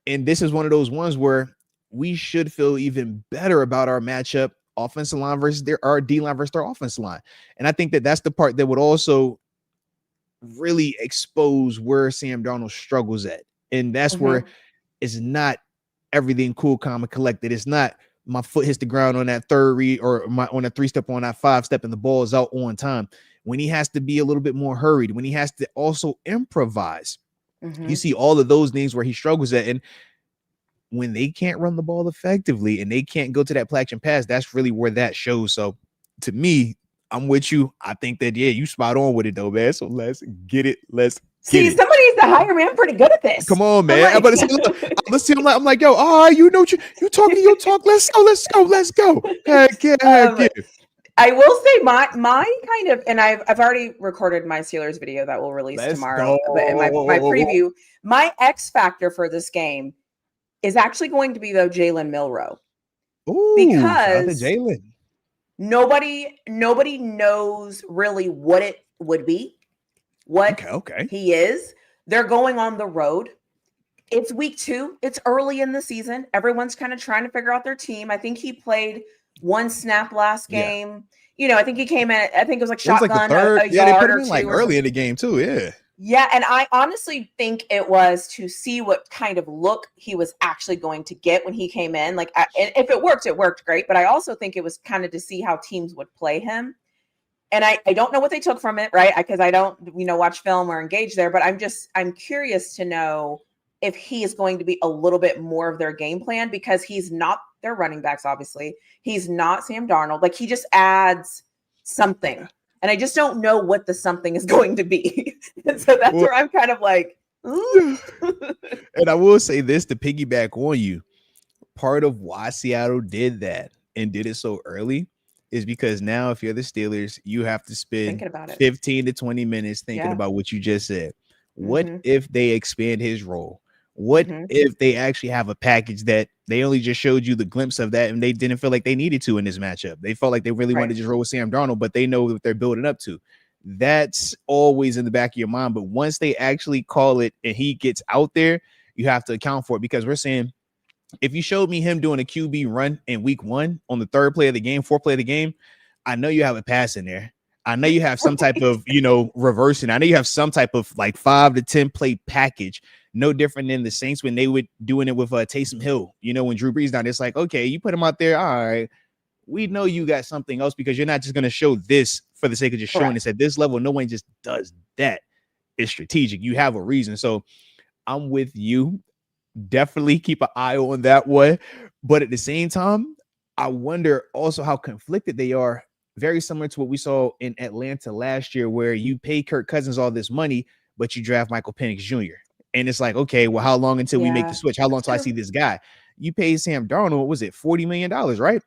And this is one of those ones where we should feel even better about our matchup, offensive line versus our D-line versus their offensive line. And I think that that's the part that would also really expose where Sam Darnold struggles at. And that's where it's not everything cool, calm, and collected. It's not my foot hits the ground on that third read or on a 3-step on that 5-step and the ball is out on time. When he has to be a little bit more hurried, when he has to also improvise, you see all of those things where he struggles at. And when they can't run the ball effectively and they can't go to that play action pass, that's really where that shows. So to me, I'm with you. I think that, you spot on with it though, man. So let's get it. Somebody needs to hire me. I'm pretty good at this. Come on, man. I'm like, yo, you talking your talk. Let's go. Heck yeah. I will say my kind of, and I've already recorded my Steelers video that will release tomorrow. But in my preview, my X factor for this game is actually going to be though Jalen Milroe. Ooh, because Jalen. Nobody knows really what it would be, what he is. They're going on the road. It's week 2. It's early in the season. Everyone's kind of trying to figure out their team. I think he played one snap last game. I think he came in. I think it was like shotgun like the third, a yard or two. Like early in the game too. Yeah. Yeah, and I honestly think it was to see what kind of look he was actually going to get when he came in. Like, if it worked great. But I also think it was kind of to see how teams would play him. And I don't know what they took from it, right? Because I don't, watch film or engage there. But I'm curious to know if he is going to be a little bit more of their game plan, because he's not their running backs, obviously. He's not Sam Darnold. Like, he just adds something. And I just don't know what the something is going to be. And so that's where I'm kind of like, ooh. And I will say this to piggyback on you. Part of why Seattle did that and did it so early is because now if you're the Steelers, you have to spend 15 to 20 minutes thinking about what you just said. What if they expand his role? What if they actually have a package that they only just showed you the glimpse of that and they didn't feel like they needed to in this matchup? They felt like they really wanted to just roll with Sam Darnold, but they know what they're building up to. That's always in the back of your mind. But once they actually call it and he gets out there, you have to account for it, because we're saying if you showed me him doing a QB run in week 1 on the 3rd play of the game, 4th play of the game, I know you have a pass in there. I know you have some type of, reversing. I know you have some type of like 5 to 10 play package. No different than the Saints when they were doing it with Taysom Hill. When Drew Brees down, it's like, okay, you put him out there. All right, we know you got something else, because you're not just going to show this for the sake of just showing this at this level. No one just does that. It's strategic. You have a reason. So I'm with you. Definitely keep an eye on that one. But at the same time, I wonder also how conflicted they are. Very similar to what we saw in Atlanta last year, where you pay Kirk Cousins all this money, but you draft Michael Penix Jr. And it's like, okay, well, how long until we make the switch? How long until I see this guy? You paid Sam Darnold, what was it, $40 million, right?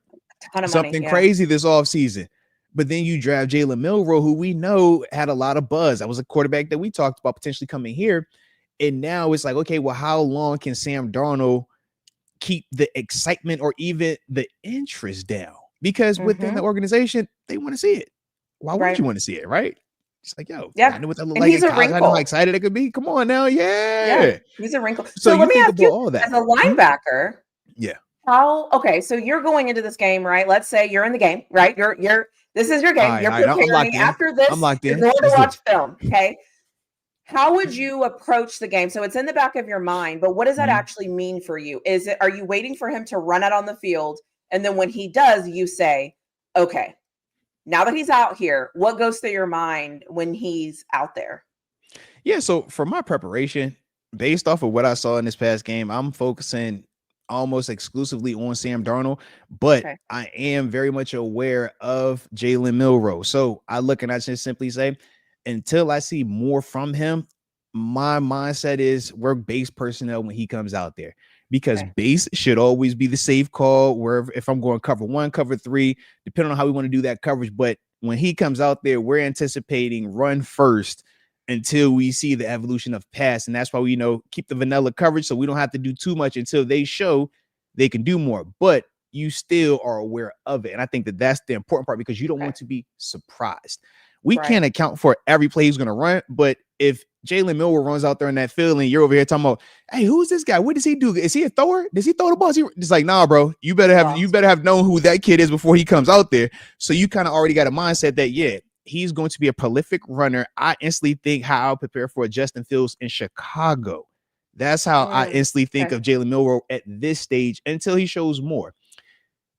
Ton of Something money, crazy this offseason. But then you draft Jalen Milroe, who we know had a lot of buzz. That was a quarterback that we talked about potentially coming here. And now it's like, okay, well, how long can Sam Darnold keep the excitement or even the interest down? Because within the organization, they want to see it. Why wouldn't you want to see it, right? It's like, yo, I know what that looks like. He's a wrinkle. I know how excited it could be. Come on now, yeah. He's a wrinkle. So let me ask you, all that. as a linebacker, yeah. So you're going into this game, right? Let's say you're in the game, right? This is your game. Right, you're preparing. After this, you're going to watch film. Okay. How would you approach the game? So it's in the back of your mind, but what does that actually mean for you? Are you waiting for him to run out on the field? And then when he does, you say, okay, now that he's out here, what goes through your mind when he's out there? Yeah. So for my preparation, based off of what I saw in this past game, I'm focusing almost exclusively on Sam Darnold, but I am very much aware of Jalen Milroe. So I look and I just simply say, until I see more from him, my mindset is work base personnel when he comes out there, because base should always be the safe call. Where if I'm going cover 1, cover 3, depending on how we want to do that coverage. But when he comes out there, we're anticipating run first until we see the evolution of pass. And that's why we keep the vanilla coverage, so we don't have to do too much until they show they can do more. But you still are aware of it. And I think that that's the important part, because you don't want to be surprised. We can't account for every play he's going to run, but if Jalen Milroe runs out there in that field and you're over here talking about, hey, who's this guy? What does he do? Is he a thrower? Does he throw the ball? It's like, nah, bro, you better have known who that kid is before he comes out there. So you kind of already got a mindset that, yeah, he's going to be a prolific runner. I instantly think how I'll prepare for Justin Fields in Chicago. That's how I instantly think of Jalen Milroe at this stage until he shows more.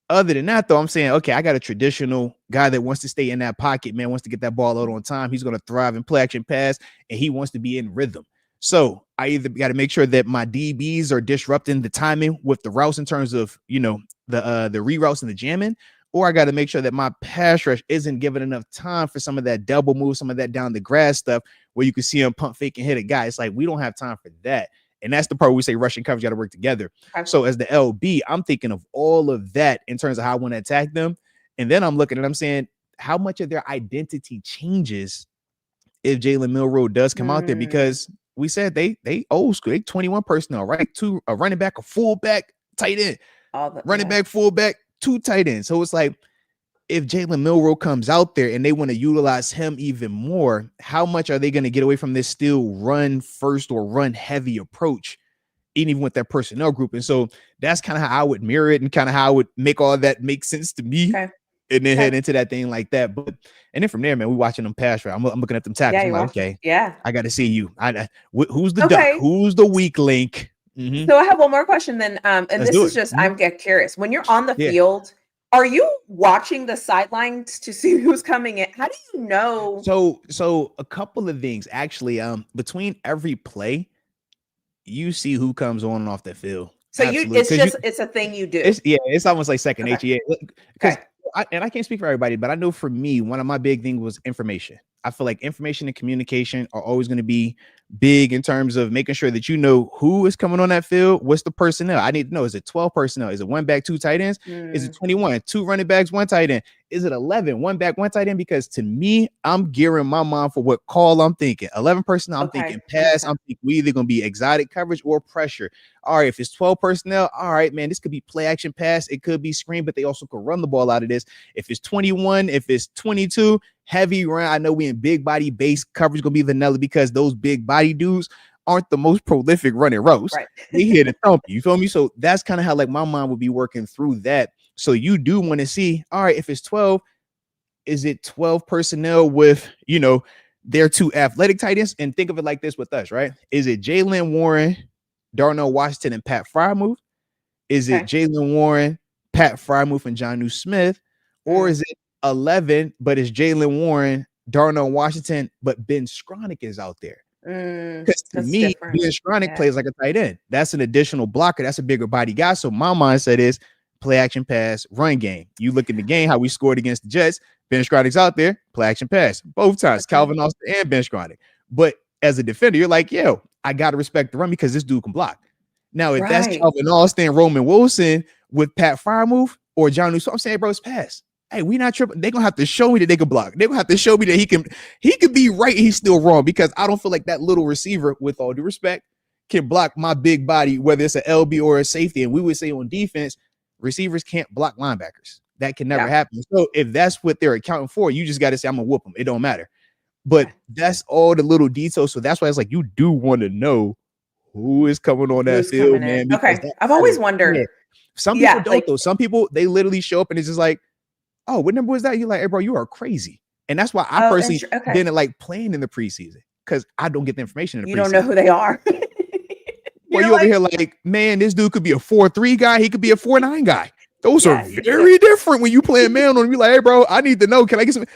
Other than that, though, I'm saying, okay, I got a traditional guy that wants to stay in that pocket, man, wants to get that ball out on time. He's going to thrive in play action pass, and he wants to be in rhythm. So I either got to make sure that my DBs are disrupting the timing with the routes in terms of, the reroutes and the jamming, or I got to make sure that my pass rush isn't giving enough time for some of that double move, some of that down the grass stuff where you can see him pump fake and hit a guy. It's like, we don't have time for that. And that's the part where we say rush and coverage got to work together. So as the LB, I'm thinking of all of that in terms of how I want to attack them. And then I'm looking and I'm saying, how much of their identity changes if Jalen Milroe does come out there? Because we said they old school, they 21 personnel, right? 2 a running back, a fullback, tight end, running back, fullback, 2 tight ends. So it's like, if Jalen Milroe comes out there and they want to utilize him even more, how much are they going to get away from this still run first or run heavy approach, even with that personnel group? And so that's kind of how I would mirror it and kind of how I would make all that make sense to me. And then head into that thing like that. But and then from there, man, we watching them pass right. I'm looking at them tackles. I'm like, okay, I got to see you. Who's the duck? Who's the weak link? So I have one more question then. And this is just, I'm curious. When you're on the field, are you watching the sidelines to see who's coming in? How do you know? So a couple of things actually. Between every play, you see who comes on and off the field. So it's a thing you do. It's almost like second nature. Because I can't speak for everybody, but I know for me, one of my big things was information. I feel like information and communication are always going to be big in terms of making sure that you know who is coming on that field. What's the personnel? I need to know, is it 12 personnel? Is it 1 back, 2 tight ends? Is it 21, 2 running backs, 1 tight end? Is it 11, 1 back, 1 tight end? Because to me, I'm gearing my mind for what call I'm thinking. 11 personnel, I'm thinking pass. I'm thinking we either going to be exotic coverage or pressure. All right, if it's 12 personnel, all right, man, this could be play action pass. It could be screen, but they also could run the ball out of this. If it's 21, if it's 22, heavy run. I know we in big body base coverage going to be vanilla because those big body dudes aren't the most prolific running routes. They here to thump you. You feel me? So that's kind of how like my mind would be working through that. So you do want to see, all right, if it's 12, is it 12 personnel with, their 2 athletic tight ends? And think of it like this with us, right? Is it Jalen Warren, Darnell Washington, and Pat Frymuth? Is it Jalen Warren, Pat Frymuth, and Jonnu Smith? Or is it 11, but it's Jalen Warren, Darnell Washington, but Ben Skronik is out there? Because to me, Ben Skronik plays like a tight end. That's an additional blocker. That's a bigger body guy. So my mindset is play action pass, run game. You look in the game, how we scored against the Jets. Ben Skronik's out there, play action pass. Both times, Calvin Austin and Ben Skronik. But as a defender, you're like, yo, I got to respect the run because this dude can block. Now, if that's Calvin Austin, Roman Wilson with Pat Frymuth or Jonnu, so I'm saying, bro, it's pass. Hey, we not tripping. They're gonna have to show me that they can block. They're gonna have to show me that he can be right and he's still wrong, because I don't feel like that little receiver, with all due respect, can block my big body, whether it's an LB or a safety. And we would say on defense, receivers can't block linebackers. That can never happen. So if that's what they're accounting for, you just got to say, I'm gonna whoop them. It don't matter. But that's all the little details. So that's why it's like you do want to know who is coming on that field, man. I've always wondered. Yeah. Some people don't though. Some people, they literally show up and it's just like, oh, what number was that? You're like, hey, bro, you are crazy. And that's why I personally didn't like playing in the preseason, because I don't get the information in the preseason. You don't know who they are. Well, you over here like, man, this dude could be a 4-3 guy. He could be a 4-9 guy. Those are very different when you play a man on. Be like, hey, bro, I need to know. Can I get some?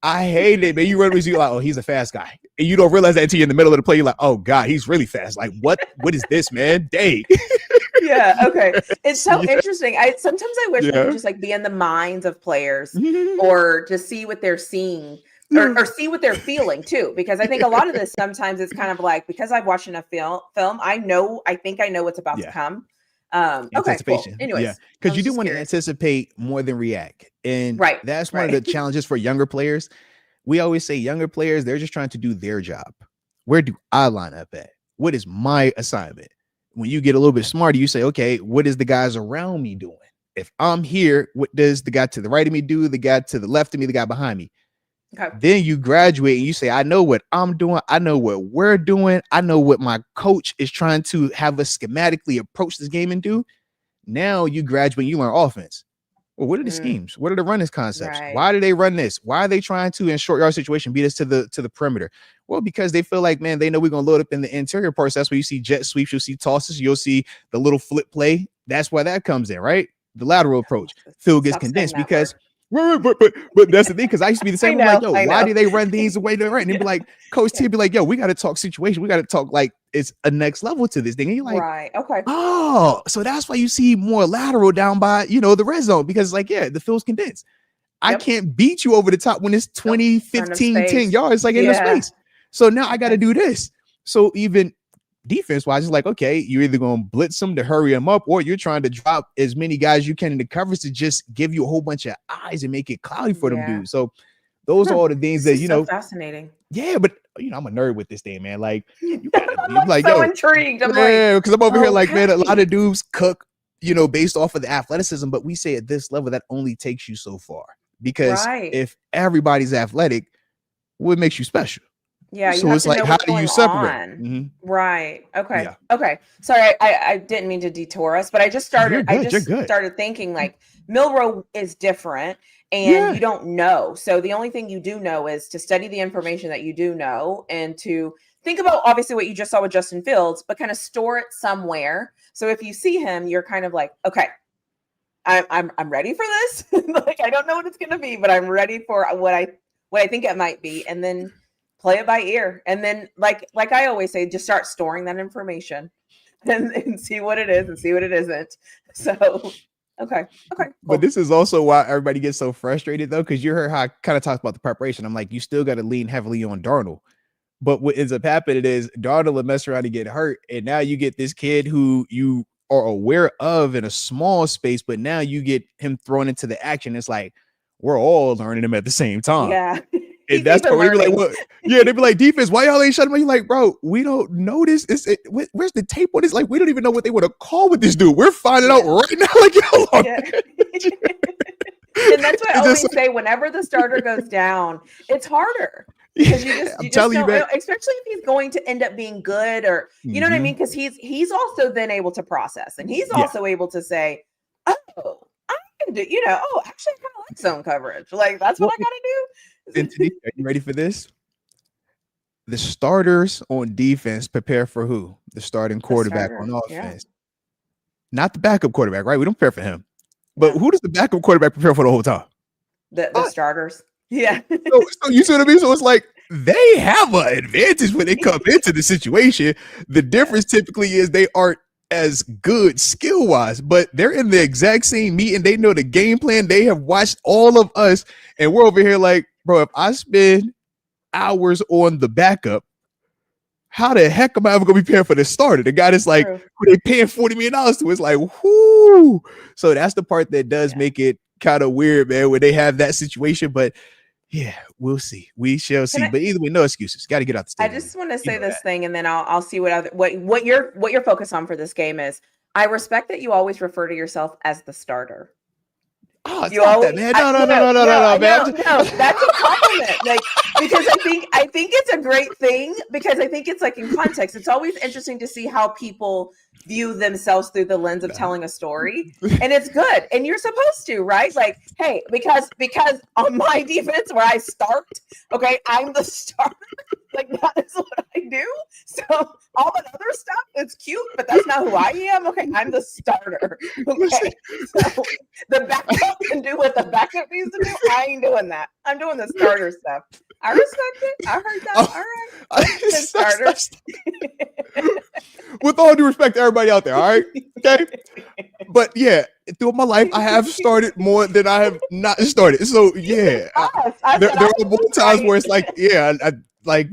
I hate it, man. You run with you like, oh, he's a fast guy, and you don't realize that until you're in the middle of the play. You're like, oh God, he's really fast. Like, what is this, man? Dang. It's so interesting. Sometimes I wish I could just like be in the minds of players or just see what they're seeing. or see what they're feeling too, because I think a lot of this sometimes it's kind of like, because I've watched enough film, I think I know what's about to come. Okay, cool. Anticipation. Anyways, because you do want to anticipate more than react, and that's one of the challenges for younger players. We always say younger players, they're just trying to do their job. Where do I line up at? What is my assignment? When you get a little bit smarter, you say, okay, what is the guys around me doing? If I'm here, what does the guy to the right of me do? The guy to the left of me, the guy behind me. Okay. Then you graduate and you say, I know what I'm doing. I know what we're doing. I know what my coach is trying to have us schematically approach this game and do. Now you graduate, you learn offense. Well, what are the schemes? What are the running concepts? Right. Why do they run this? Why are they trying to, in short yard situation, beat us to the perimeter? Well, because they feel like, man, they know we're going to load up in the interior parts. That's where you see jet sweeps. You'll see tosses. You'll see the little flip play. That's why that comes in, right? The lateral approach. Field gets condensed because but that's the thing, because I used to be the same. Like, yo, why do they run these the way they're right? And they'd be like, Coach T be like, yo, we got to talk situation. We got to talk like it's a next level to this thing. And you're like, right, okay. Oh, so that's why you see more lateral down by, the red zone, because it's like, yeah, the field's condensed. I can't beat you over the top when it's 20, 15, 10 yards, like in the space. So now I got to do this. So even defense wise, it's like, okay, you're either going to blitz them to hurry them up, or you're trying to drop as many guys you can in the coverage to just give you a whole bunch of eyes and make it cloudy for them dudes. So those are all the things that, so fascinating. Yeah, but I'm a nerd with this thing, man. Like, you gotta be like, so intrigued. I'm because I'm over here like, man, a lot of dudes cook, based off of the athleticism, but we say at this level that only takes you so far, because if everybody's athletic, what makes you special? Yeah, so it's like, how do you separate? Mm-hmm. Right. Okay. Yeah. Okay. Sorry, I didn't mean to detour us, but I just started. Started thinking like Milroe is different, and you don't know. So the only thing you do know is to study the information that you do know, and to think about obviously what you just saw with Justin Fields, but kind of store it somewhere. So if you see him, you're kind of like, okay, I'm ready for this. Like, I don't know what it's going to be, but I'm ready for what I think it might be, and then play it by ear. And then like I always say, just start storing that information and see what it is and see what it isn't. So, okay. Cool. But this is also why everybody gets so frustrated though. Cause you heard how I kind of talked about the preparation. I'm like, you still got to lean heavily on Darnold. But what ends up happening is Darnold will mess around and get hurt. And now you get this kid who you are aware of in a small space, but now you get him thrown into the action. It's like, we're all learning him at the same time. Yeah. And that's where we be like, what? Yeah, they'd be like, defense, why y'all ain't shutting him? You're like, bro, we don't know this. Where's the tape on this? Like, we don't even know what they would have called with this dude. We're finding out right now. Like, and that's why I always say, whenever the starter goes down, it's harder. Because you just don't know, especially if he's going to end up being good, or you know what I mean? Because he's also then able to process, and he's also able to say, oh, I can do, actually I kind of like zone coverage. Like, that's what I gotta do. And TaNeisha, are you ready for this? The starters on defense prepare for who? The starting quarterback on offense. Not the backup quarterback, right? We don't prepare for him. But who does the backup quarterback prepare for the whole time? The starters. Yeah. So you see what I mean? So it's like they have an advantage when they come into the situation. The difference typically is they aren't as good skill-wise, but they're in the exact same meet and they know the game plan. They have watched all of us, and we're over here like, bro, if I spend hours on the backup, how the heck am I ever gonna be paying for the starter? The guy that's like, who they paying $40 million to? It's like, whoo. So that's the part that does make it kind of weird, man, when they have that situation. But yeah, we'll see. We shall see. But either way, no excuses. Got to get out the stadium. I just want to say this thing, and then I'll see what your focus on for this game is. I respect that you always refer to yourself as the starter. Oh, stop that, man. No, man. No, that's a compliment. Like, because I think it's a great thing, because I think it's like in context. It's always interesting to see how people view themselves through the lens of telling a story. And it's good. And you're supposed to, right? Like, hey, because on my defense where I start, okay, I'm the starter. Like that is what I do. So all that other stuff is cute, but that's not who I am. Okay, I'm the starter. Okay, so the backup can do what the backup needs to do. I ain't doing that. I'm doing the starter stuff. I respect it. I heard that. All right, the starter. With all due respect to everybody out there, all right, okay. But yeah, throughout my life, I have started more than I have not started. So yeah, there are more times where it's like, yeah, I like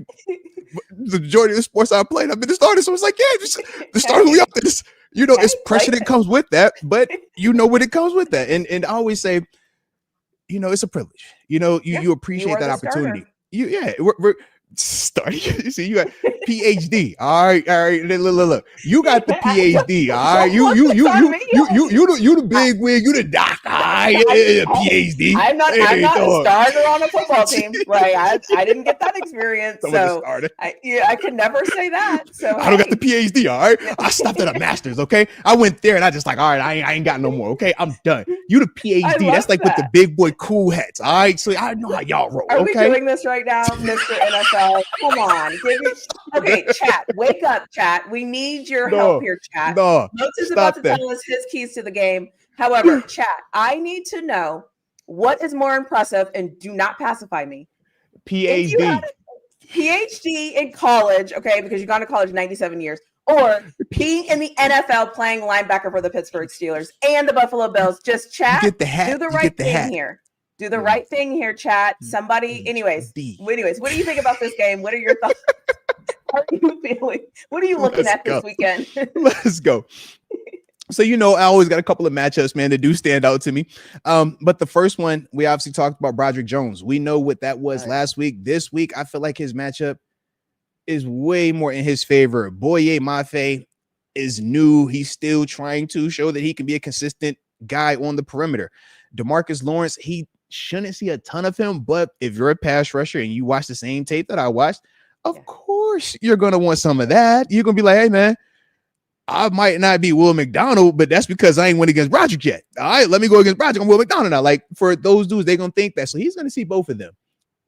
the majority of the sports I played, I've been the starter. So it's like, yeah, just the starter we up this. You know, it's pressure that comes with that, but you know what it comes with that. And I always say, you know, it's a privilege. You know, you appreciate that opportunity. We're starting. You see, you got PhD. All right. Look. You got the PhD. All right. You the big wig. You the doc. All right. PhD. I'm not a starter on a football team. Right. I didn't get that experience. So I could never say that. So I don't got the PhD. All right. I stopped at a master's. Okay. I went there and I just like, all right, I ain't got no more. Okay. I'm done. You the PhD. That's like with the big boy cool hats. All right. So I know how y'all roll. Are we doing this right now, Mr. NFL? Come on. Okay, chat. Wake up, chat. We need your help here, chat. Moats is about to tell us his keys to the game. However, chat, I need to know what is more impressive, and do not pacify me. PhD. If you had a PhD in college, okay, because you've gone to college 97 years, or being in the NFL playing linebacker for the Pittsburgh Steelers and the Buffalo Bills, just chat. Get the hat. Do the right thing here. Do the right thing here, chat. Somebody, anyways, what do you think about this game? What are your thoughts? How are you feeling? What are you looking at this weekend? Let's go. So, you know, I always got a couple of matchups, man, that do stand out to me. But the first one, we obviously talked about Broderick Jones. We know what that was last week. This week, I feel like his matchup is way more in his favor. Boye Mafe is new. He's still trying to show that he can be a consistent guy on the perimeter. DeMarcus Lawrence, he shouldn't see a ton of him, but if you're a pass rusher and you watch the same tape that I watched, of course you're going to want some of that. You're going to be like, hey, man, I might not be Will McDonald, but that's because I ain't went against Broderick yet. All right, let me go against Broderick on Will McDonald now. Like, for those dudes, they're going to think that. So he's going to see both of them.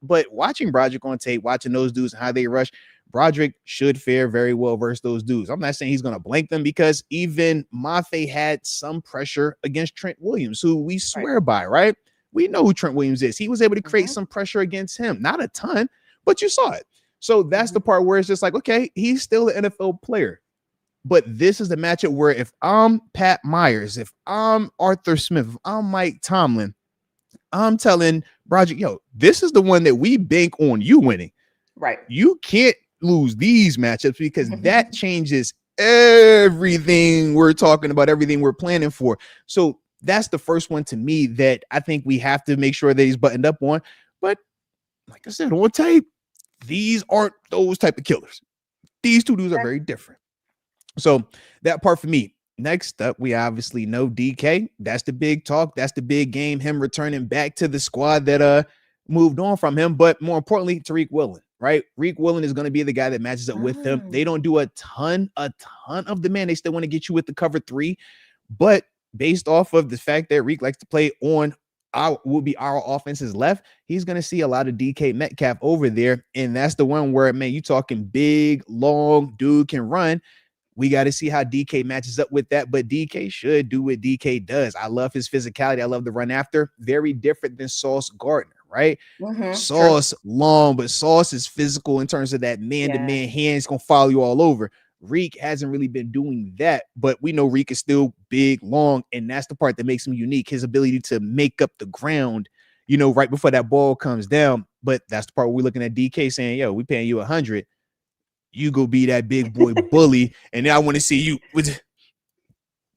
But watching Broderick on tape, watching those dudes and how they rush, Broderick should fare very well versus those dudes. I'm not saying he's going to blank them, because even Mafe had some pressure against Trent Williams, who we swear by, right? We know who Trent Williams is. He was able to create some pressure against him. Not a ton, but you saw it. So that's the part where it's just like, okay, he's still an NFL player. But this is the matchup where if I'm Pat Myers, if I'm Arthur Smith, if I'm Mike Tomlin, I'm telling Broderick, yo, this is the one that we bank on you winning. Right. You can't lose these matchups, because that changes everything we're talking about, everything we're planning for. So that's the first one to me that I think we have to make sure that he's buttoned up on. But like I said, on tape, these aren't those type of killers. These two dudes are very different. So that part for me. Next up, we obviously know DK. That's the big talk. That's the big game. Him returning back to the squad that moved on from him. But more importantly, Tariq Woolen, right? Tariq Woolen is going to be the guy that matches up with him. They don't do a ton of the man. They still want to get you with the cover three. But based off of the fact that Reek likes to play on our offense's left, he's going to see a lot of DK Metcalf over there. And that's the one where, man, you talking big, long dude can run. We got to see how DK matches up with that, but DK should do what DK does. I love his physicality. I love the run after. Very different than Sauce Gardner, right? Sauce long, but Sauce is physical in terms of that man-to-man hands going to follow you all over. Reek hasn't really been doing that, but we know Reek is still big, long, and that's the part that makes him unique. His ability to make up the ground, you know, right before that ball comes down. But that's the part where we're looking at DK saying, yo, we paying you 100. You go be that big boy bully, and then I want to see you do the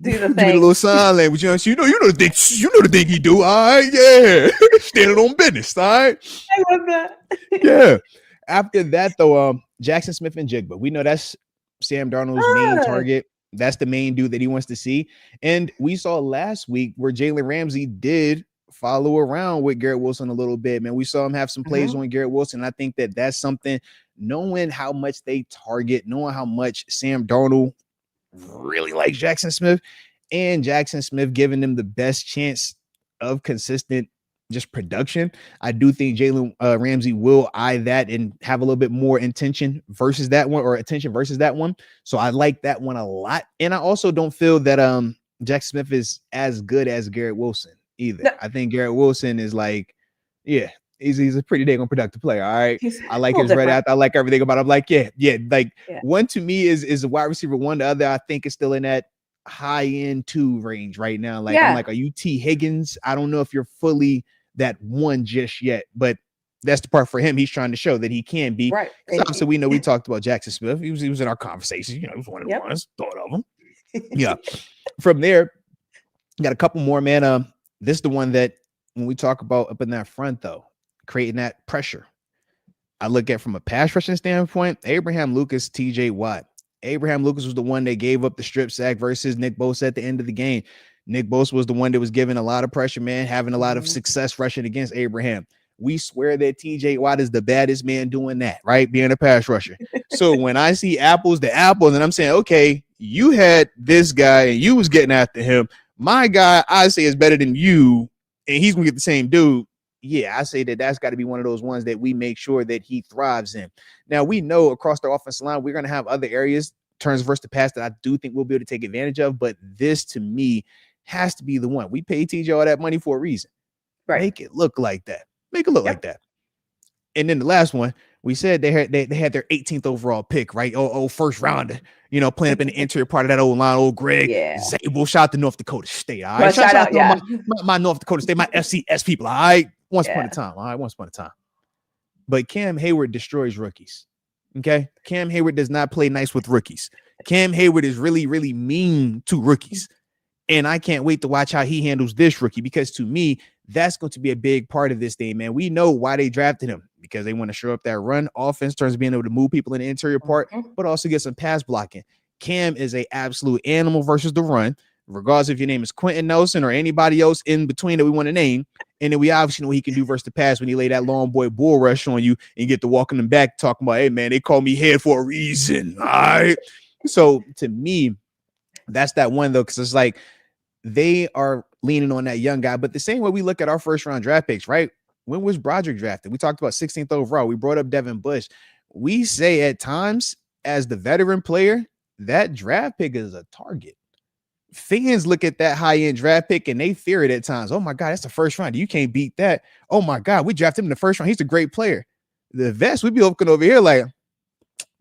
thing. Give me the little sign language. You know the thing he do. All right, yeah, standing on business. All right, I love that. Yeah. After that, though, Jackson Smith and Jigba. We know that's Sam Darnold's main target. That's the main dude that he wants to see. And we saw last week where Jalen Ramsey did follow around with Garrett Wilson a little bit. Man, we saw him have some plays on Garrett Wilson. I think that that's something. Knowing how much they target, knowing how much Sam Darnold really likes Jackson Smith, and Jackson Smith giving them the best chance of consistent just production, I do think Jalen Ramsey will eye that and have a little bit more attention versus that one. So I like that one a lot. And I also don't feel that Jack Smith is as good as Garrett Wilson either. No. I think Garrett Wilson is like, yeah, he's a pretty dang productive player. All right. He's I like a his little red different. out. I like everything about it. I'm like, yeah. Like Yeah. one to me is a wide receiver one. The other, I think, is still in that high end 2 range right now. Like, I'm like, are you T Higgins? I don't know if you're fully that one just yet, but that's the part for him. He's trying to show that he can be. Right. Obviously, we know we talked about Jackson Smith. He was in our conversation. You know, he was one of the ones, thought of him. Yeah. From there, got a couple more, man. This is the one that when we talk about up in that front, though, creating that pressure. I look at from a pass rushing standpoint, Abraham Lucas, TJ Watt. Abraham Lucas was the one that gave up the strip sack versus Nick Bosa at the end of the game. Nick Bosa was the one that was given a lot of pressure, man, having a lot of success rushing against Abraham. We swear that TJ Watt is the baddest man doing that, right? Being a pass rusher. So when I see apples to apples, and I'm saying, okay, you had this guy and you was getting after him. My guy, I say, is better than you, and he's going to get the same dude. Yeah, I say that's got to be one of those ones that we make sure that he thrives in. Now, we know across the offensive line, we're going to have other areas, turns versus the pass, that I do think we'll be able to take advantage of, but this, to me, has to be the one. We pay TJ all that money for a reason. Right. Make it look like that. Make it look like that. And then the last one, we said they had their 18th overall pick, right? First rounder, you know, playing up in the interior part of that old line, old Greg Zabel. Shout out to North Dakota State. All right. Shout out to my North Dakota State, my FCS people. All right. Once upon a time. But Cam Hayward destroys rookies. Okay. Cam Hayward does not play nice with rookies. Cam Hayward is really, really mean to rookies. And I can't wait to watch how he handles this rookie, because to me, that's going to be a big part of this thing, man. We know why they drafted him, because they want to show up that run offense, turns being able to move people in the interior part, but also get some pass blocking. Cam is a absolute animal versus the run, regardless if your name is Quentin Nelson or anybody else in between that we want to name. And then we obviously know what he can do versus the pass when he lay that long boy bull rush on you and get to walking them back talking about, hey, man, they call me head for a reason. All right. So to me, that's that one, though, because it's like they are leaning on that young guy. But the same way we look at our first round draft picks, right? When was Broderick drafted? We talked about 16th overall. We brought up Devin Bush. We say at times, as the veteran player, that draft pick is a target. Fans look at that high-end draft pick and they fear it at times. Oh, my God, that's the first round. You can't beat that. Oh, my God, we drafted him in the first round. He's a great player. The vets, we be looking over here like,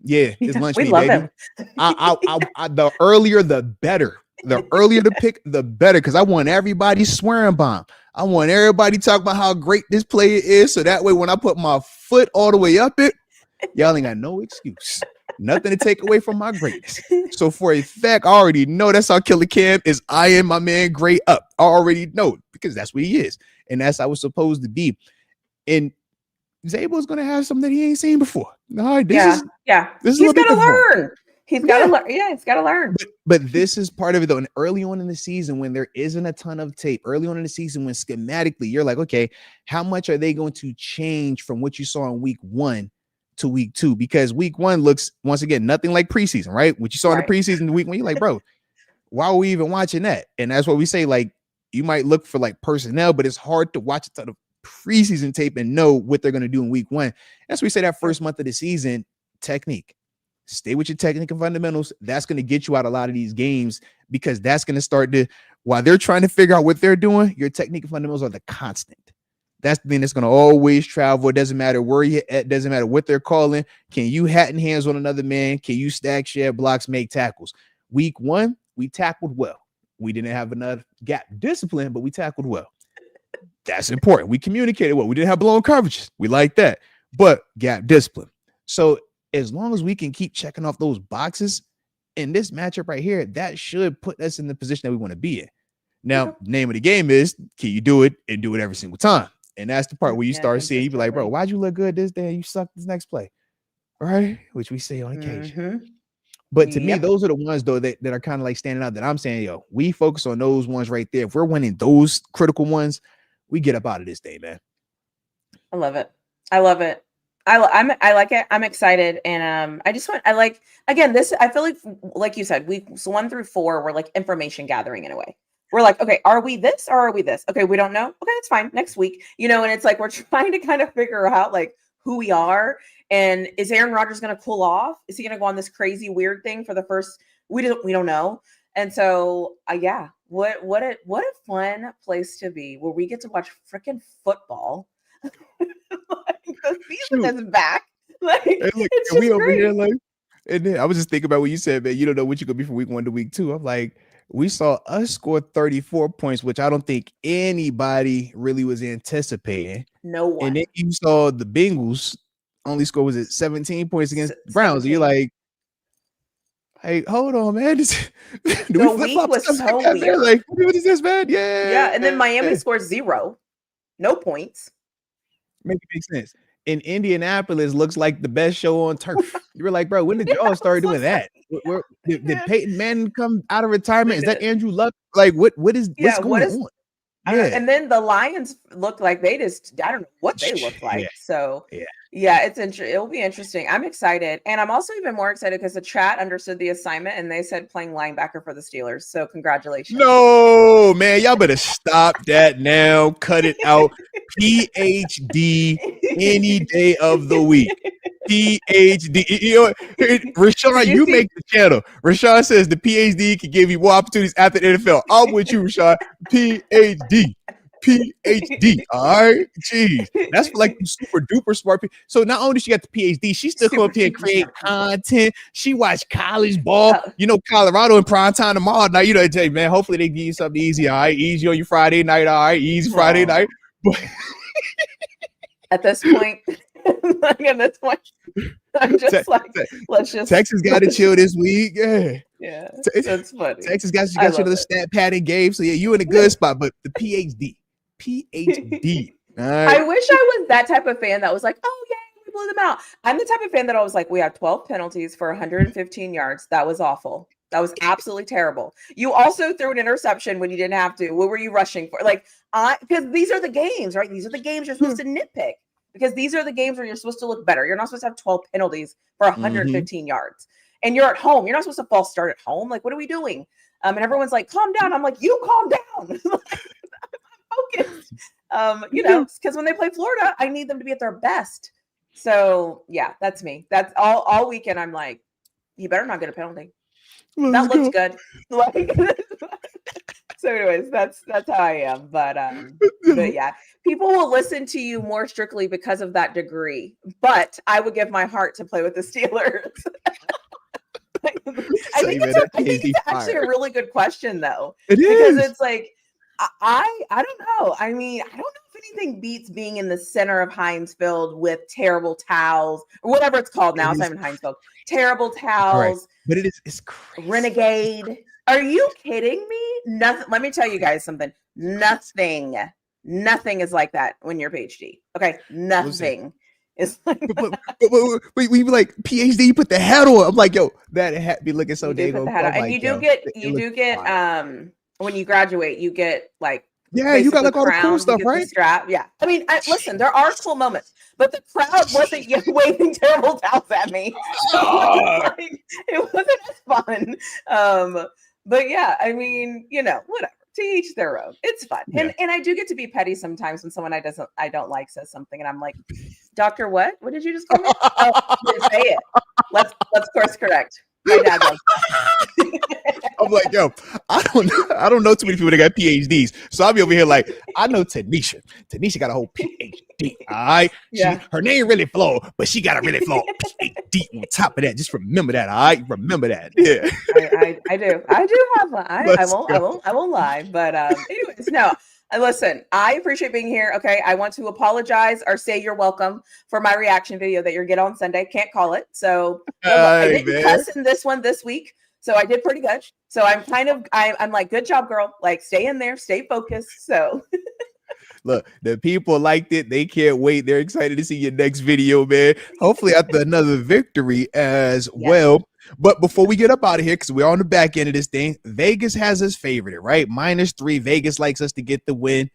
yeah, it's lunch we meat, love baby. him. I the earlier, the better. The earlier the pick, the better, because I want everybody swearing bomb. I want everybody talking about how great this player is, so that way when I put my foot all the way up it, y'all ain't got no excuse. Nothing to take away from my greatness. So for a fact, I already know that's how Killer Cam is eyeing my man Gray up. I already know, because that's what he is. And that's how it's supposed to be. And Zabel's going to have something that he ain't seen before. All right, this is he's got to learn. He's got to learn. Yeah, he's got to learn. But this is part of it, though. And early on in the season, when there isn't a ton of tape, early on in the season, when schematically you're like, okay, how much are they going to change from what you saw in week 1 to week 2? Because week 1 looks, once again, nothing like preseason, right? What you saw in the preseason, week 1, you're like, bro, why are we even watching that? And that's what we say, like, you might look for like personnel, but it's hard to watch a ton of preseason tape and know what they're going to do in week 1. That's why we say that first month of the season, technique. Stay with your technique and fundamentals. That's going to get you out a lot of these games, because that's going to start to, while they're trying to figure out what they're doing, your technique and fundamentals are the constant. That's the thing that's going to always travel. It doesn't matter where you're at. Doesn't matter what they're calling. Can you hat and hands on another man? Can you stack, share blocks, make tackles? Week 1, we tackled well. We didn't have enough gap discipline, but we tackled well. That's important. We communicated well. We didn't have blown coverages. We like that, but gap discipline. So as long as we can keep checking off those boxes in this matchup right here, that should put us in the position that we want to be in. Now, name of the game is, can you do it and do it every single time? And that's the part where you start seeing, you be like, bro, why'd you look good this day? You suck this next play. Right? Which we say on occasion. But to me, those are the ones, though, that are kind of like standing out, that I'm saying, yo, we focus on those ones right there. If we're winning those critical ones, we get up out of this day, man. I love it. I love it. I like it. I'm excited. And I feel like you said, weeks 1 through 4 were like information gathering in a way. we're like, okay, are we this or are we this? Okay, we don't know. Okay, that's fine. Next week, and it's like we're trying to kind of figure out like who we are. And is Aaron Rodgers going to cool off? Is he going to go on this crazy weird thing for the first? We don't know. And so, yeah, what a fun place to be where we get to watch freaking football. Like, the season is back. Like, Hey, look, it's and we just over great. here like, and then I was just thinking about what you said, man. You don't know what you're gonna be from week 1 to week 2. I'm like, we saw us score 34 points, which I don't think anybody really was anticipating. No one. And then you saw the Bengals only score, was it 17 points against the Browns? And you're 17. like, hey, hold on, man. Do The we week flip-flop was stuff so like that, man? weird. Like, what is this, man? Yeah. Yeah, and then Miami scores 0. No points. Make it make sense. In Indianapolis looks like the best show on turf. You were like, bro, when did y'all start doing that? Did Peyton Manning come out of retirement? Is that Andrew Luck? Like, what's going on? Yeah. And then the Lions look like they just, I don't know what they look like. Yeah. So Yeah. yeah, it'll be interesting. I'm excited. And I'm also even more excited because the chat understood the assignment and they said playing linebacker for the Steelers. So congratulations. No, man, y'all better stop that now. Cut it out. PhD any day of the week. PhD. Rashawn, you make the channel. Rashawn says the PhD can give you more opportunities after the NFL. I'm with you, Rashawn. PhD. PhD. All right. Jeez. That's for like super duper smart people. So not only she got the PhD, she still come up here and create content. She watched college ball. Colorado in prime time tomorrow night. Hey, man, hopefully they give you something easy. All right. Easy on your Friday night. All right. Easy Friday night. But at this point, I'm just let's just. Texas got to chill this week. Yeah, that's funny. Texas got to chill the stat padding game. So yeah, you in a good spot. But the PhD. I wish I was that type of fan that was like, oh yeah, we blew them out. I'm the type of fan that I was like, we have 12 penalties for 115 yards. That was awful. That was absolutely terrible. You also threw an interception when you didn't have to. What were you rushing for? Like, because these are the games, right? These are the games you're supposed to nitpick because these are the games where you're supposed to look better. You're not supposed to have 12 penalties for 115 yards. And you're at home. You're not supposed to false start at home. Like, what are we doing? And everyone's like, calm down. I'm like, you calm down. Focused. Because when they play Florida, I need them to be at their best. So yeah, that's me. That's all weekend. I'm like, you better not get a penalty. That looks good. So anyways, that's how I am. But yeah, people will listen to you more strictly because of that degree. But I would give my heart to play with the Steelers. I think it's actually a really good question though. It is. Because it's like, I don't know. I mean, I don't know if anything beats being in the center of Heinz Field with terrible towels or whatever it's called now. It's not even Heinz Field. Terrible towels. Right. But it's crazy. Renegade. Are you kidding me? Nothing. Let me tell you guys something. Nothing is like that when you're PhD. Okay. Nothing. It's like but we like PhD put the hat on. I'm like, yo, that hat be looking so dang on. And you do get when you graduate, you get like you got like all the cool stuff, right? Strap. Yeah. I mean, listen, there are cool moments, but the crowd wasn't waving terrible towels at me. So it wasn't as fun. But yeah, I mean, whatever. To each their own. It's fun. Yeah. And I do get to be petty sometimes when someone I don't like says something and I'm like, Doctor, what? What did you just call me? Oh, you didn't say it. Let's course correct. My dad loves that. I'm like, yo, I don't know too many people that got PhDs. So I'll be over here like, I know TaNeisha. TaNeisha got a whole PhD. All right. Yeah. Her name really flow, but she got a really flow PhD on top of that. Just remember that. All right. Remember that. Yeah. I do have one. I won't lie. But anyways, no. Listen, I appreciate being here. Okay. I want to apologize or say you're welcome for my reaction video that you're getting on Sunday. Can't call it. So I didn't cuss in this one this week. So I did pretty good. So I'm like, good job, girl. Like, stay in there, stay focused. So look, the people liked it. They can't wait. They're excited to see your next video, man. Hopefully after another victory as well. But before we get up out of here, because we're on the back end of this thing, Vegas has us favored, right? -3. Vegas likes us to get the win.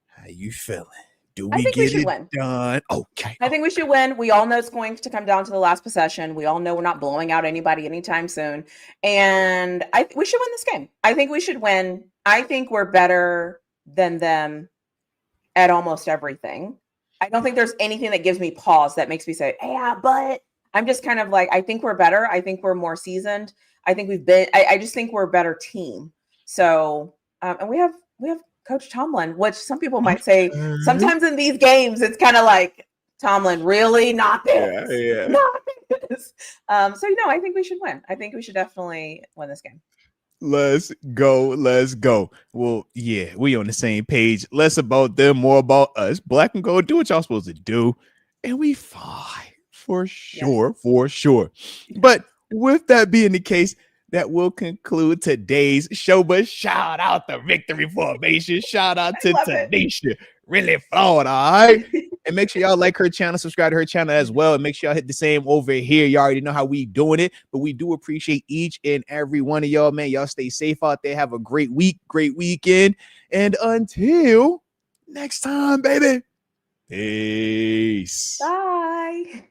How you feeling? Do we get it done? Okay. I think we should win. We all know it's going to come down to the last possession. We all know we're not blowing out anybody anytime soon. And we should win this game. I think we should win. I think we're better than them at almost everything. I don't think there's anything that gives me pause that makes me say, yeah, but I'm just kind of like, I think we're better. I think we're more seasoned. I think I just think we're a better team. So, and we have Coach Tomlin, which some people might say sometimes in these games, it's kind of like, Tomlin, really? Not this. Yeah. Not this. So, I think we should win. I think we should definitely win this game. Let's go. Let's go. Well, yeah, we on the same page. Less about them, more about us. Black and gold, do what y'all supposed to do. And we fine. For sure. Yes. For sure. But with that being the case, that will conclude today's show. But shout out the victory formation. Shout out to TaNeisha. Really flawed, all right? And make sure y'all like her channel, subscribe to her channel as well. And make sure y'all hit the same over here. You already know how we doing it, but we do appreciate each and every one of y'all, man. Y'all stay safe out there. Have a great week, great weekend. And until next time, baby. Peace. Bye.